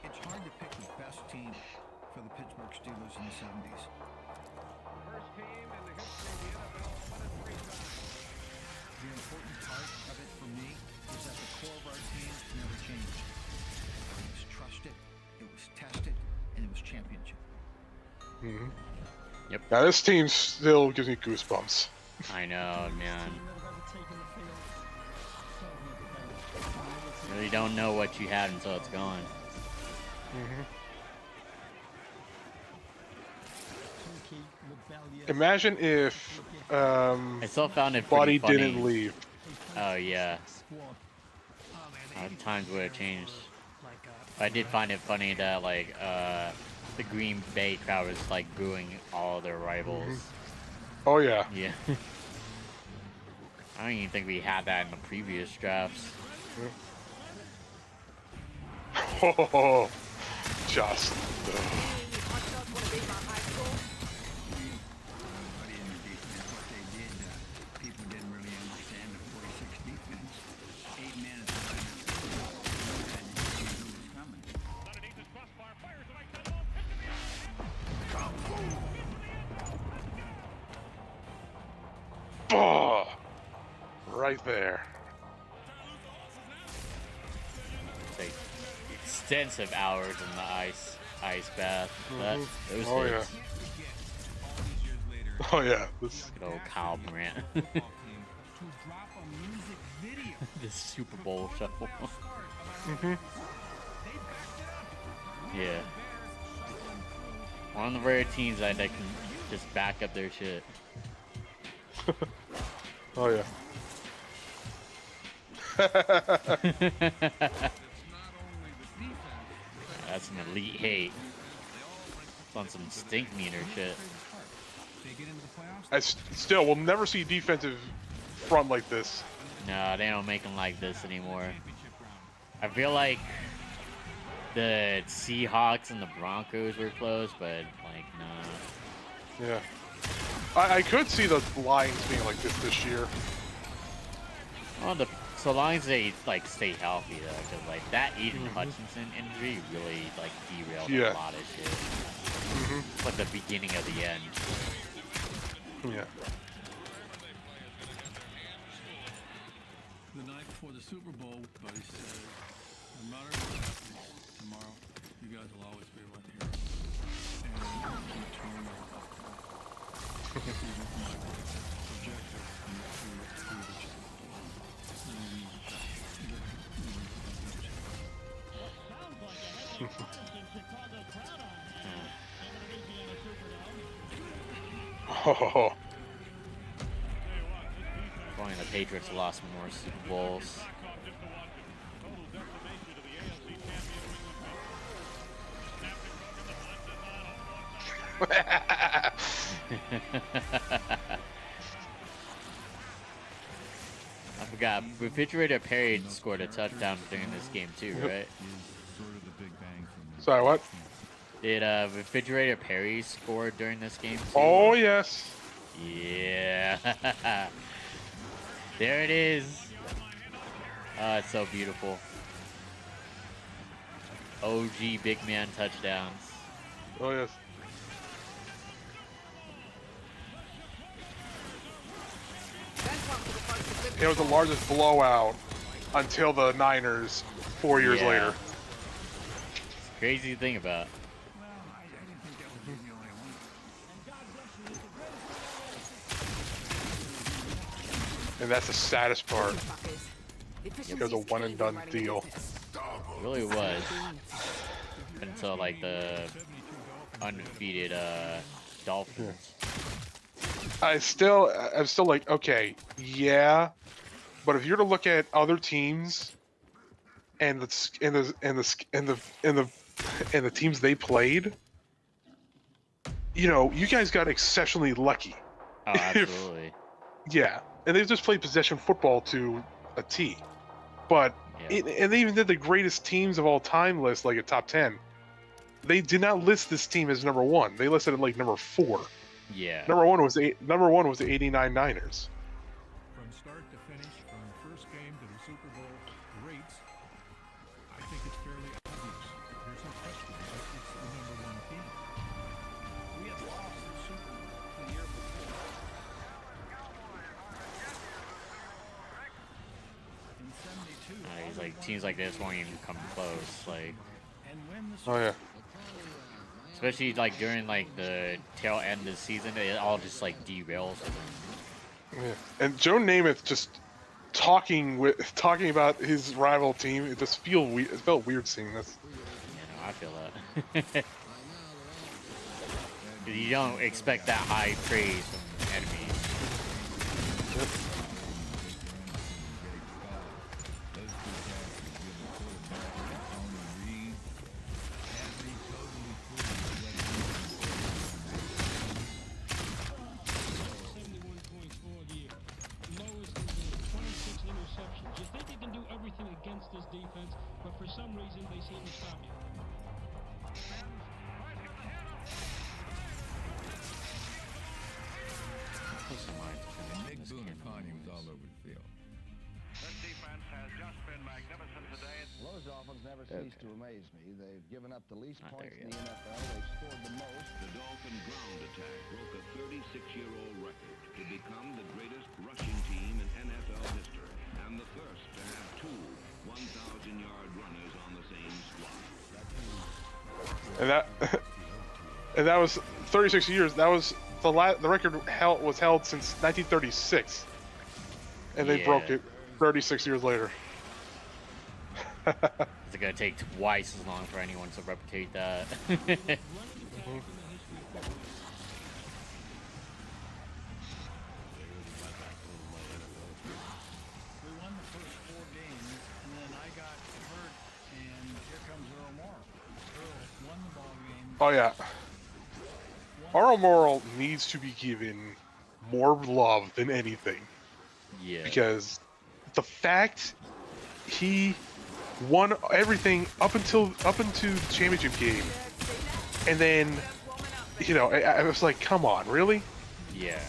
It's hard to pick the best team for the Pittsburgh Steelers in the 70s. The important part of it for me is that the core of our team never changed. It was trusted, it was tested, and it was championship. Yep. Now this team still gives me goosebumps. I know, man. Really don't know what you had until it's gone. Imagine if I still found it Buddy pretty funny. didn't leave. Oh yeah. Times would have changed. I did find it funny that like the Green Bay crowd was like booing all their rivals. Oh yeah. Yeah. I don't even think we had that in the previous drafts. Oh, just. People didn't really understand the 46 defense. 8 men at the line. Who was coming. Oh, right there. Like extensive hours in the ice bath. That those Oh yeah. hits. Oh yeah. This... Good old Kyle Brandt. This Super Bowl shuffle. Yeah. One of the rare teams that can just back up their shit. Oh yeah. That's an elite hate. It's on some stink meter shit. I still will never see defensive front like this. No, they don't make them like this anymore. I feel like the Seahawks and the Broncos were close, but like, nah. Yeah. I could see the Lions being like this year. Well, so long as they like stay healthy though, because like that Aiden Hutchinson injury really like derailed a lot of shit. It's like the beginning of the end. Yeah. The night before the Super Bowl, Buddy said, no matter what happens tomorrow, you guys will always be right here. And eternal projector and the Oh. Only the Patriots lost more Super Bowls. forgot. Refrigerator Perry scored a touchdown during this game too, right? Sorry, what? Did Refrigerator Perry score during this game too? Oh yes. Yeah. There it is. Oh, it's so beautiful. OG big man touchdowns. Oh yes. It was the largest blowout until the Niners 4 years later. It's crazy to think about. And that's the saddest part. It was a one and done deal. It really was. Until like the undefeated Dolphins. I'm still like, okay, yeah, but if you're to look at other teams and the teams they played, you know, you guys got exceptionally lucky. Oh, absolutely. Yeah, and they just played possession football to a T. But and they even did the greatest teams of all time list, like a top 10. They did not list this team as number 1. They listed it like number 4. Yeah. Number one was the '89 Niners. From start to finish, from the first game to the Super Bowl, greats. I think it's fairly obvious. There's no question that it's the number 1 team. We had lost the Super Bowl the year before. In '72. He's like teams like this won't even come close. Like. Oh yeah. Especially like during like the tail end of the season, it all just like derails. Yeah. And Joe Namath just talking about his rival team. It just it felt weird seeing this. You know, I feel that. 'Cause you don't expect that high praise from enemies. Against this defense, but for some reason they seem to stop you. Nick Boone Connie was all over the field. This defense has just been magnificent today. Those Dolphins never cease to amaze me. They've given up the least points in the NFL. They've scored the most. The Dolphin ground attack broke a 36-year-old record to become the greatest rushing team in NFL history and the first to have 2 1,000-yard runners on the same squad. And that was 36 years. That was the record was held since 1936, and they broke it 36 years later. It's gonna take twice as long for anyone to replicate that. Oh yeah. Earl Morrall needs to be given more love than anything. Yeah. Because the fact he won everything up into the championship game, and then, you know, I was like, come on, really? Yeah.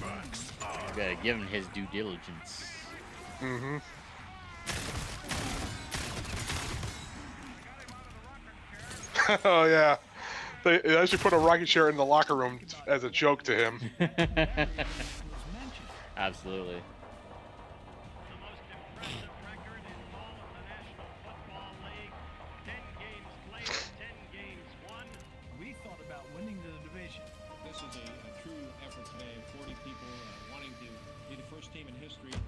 You gotta give him his due diligence. Mm-hmm. Oh yeah. They actually put a rocket share in the locker room as a joke to him. Absolutely. We thought about winning the division. This is a true effort today of 40 people wanting to be the first team in history to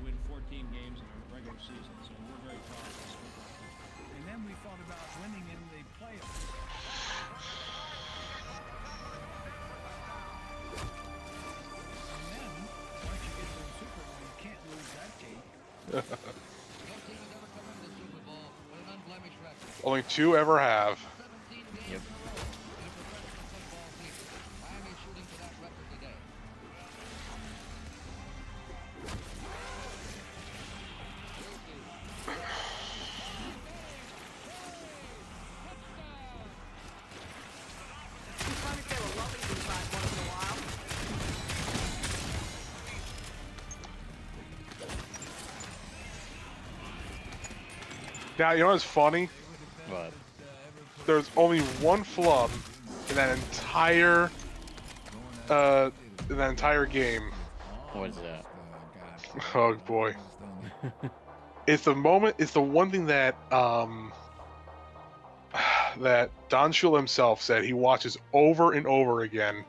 win 14 games in a regular season. So we're very proud of this football team. And then we thought about winning in the playoffs. Only 2 ever have. Yep. Now, you know what's funny? What? There's only one flub in that entire game. What is that? Oh boy. It's the moment. It's the one thing that that Don Shula himself said he watches over and over again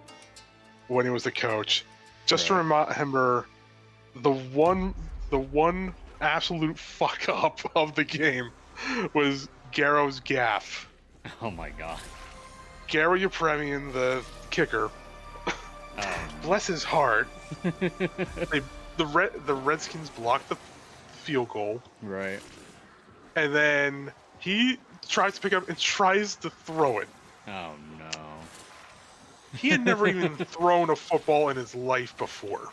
when he was the coach, just to remember the one absolute fuck up of the game was Garrow's gaff. Oh my god. Garrow Yepremian, the kicker, bless his heart, the Redskins blocked the field goal. Right. And then he tries to pick up and tries to throw it. Oh no. He had never even thrown a football in his life before.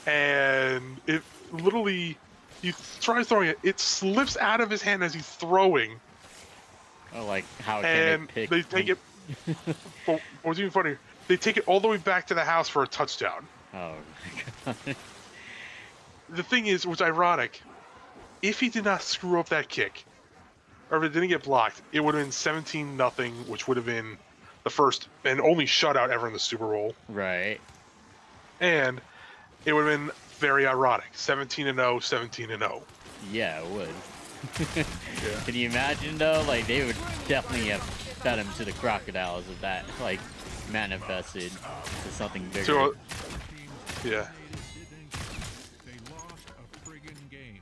And it literally, he tries throwing it, it slips out of his hand as he's throwing. Oh, like how and can they take it. But what's even funnier, they take it all the way back to the house for a touchdown. Oh my god. The thing is, what's ironic, if he did not screw up that kick, or if it didn't get blocked, it would have been 17-0, which would have been the first and only shutout ever in the Super Bowl. Right. And it would have been very ironic, 17-0, 17-0. Yeah, it would. Yeah. Can you imagine though? Like they would definitely have fed him to the crocodiles if that like manifested to something bigger. Yeah. They lost a friggin' game.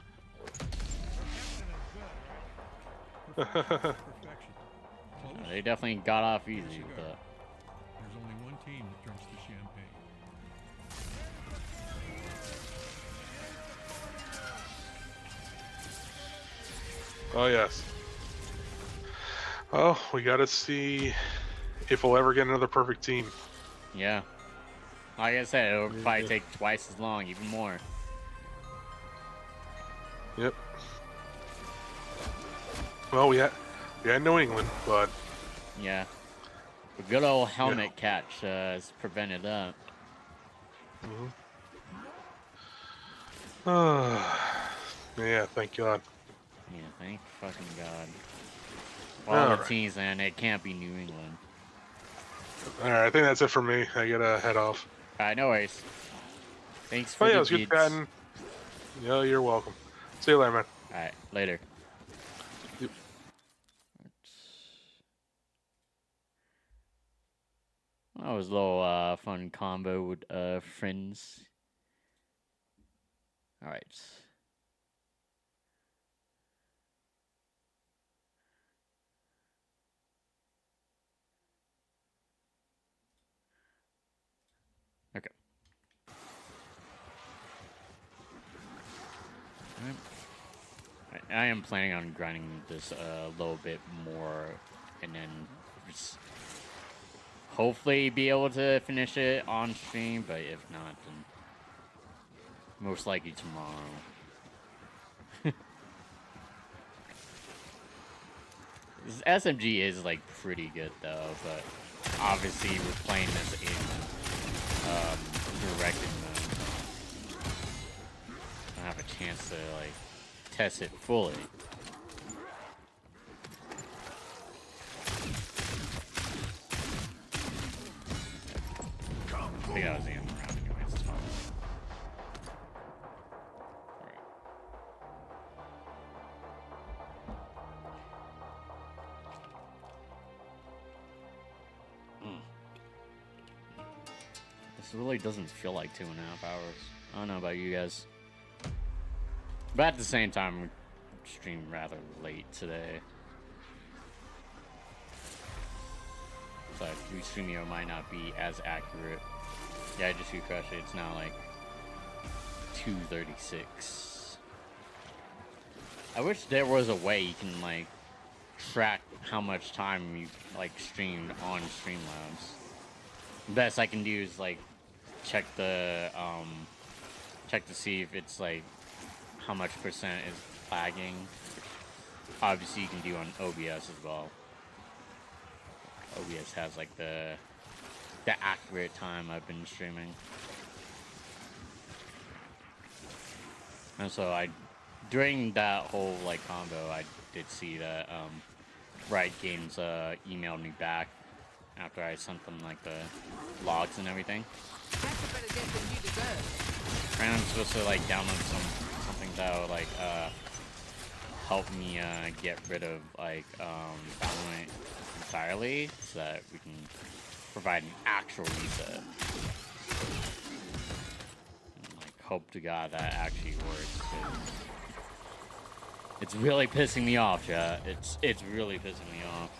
They definitely got off easy with that. There's only one team that drinks the champagne. Oh, yes. Oh, we got to see if we'll ever get another perfect team. Yeah. Like I said, it'll probably take twice as long, even more. Yep. Well, we had New England, but yeah, a good old helmet catch has prevented that. Yeah, thank God. Yeah, thank fucking God. All the teams, man, it can't be New England. All right, I think that's it for me. I gotta head off. All right, no worries. Thanks for yeah, the it was good chatting. Yeah, you're welcome. See you later, man. All right, later. Yep. That was a little fun combo with friends. All right. Okay. I am planning on grinding this a little bit more, and then just hopefully be able to finish it on stream. But if not, then most likely tomorrow. This SMG is like pretty good though, but obviously we're playing this in directed mode. I don't have a chance to like test it fully. I think that was the end of the round anyways. It's fine. This really doesn't feel like 2.5 hours. I don't know about you guys. But at the same time, we streamed rather late today. So Streamio might not be as accurate. Yeah, I just refreshed it. It's now like 2:36. I wish there was a way you can like track how much time you like streamed on Streamlabs. Best I can do is like check to see if it's like how much percent is lagging. Obviously you can do on OBS as well. OBS has like the accurate time I've been streaming. And so I during that whole like combo, I did see that Riot Games emailed me back after I sent them like the logs and everything. That's a better death than you deserve. And I'm supposed to like download something that would like help me get rid of like Valorant entirely, so that we can provide an actual reset. And, like, hope to God that actually works. 'Cause it's really pissing me off, chat. It's really pissing me off.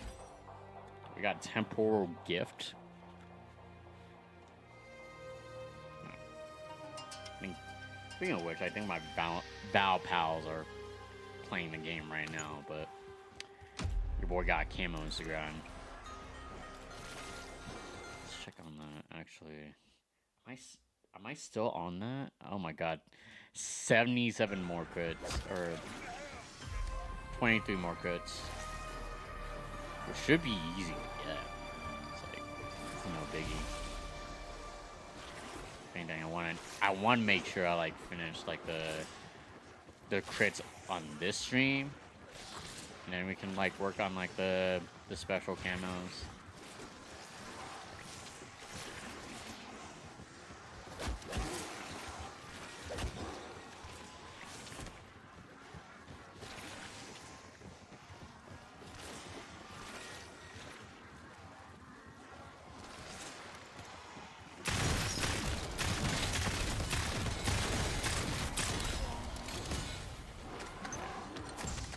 We got temporal gift. I think, speaking of which, I think my Val pals are playing the game right now, but your boy got camo Instagram. Let's check on that, actually. Am I still on that? Oh my god. 77 more crits, or 23 more crits. Which should be easy to get. It's like, it's no biggie. If anything, I want to make sure I like finish like the crits on this stream, and then we can like work on like the special camos.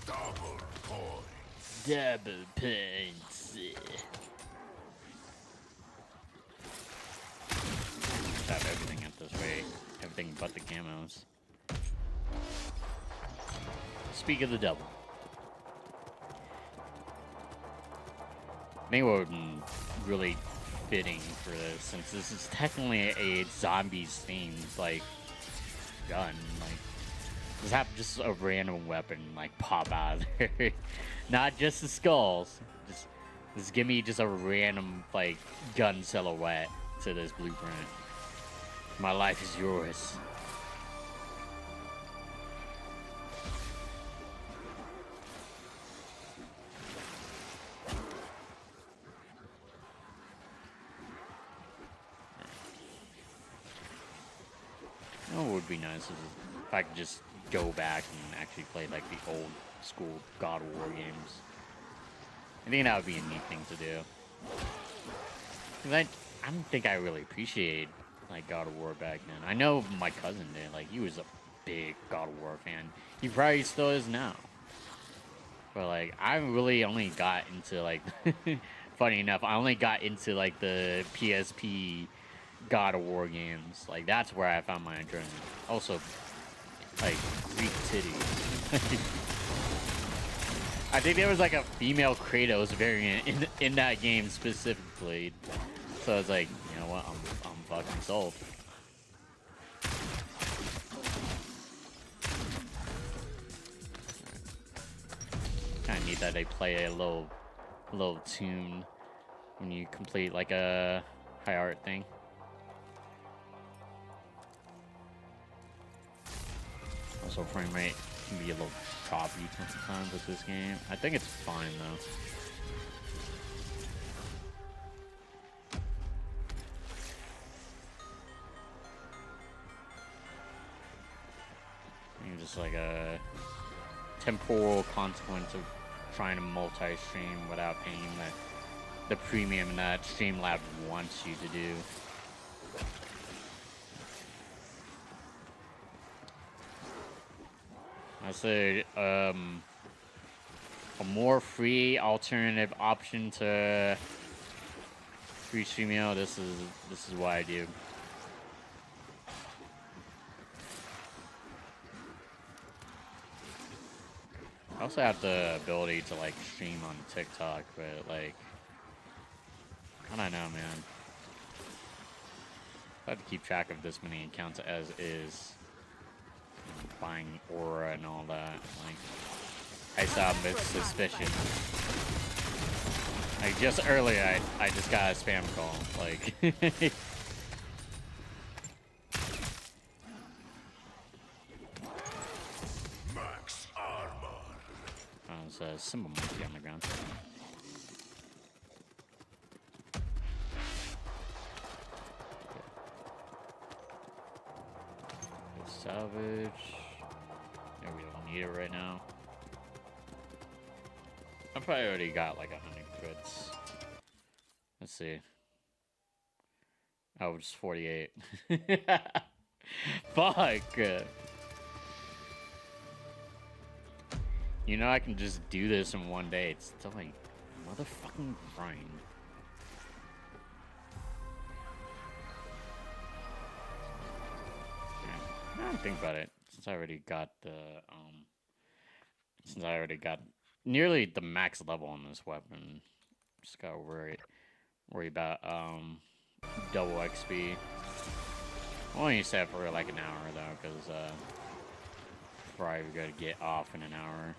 Double points. Have everything at this rate. Everything but the camos. Speak of the devil. I think what would be really fitting for this, since this is technically a zombies themed like gun, like just have just a random weapon like pop out of there. Not just the skulls. Just give me just a random like gun silhouette to this blueprint. My life is yours. You know what would be nice is if I could just go back and actually play like the old school God of War games. I think that would be a neat thing to do. 'Cause I don't think I really appreciate like God of War back then. I know my cousin did. Like, he was a big God of War fan. He probably still is now. But like, I really only got into like, funny enough, I only got into like the PSP God of War games. Like, that's where I found my enjoyment. Also, like, Greek titties. I think there was like a female Kratos variant in that game specifically. So it's like, you know what, I'm fucking sold. Kinda neat that they play a little tune when you complete like a high art thing. Also, frame rate can be a little choppy sometimes with this game. I think it's fine though. I think just like a temporal consequence of trying to multi-stream without paying the premium that Streamlabs wants you to do. I say a more free alternative option to free Streamio. This is what I do. I also have the ability to like stream on TikTok, but like, I don't know, man. I have to keep track of this many accounts as is. Buying aura and all that. Like, I saw this suspicion. Like, just earlier, I just got a spam call. Like, My symbol monkey on the ground. Salvage. Yeah, we don't need it right now. I probably already got like 100 crits. Let's see. Oh, just 48. Fuck. You know I can just do this in one day. It's still like motherfucking grind. I don't think about it. Since I already got the since I already got nearly the max level on this weapon, just gotta worry about double XP. I only set for like an hour though, because probably gotta get off in an hour.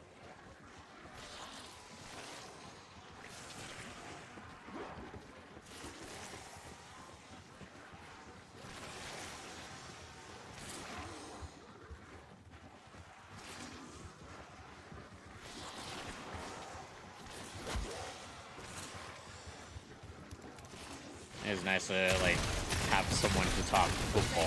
It's nice to like have someone to talk football.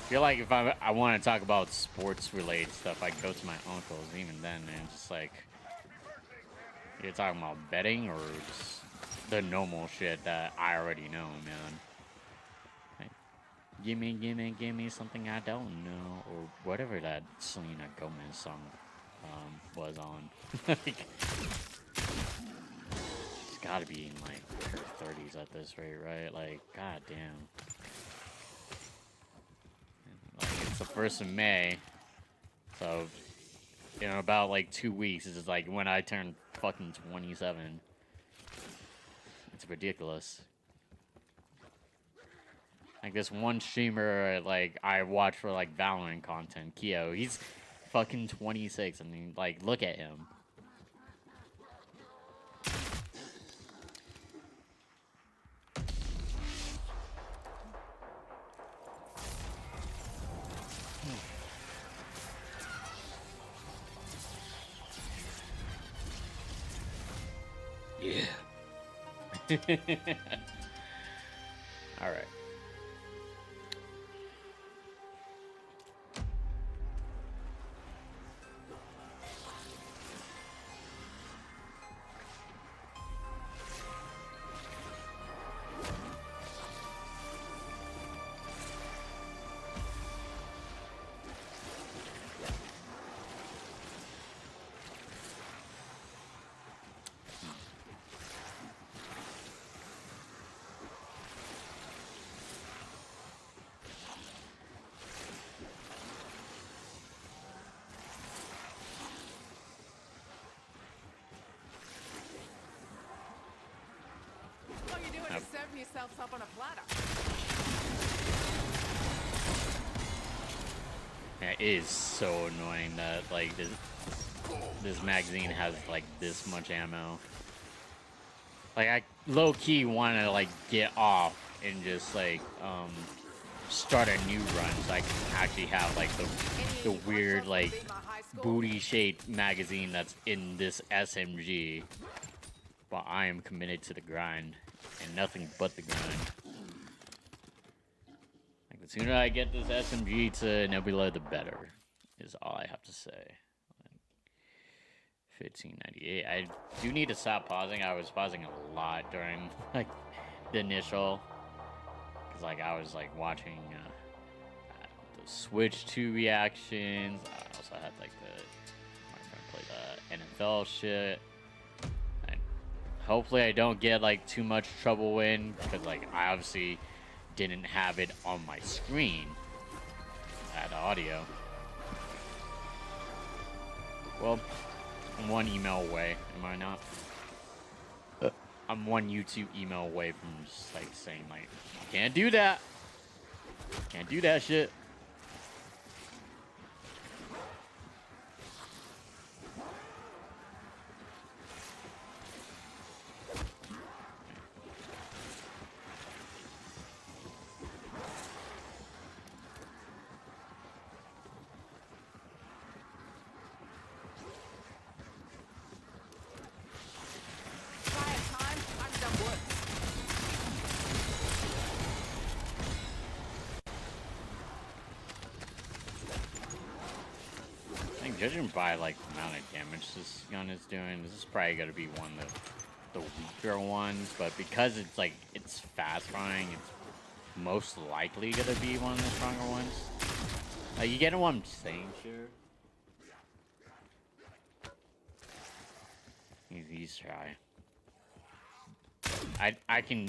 I feel like if I want to talk about sports related stuff, I go to my uncles. Even then, and just like you're talking about betting or just the normal shit that I already know, man. Like, give me something I don't know, or whatever that Selena Gomez song was on. Like, she's got to be in like her 30s at this rate, right? Like, goddamn. Like, it's the 1st of May, so in about like 2 weeks is like when I turn fucking 27. It's ridiculous. Like this one streamer like I watch for like Valorant content, Keo, he's fucking 26. I mean, like, look at him. Yeah. All right. All you're doing is serving yourselves up on a platter. Yeah, it is so annoying that like this magazine has like this much ammo. Like I low key want to like get off and just like start a new run so I can actually have like the weird like booty shaped magazine that's in this SMG. But I am committed to the grind and nothing but the grind. Like the sooner I get this SMG to Nebula, the better. Is all I have to say. 1598. I do need to stop pausing. I was pausing a lot during like the initial, because like I was like watching the Switch 2 reactions. I also had like my friend play the NFL shit. And hopefully I don't get like too much trouble in, because like I obviously didn't have it on my screen. I had audio. Well, I'm one email away, am I not? I'm one YouTube email away from just like saying like, can't do that. Can't do that shit. think judging by like the amount of damage this gun is doing, this is probably gonna be one of the weaker ones. But because it's like it's fast firing, it's most likely gonna be one of the stronger ones. You get what I'm saying, sure. He's try. I can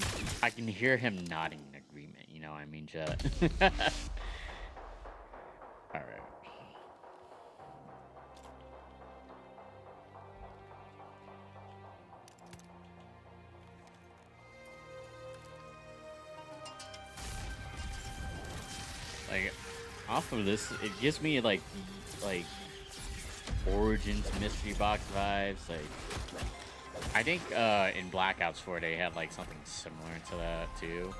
hear him nodding in agreement. You know what I mean, Jet? All right. Like off of this, it gives me like Origins mystery box vibes. Like I think in Black Ops 4 they had like something similar to that too.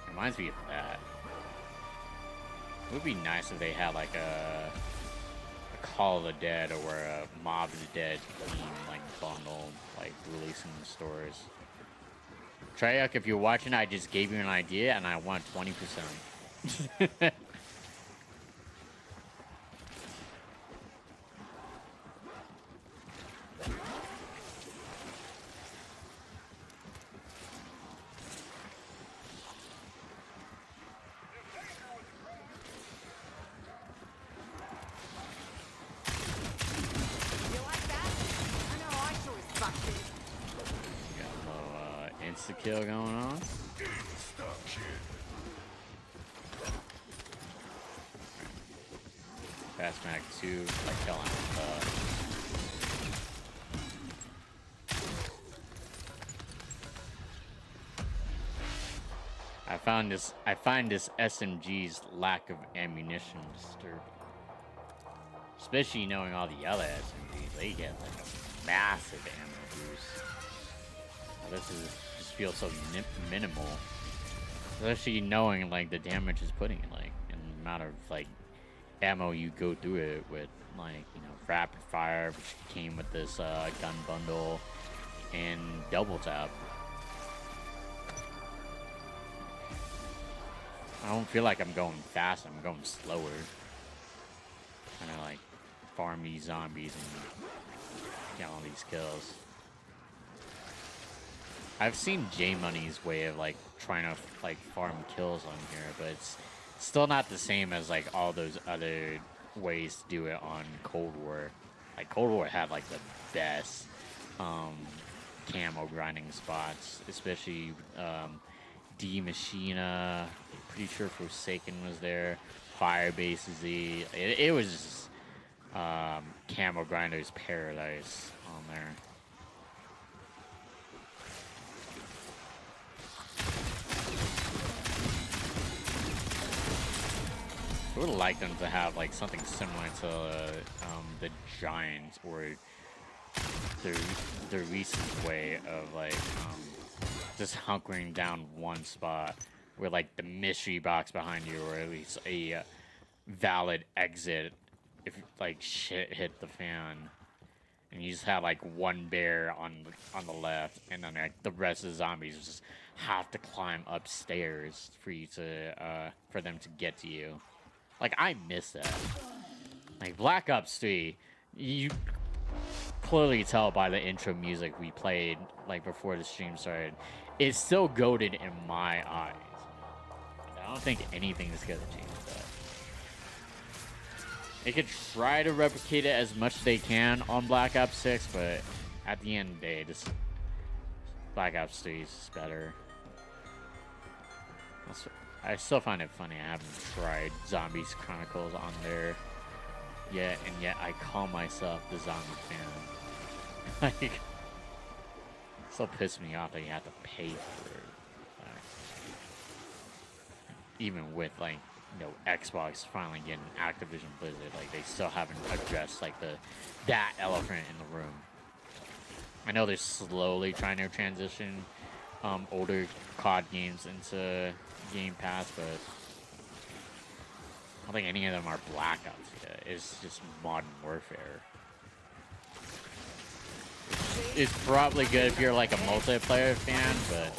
Reminds me of that. It would be nice if they had like a Call of the Dead or a Mob of the Dead theme like bundle, like releasing in the stores. Treyarch, if you're watching, I just gave you an idea and I want 20%. Kill going on. Fast Mag 2, like killing I find this SMG's lack of ammunition disturbing. Especially knowing all the other SMGs, they get like a massive ammo boost. This just feels so minimal, especially knowing like the damage is putting it, like, and the amount of like ammo you go through it with, like, you know, rapid fire, which came with this gun bundle, and double tap. I don't feel like I'm going fast. I'm going slower. Kind of like farm these zombies and get all these kills. I've seen J Money's way of like trying to like farm kills on here, but it's still not the same as like all those other ways to do it on Cold War. Like Cold War had like the best camo grinding spots, especially D Machina. Pretty sure Forsaken was there. Firebase is it was just, camo grinders paradise on there. I would like them to have like something similar to the Giants or their recent way of like just hunkering down one spot where like the mystery box behind you, or at least a valid exit if like shit hit the fan, and you just have like one bear on the left, and then like the rest of the zombies just have to climb upstairs for you to for them to get to you. Like, I miss that. Like, Black Ops 3, you clearly tell by the intro music we played, like, before the stream started. It's still goated in my eyes. I don't think anything is going to change that. They could try to replicate it as much as they can on Black Ops 6, but at the end of the day, this Black Ops 3 is better. I still find it funny. I haven't tried Zombies Chronicles on there yet, and yet I call myself the zombie fan. Like, it still pisses me off that you have to pay for it. Even with, like, you know, Xbox finally getting Activision Blizzard, like, they still haven't addressed, like, that elephant in the room. I know they're slowly trying to transition older COD games into Game Pass, but I don't think any of them are Black Ops yet. It's just Modern Warfare. It's probably good if you're like a multiplayer fan, but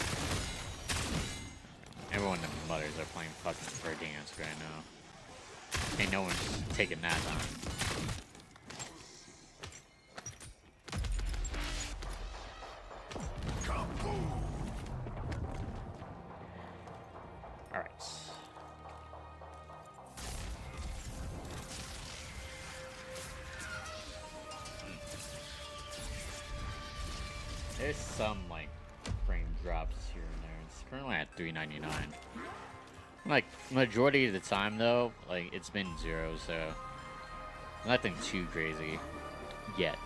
everyone and their mothers are playing fucking Verdansk right now. Ain't no one's taking that on. There's some like frame drops here and there. It's currently at 399. Like majority of the time though, like it's been 0, so nothing too crazy yet.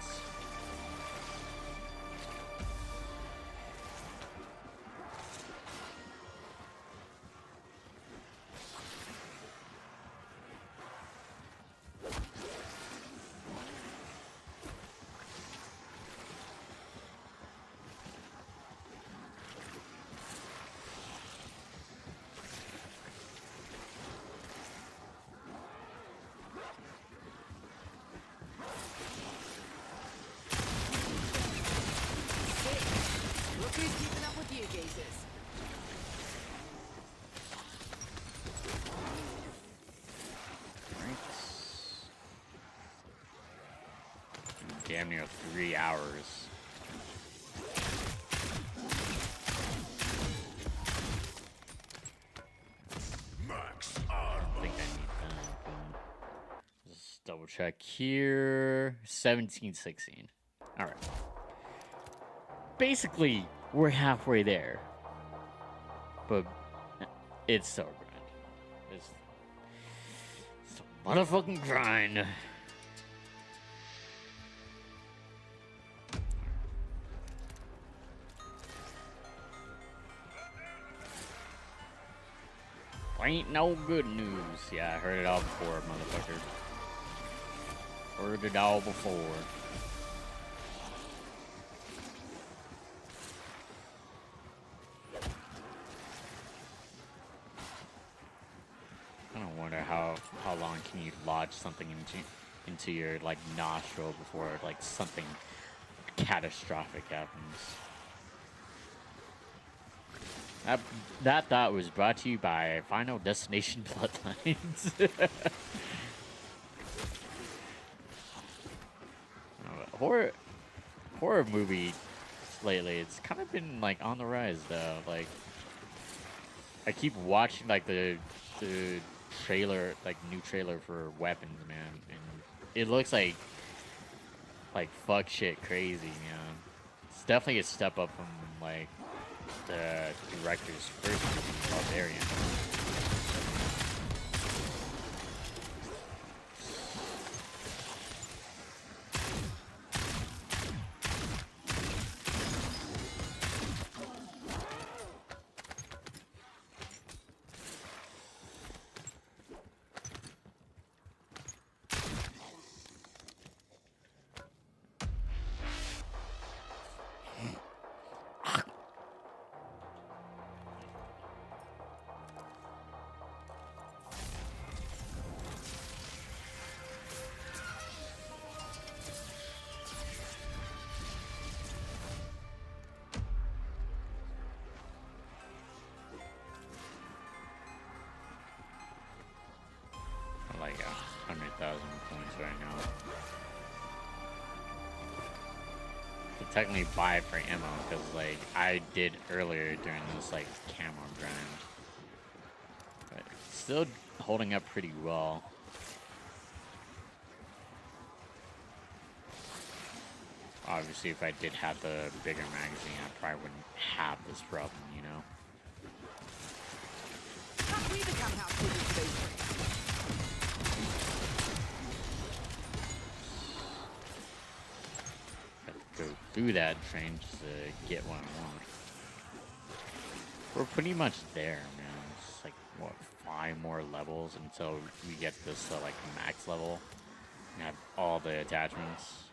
Look who's keeping up with you geezers. Damn near 3 hours. I think I need that. Just double check here. 1716. Alright. Basically, we're halfway there. But it's so grind. It's a motherfucking grind. Ain't no good news. Yeah, I heard it all before, motherfucker. Heard it all before. I don't wonder how long can you lodge something into your like nostril before like something catastrophic happens. That thought was brought to you by Final Destination Bloodlines. Horror movie lately, it's kind of been like on the rise though. Like I keep watching like the trailer, like new trailer for Weapons, man, and it looks like fuck shit crazy, you know. It's definitely a step up from like the director's first movie, Barbarian. Like 100,000 points right now. Could technically buy it for ammo because like I did earlier during this like camo grind, but still holding up pretty well. Obviously, if I did have the bigger magazine, I probably wouldn't have this problem, you know. Can't we become housekeepers for these things? Go through that train just to get what I want. We're pretty much there, man. It's like, what, 5 more levels until we get this, like, max level. And have all the attachments.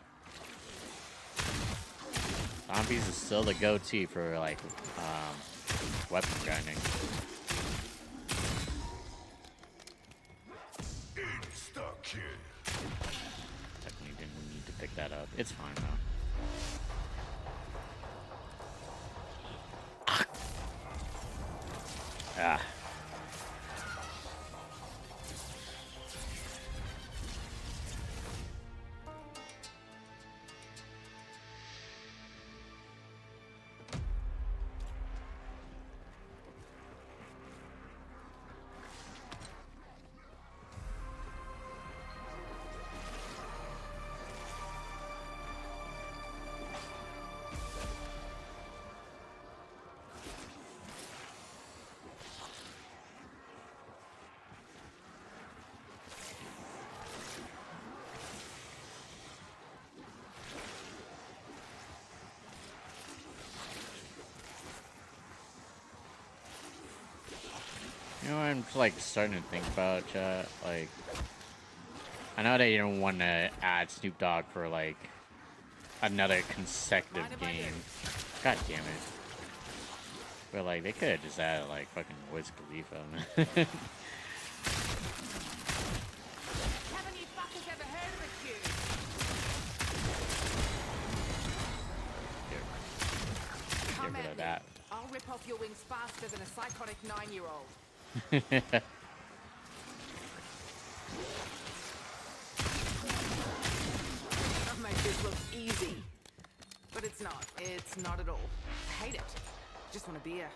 Zombies is still the go-to for, like, weapon grinding. Technically didn't need to pick that up. It's fine, though. Ah. I'm like starting to think about, chat. Like, I know they don't want to add Snoop Dogg for like another consecutive game. God damn it. But like, they could have just added like fucking Wiz Khalifa. Haven't you fuckers ever heard of a queue? Come Get rid at of me. that. I'll rip off your wings faster than a psychotic 9-year-old. I've made this look easy. But it's not. It's not at all. I hate it. Just want a beer.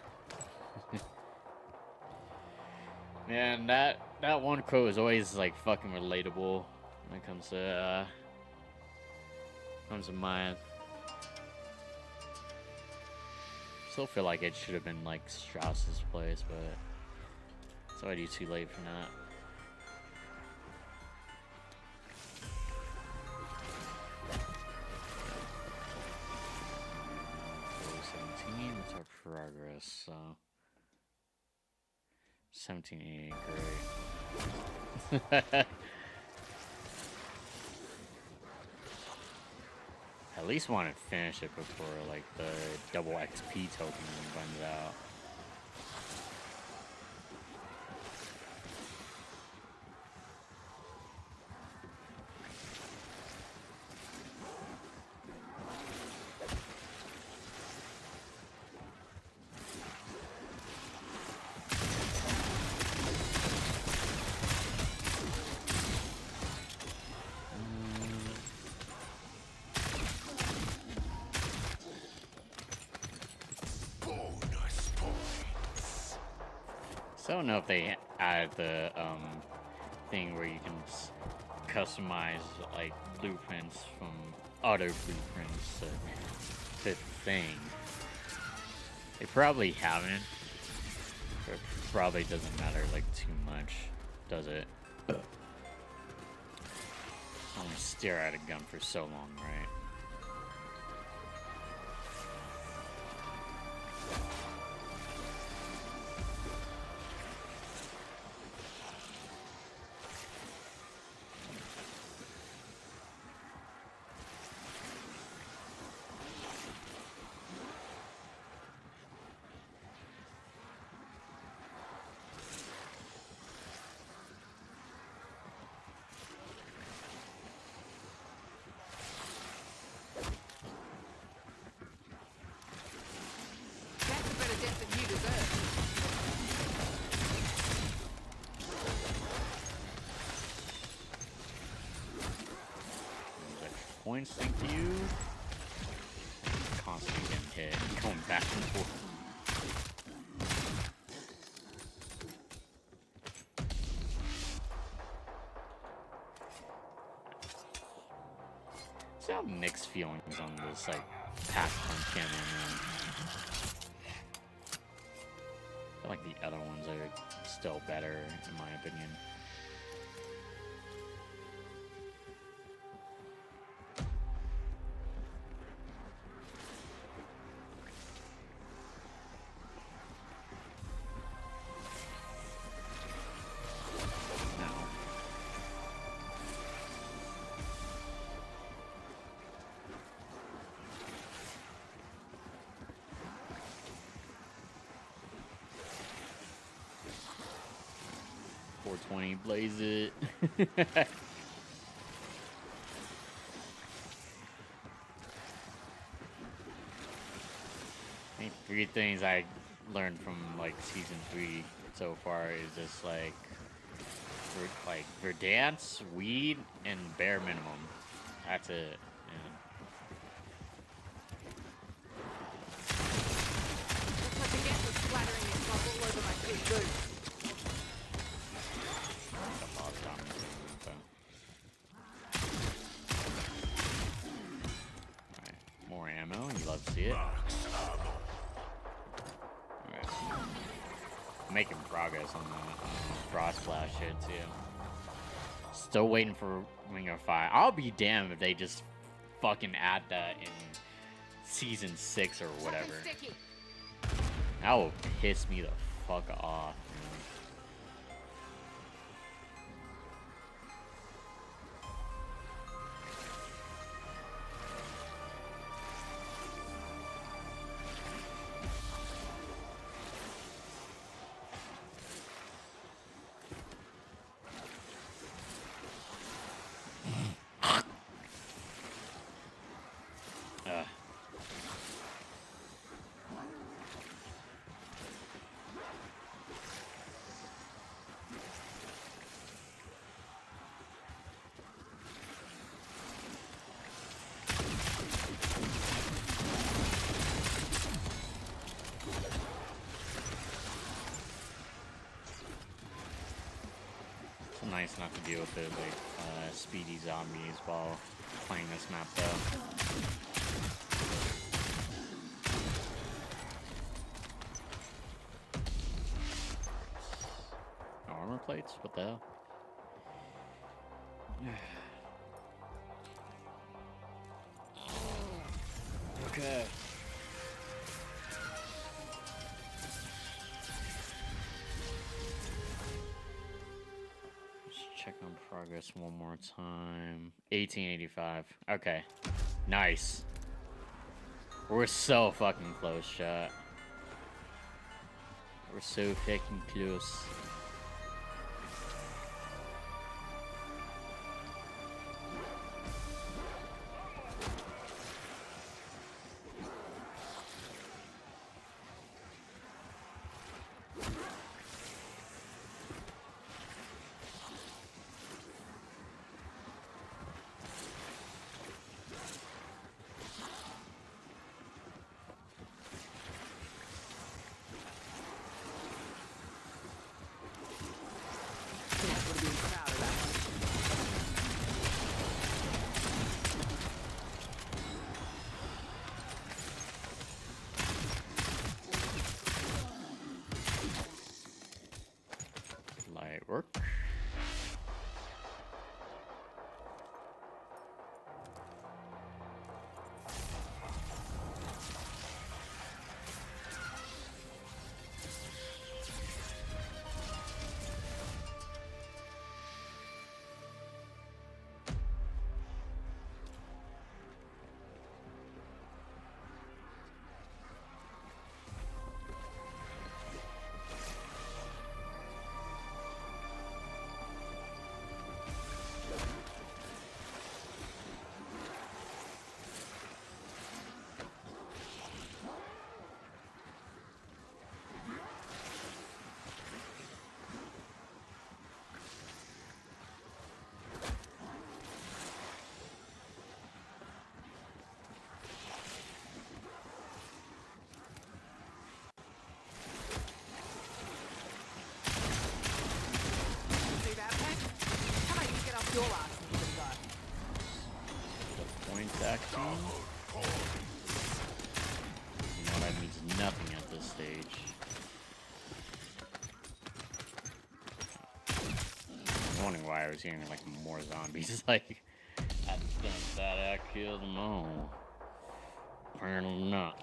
Man, that one quote is always like fucking relatable when it comes to mine. Still feel like it should have been like Strauss's place, but it's already too late for that. So 17, what's our progress? So 17 ain't great. At least want to finish it before like the double XP token runs out. So I don't know if they added the thing where you can customize like blueprints from other blueprints to fit the thing. They probably haven't. It probably doesn't matter like too much, does it? Only stare at a gun for so long, right? That's a better death than you deserve. Points, thank you. Constantly getting hit, going back and forth. So I have mixed feelings on this like pack punch cannon. I feel like the other ones are still better in my opinion. No. 420, blaze it. I think 3 things I learned from like season 3 so far is just like Verdance, weed, and bare minimum. That's it. Man. Looks like the gas is splattering itself all over my big boots. The boss dominating, so. Alright, more ammo. You love to see it. Alright. Making progress on the frost blast shit too. Still waiting for Ring of Fire. I'll be damned if they just fucking add that in season 6 or whatever. That will piss me the fuck off, man. nice not to deal with those like speedy zombies while playing this map though. Armor plates? What the hell? Okay. Just check on progress one more time. 1885. Okay. Nice. We're so fucking close, chat. We're so fucking close. Light work. See that, Peck? How about you get off your ass and give it a go? Point action. You know that means nothing at this stage. I'm wondering why I was hearing like more zombies. Like, I think that I killed them all. Apparently not.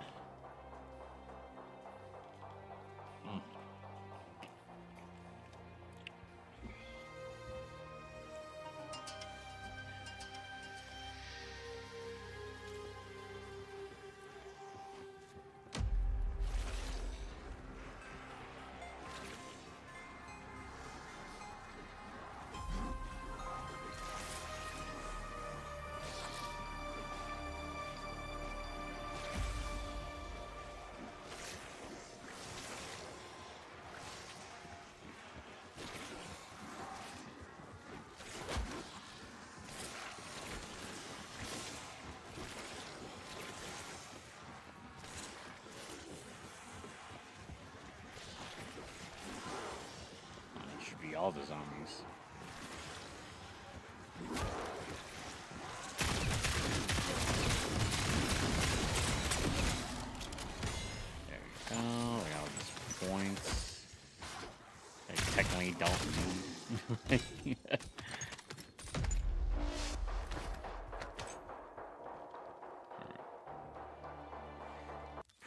Be all the zombies. There we go. We got all these points. They technically don't need.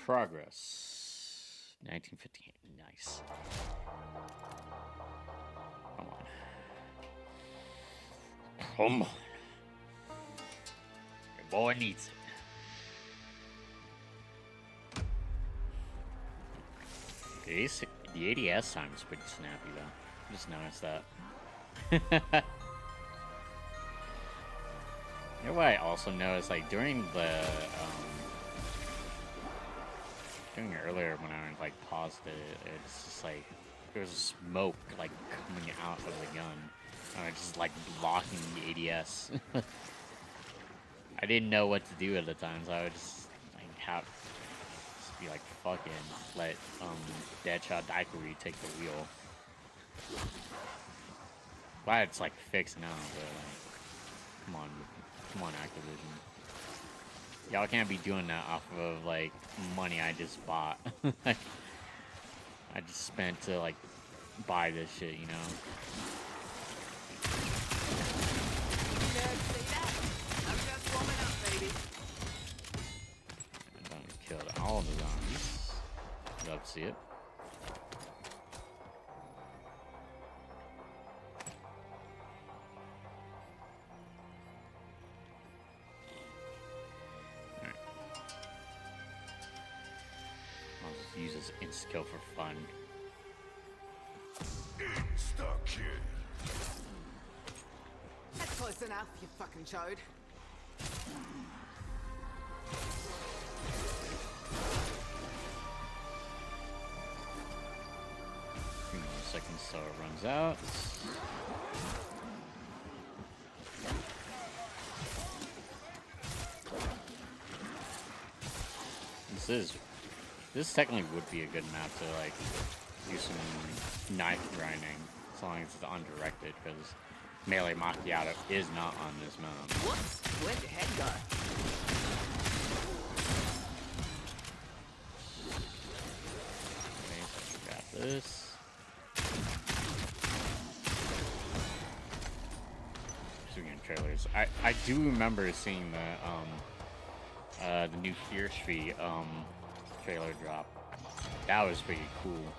Progress. 1958. Nice. Come on. Come on. Your boy needs it. The ADS time is pretty snappy though. Just noticed that. You know what I also noticed? Like during the doing it earlier when I like paused it, it's just like there was smoke like coming out of the gun. And it's just like blocking the ADS. I didn't know what to do at the time, so I would just like have just be like fucking let Deadshot Daiquiri take the wheel. Glad it's like fixed now, but come on, Activision. Y'all can't be doing that off of like money I just bought. I just spent to like buy this shit, you know. I done killed all the zombies. Love to see it. I'll just use this insta-kill for fun. Insta-kill. That's close enough, you fucking chode. 3 more seconds till it runs out. This technically would be a good map to like do some knife grinding, as long as it's undirected, because melee macchiato is not on this map. Whoops! Where'd your head go? Okay, so grab this. Speaking of trailers, I do remember seeing the new Fear Street trailer drop. That was pretty cool.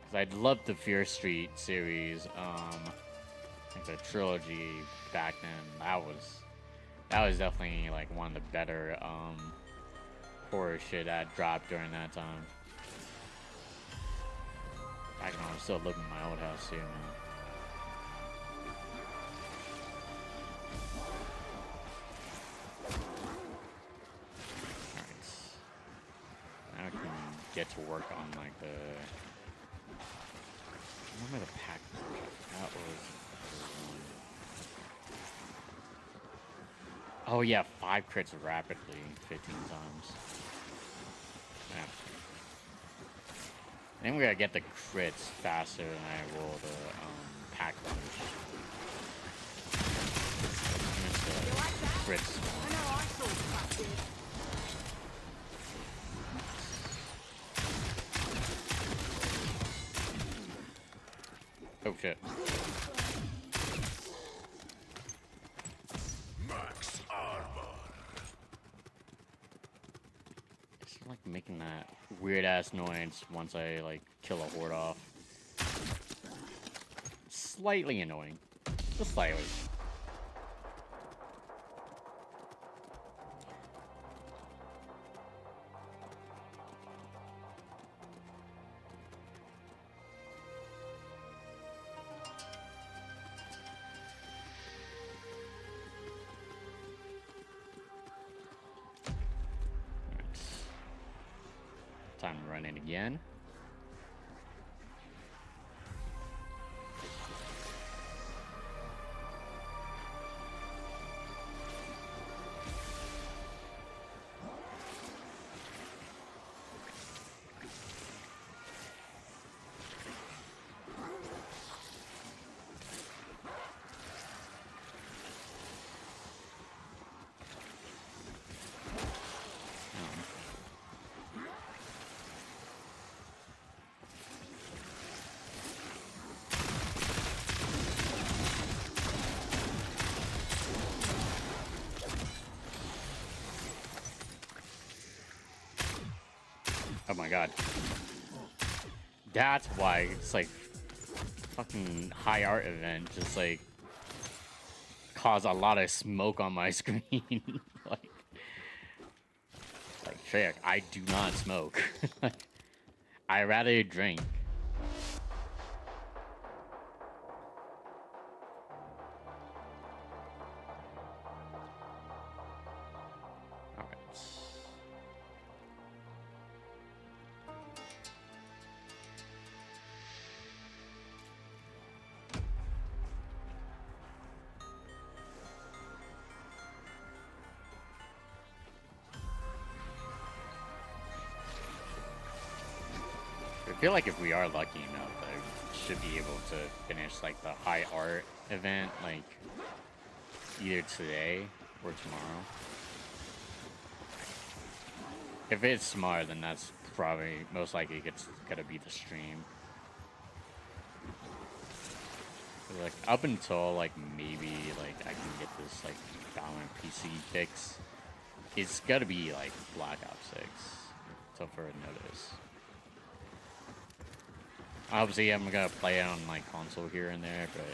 Cause I'd loved the Fear Street series, like the trilogy back then. That was definitely like one of the better horror shit that dropped during that time. Back when I was still living in my old house too, man. Now I can get to work on like the. I remember the pack. That was. Oh yeah, 5 crits rapidly, 15 times. Yeah. I think we gotta get the crits faster than I roll the pack punch. Crits. Oh shit. Max armor. It's like making that weird ass noise once I like kill a horde off. Slightly annoying. Just slightly. Time to run in again. Oh my god. That's why it's like fucking high art event just like cause a lot of smoke on my screen. like Treyarch, I do not smoke. I rather drink. I feel like if we are lucky enough, I should be able to finish like the high art event like either today or tomorrow. If it's tomorrow, then that's probably most likely gonna be the stream. Like up until like maybe like I can get this like Valorant PC fix, it's gotta be like Black Ops 6 till further notice. Obviously, I'm gonna play it on like console here and there, but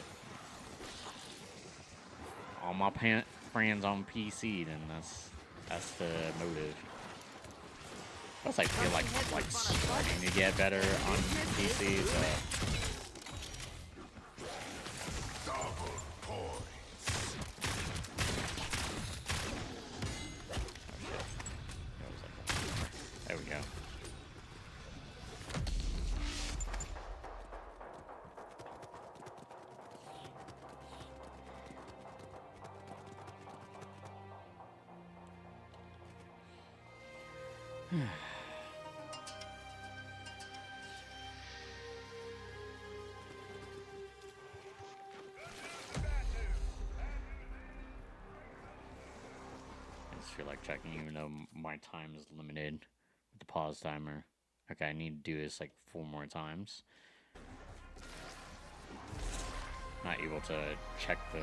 all my friends on PC, then that's the motive. Plus, I feel like starting to get better on PC, so. There we go. I just feel like checking, even though my time is limited with the pause timer. Okay, I need to do this like 4 more times. Not able to check the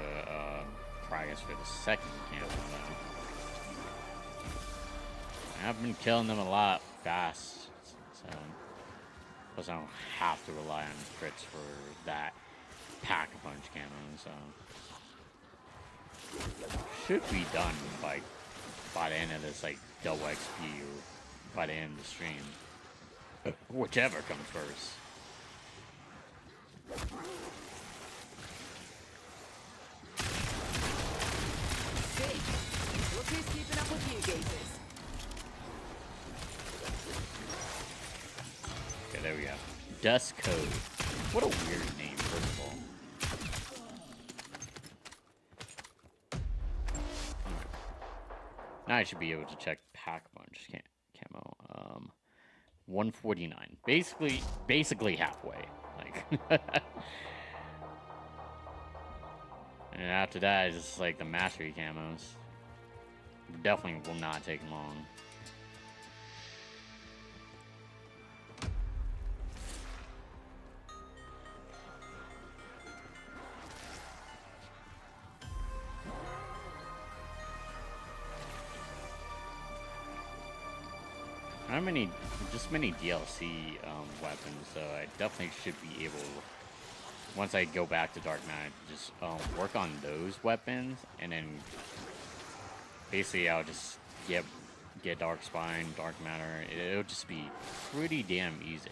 progress for the second camo though. I've been killing them a lot fast, so plus I don't have to rely on crits for that pack-a-punch camo, so should be done by the end of this like double XP or by the end of the stream, whichever comes first. Look who's keeping up with you geezers. Okay, there we go. Dust Code. What a weird name, first of all. Now I should be able to check Pack-a-Punch camo. 149. Basically halfway. Like, and after that, it's just like the mastery camos. Definitely will not take long. Not many, just many DLC weapons, so I definitely should be able, once I go back to Dark Matter, just work on those weapons, and then basically I'll just get Dark Spine, Dark Matter. It'll just be pretty damn easy.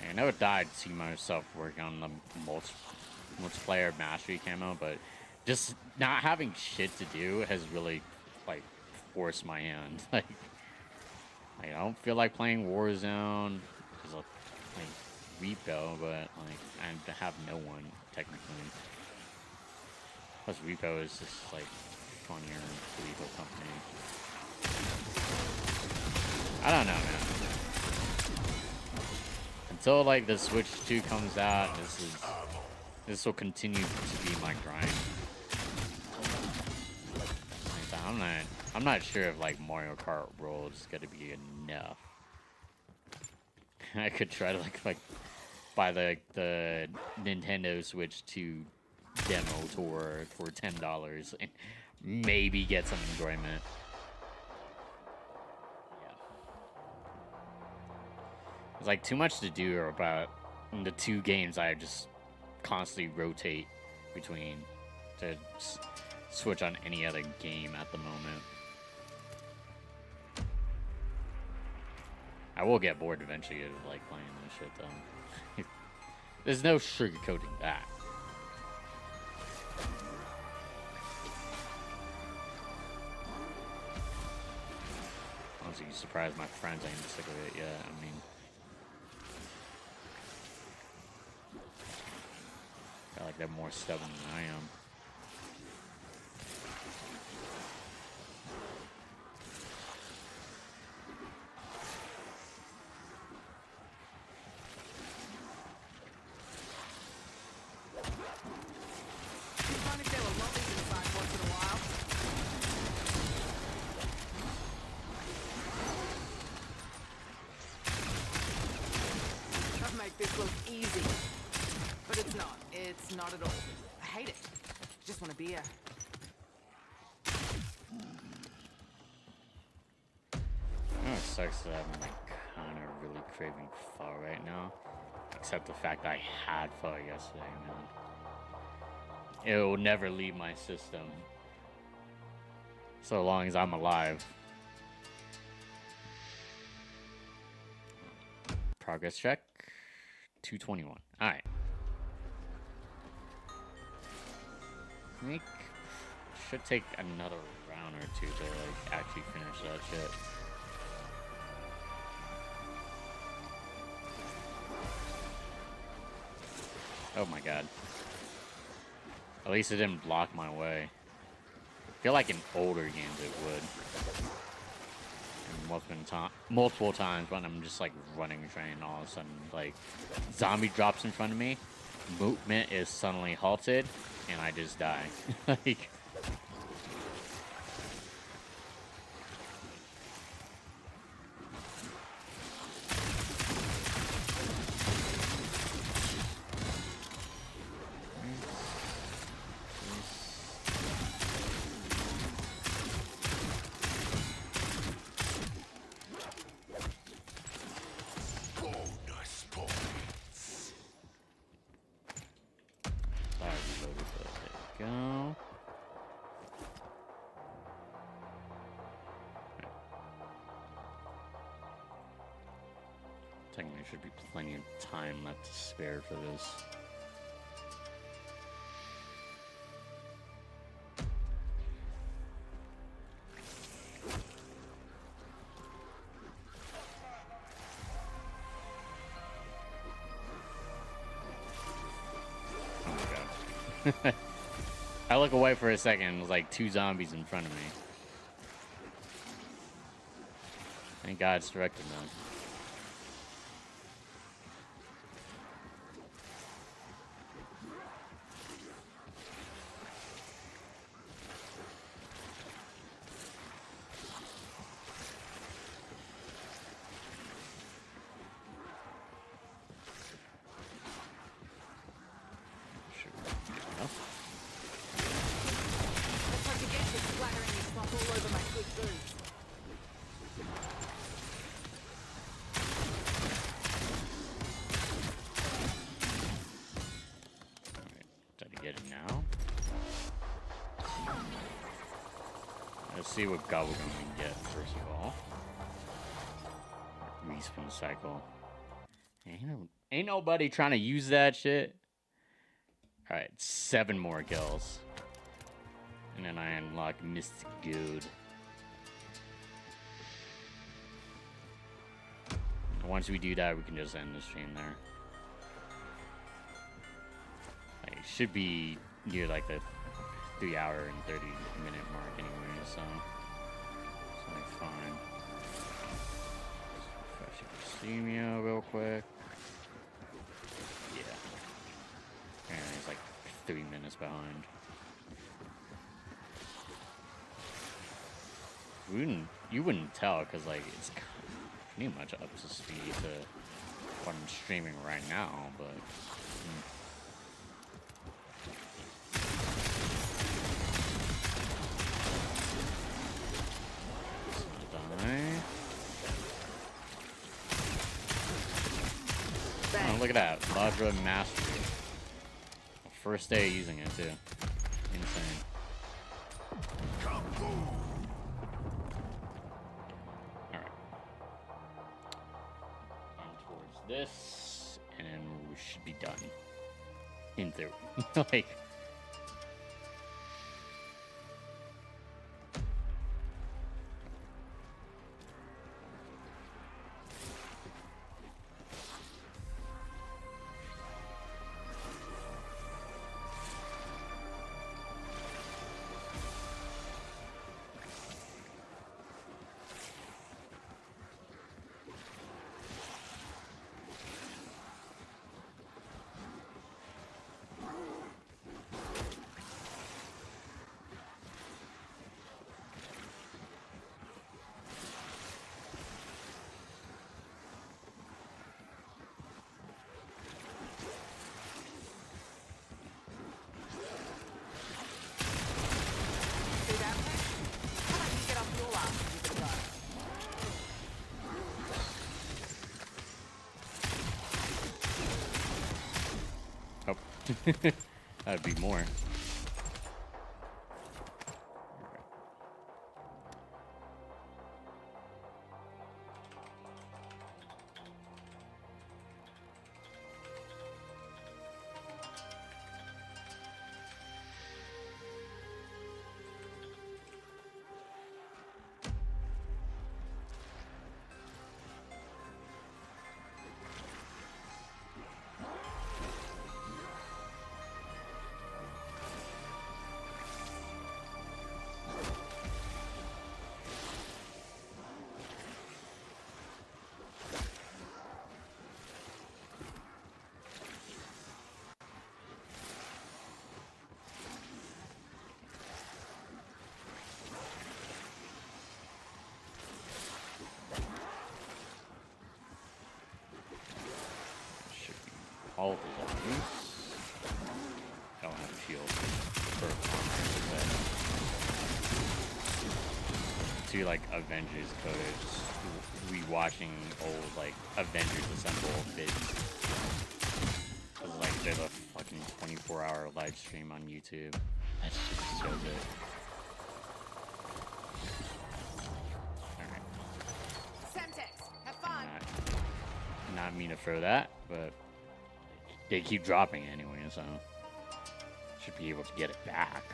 I never died to see myself working on the multiplayer mastery camo, but just not having shit to do has really like forced my hand. Like I don't feel like playing Warzone. There's like Repo, but like I have no one technically. Plus Repo is just like funnier than Repo Company. I don't know, man. Until like the Switch 2 comes out, this will continue to be my grind. I'm not sure if like Mario Kart World is gonna be enough. I could try to like buy the Nintendo Switch 2 demo tour for $10 and maybe get some enjoyment. Yeah. It's like too much to do about the 2 games I just constantly rotate between to switch on any other game at the moment. I will get bored eventually of like playing this shit though. There's no sugarcoating that. Honestly, surprised my friends ain't sick of it yet. I mean, I feel like they're more stubborn than I am. this look easy. But it's not. It's not at all. I hate it. Just want a beer. It sucks that I'm like kind of really craving pho right now. Except the fact that I had pho yesterday, man. It will never leave my system. So long as I'm alive. Progress check. 221. Alright. I think should take another round or two to like actually finish that shit. Oh my god. At least it didn't block my way. I feel like in older games it would. And multiple times when I'm just like running a train, all of a sudden like zombie drops in front of me, movement is suddenly halted, and I just die. Like. Technically, there should be plenty of time left to spare for this. Oh my god. I look away for a second, there's like 2 zombies in front of me. Thank God it's directed them. See what Gobblegum we can get, first of all. Respawn cycle. Ain't nobody trying to use that shit. Alright, 7 more kills. And then I unlock Mystic Good. Once we do that, we can just end the stream there. Like, it should be near like the 3-hour and 30-minute mark anyway, so it's like fine. Just refreshing Steamio real quick. Yeah. Apparently it's like 3 minutes behind. You wouldn't tell because like it's pretty much up to speed to what I'm streaming right now, but. Oh, look at that. Ladra Mastery. First day using it, too. Insane. Alright. And towards this, and we should be done. In theory. Like... Oh, that'd be more. All of the zombies don't have a shield for to like Avengers codes, rewatching old like Avengers Assemble vids. Cause like there's a fucking 24-hour live stream on YouTube. That's just so good. Alright. Semtex, have fun. Not mean to throw that, but they keep dropping it anyway, so should be able to get it back.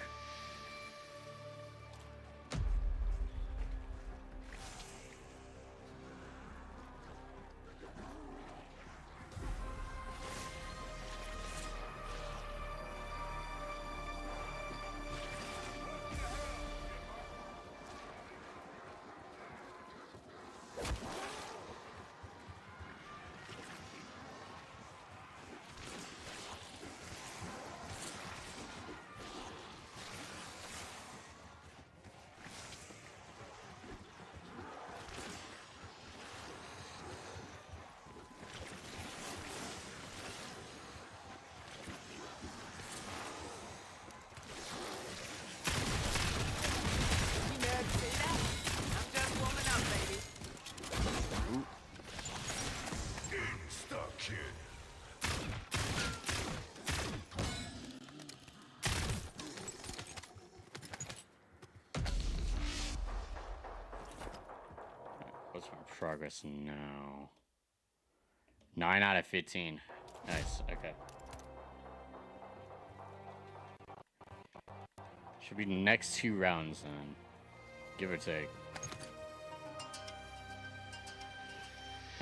What's my progress now? 9 out of 15. Nice, okay. Should be the next 2 rounds then. Give or take.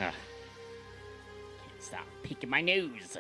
Ah. Can't stop picking my nose.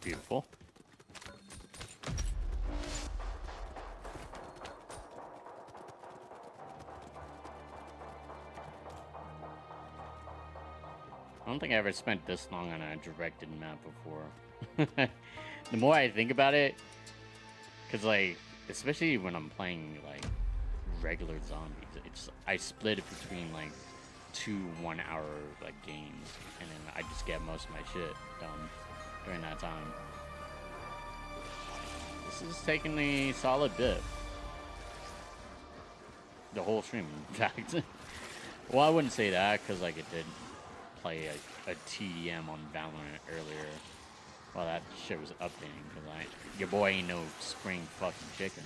Beautiful. I don't think I ever spent this long on a directed map before. The more I think about it, because like, especially when I'm playing like regular zombies, it's I split it between like 2 1-hour like games, and then I just get most of my shit done during that time. This is taking a solid bit. The whole stream, in fact. Well, I wouldn't say that, because like it did play a TDM on Valorant earlier while that shit was updating, because your boy ain't no spring fucking chicken.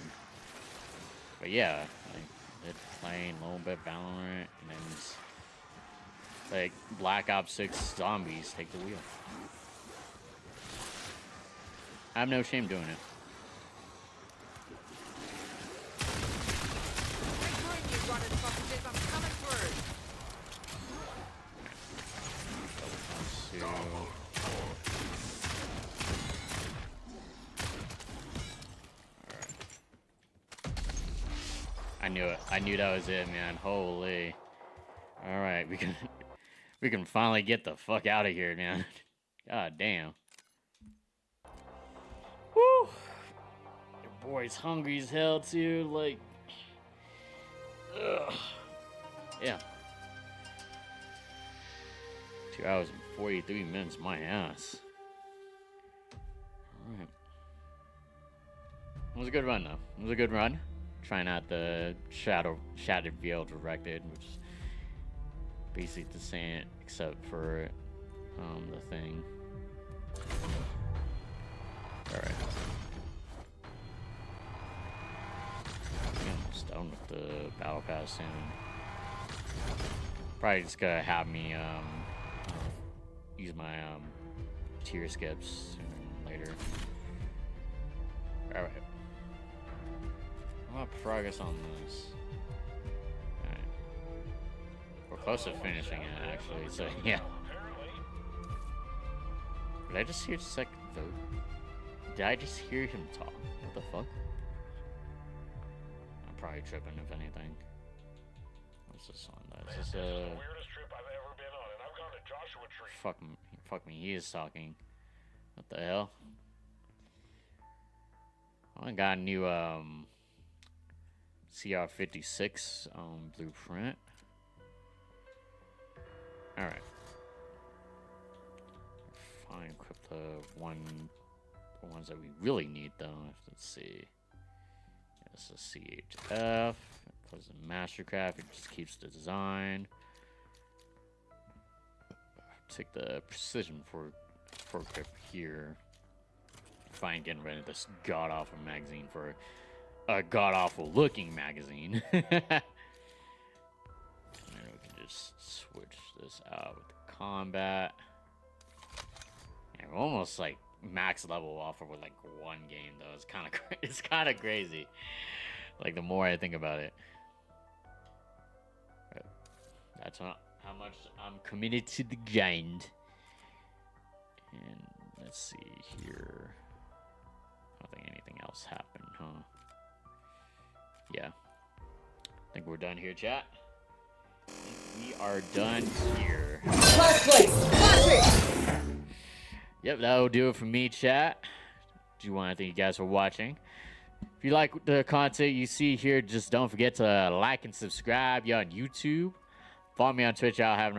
But yeah, like, it playing a little bit Valorant, and then it's like Black Ops 6 zombies take the wheel. I have no shame doing it. I knew it. I knew that was it, man. Holy. All right, we can finally get the fuck out of here, man. God damn. Woo! Your boy's hungry as hell too. Like, ugh. Yeah. 2 hours and 43 minutes. My ass. All right. It was a good run, though. It was a good run. Trying out the Shattered Field Directed, which is basically the same, except for the thing. All right. I'm almost done with the battle pass soon. Probably just gonna have me use my tier skips sooner than later. All right. A lot of progress on this. Alright. We're close to finishing it, actually, so yeah. Did I just hear second vote? Did I just hear him talk? What the fuck? I'm probably tripping, if anything. What's this one? Is this a... Fuck me, he is talking. What the hell? I got a new, CR56 blueprint. Alright. Fine, equip the ones that we really need though. Let's see. This is CHF. Close the Mastercraft, it just keeps the design. Take the precision for grip here. Fine, getting rid of this god-awful magazine for a god-awful looking magazine. And then we can just switch this out with the combat. And we're almost like max level off of like one game though. It's kind of crazy. Like the more I think about it. But that's how much I'm committed to the grind. And let's see here. I don't think anything else happened, huh? Yeah. I think we're done here, chat. We are done here. Last place! Classic! Yep, that'll do it for me, chat. Do you want to thank you guys for watching? If you like the content you see here, just don't forget to like and subscribe. You're on YouTube. Follow me on Twitch. I'll have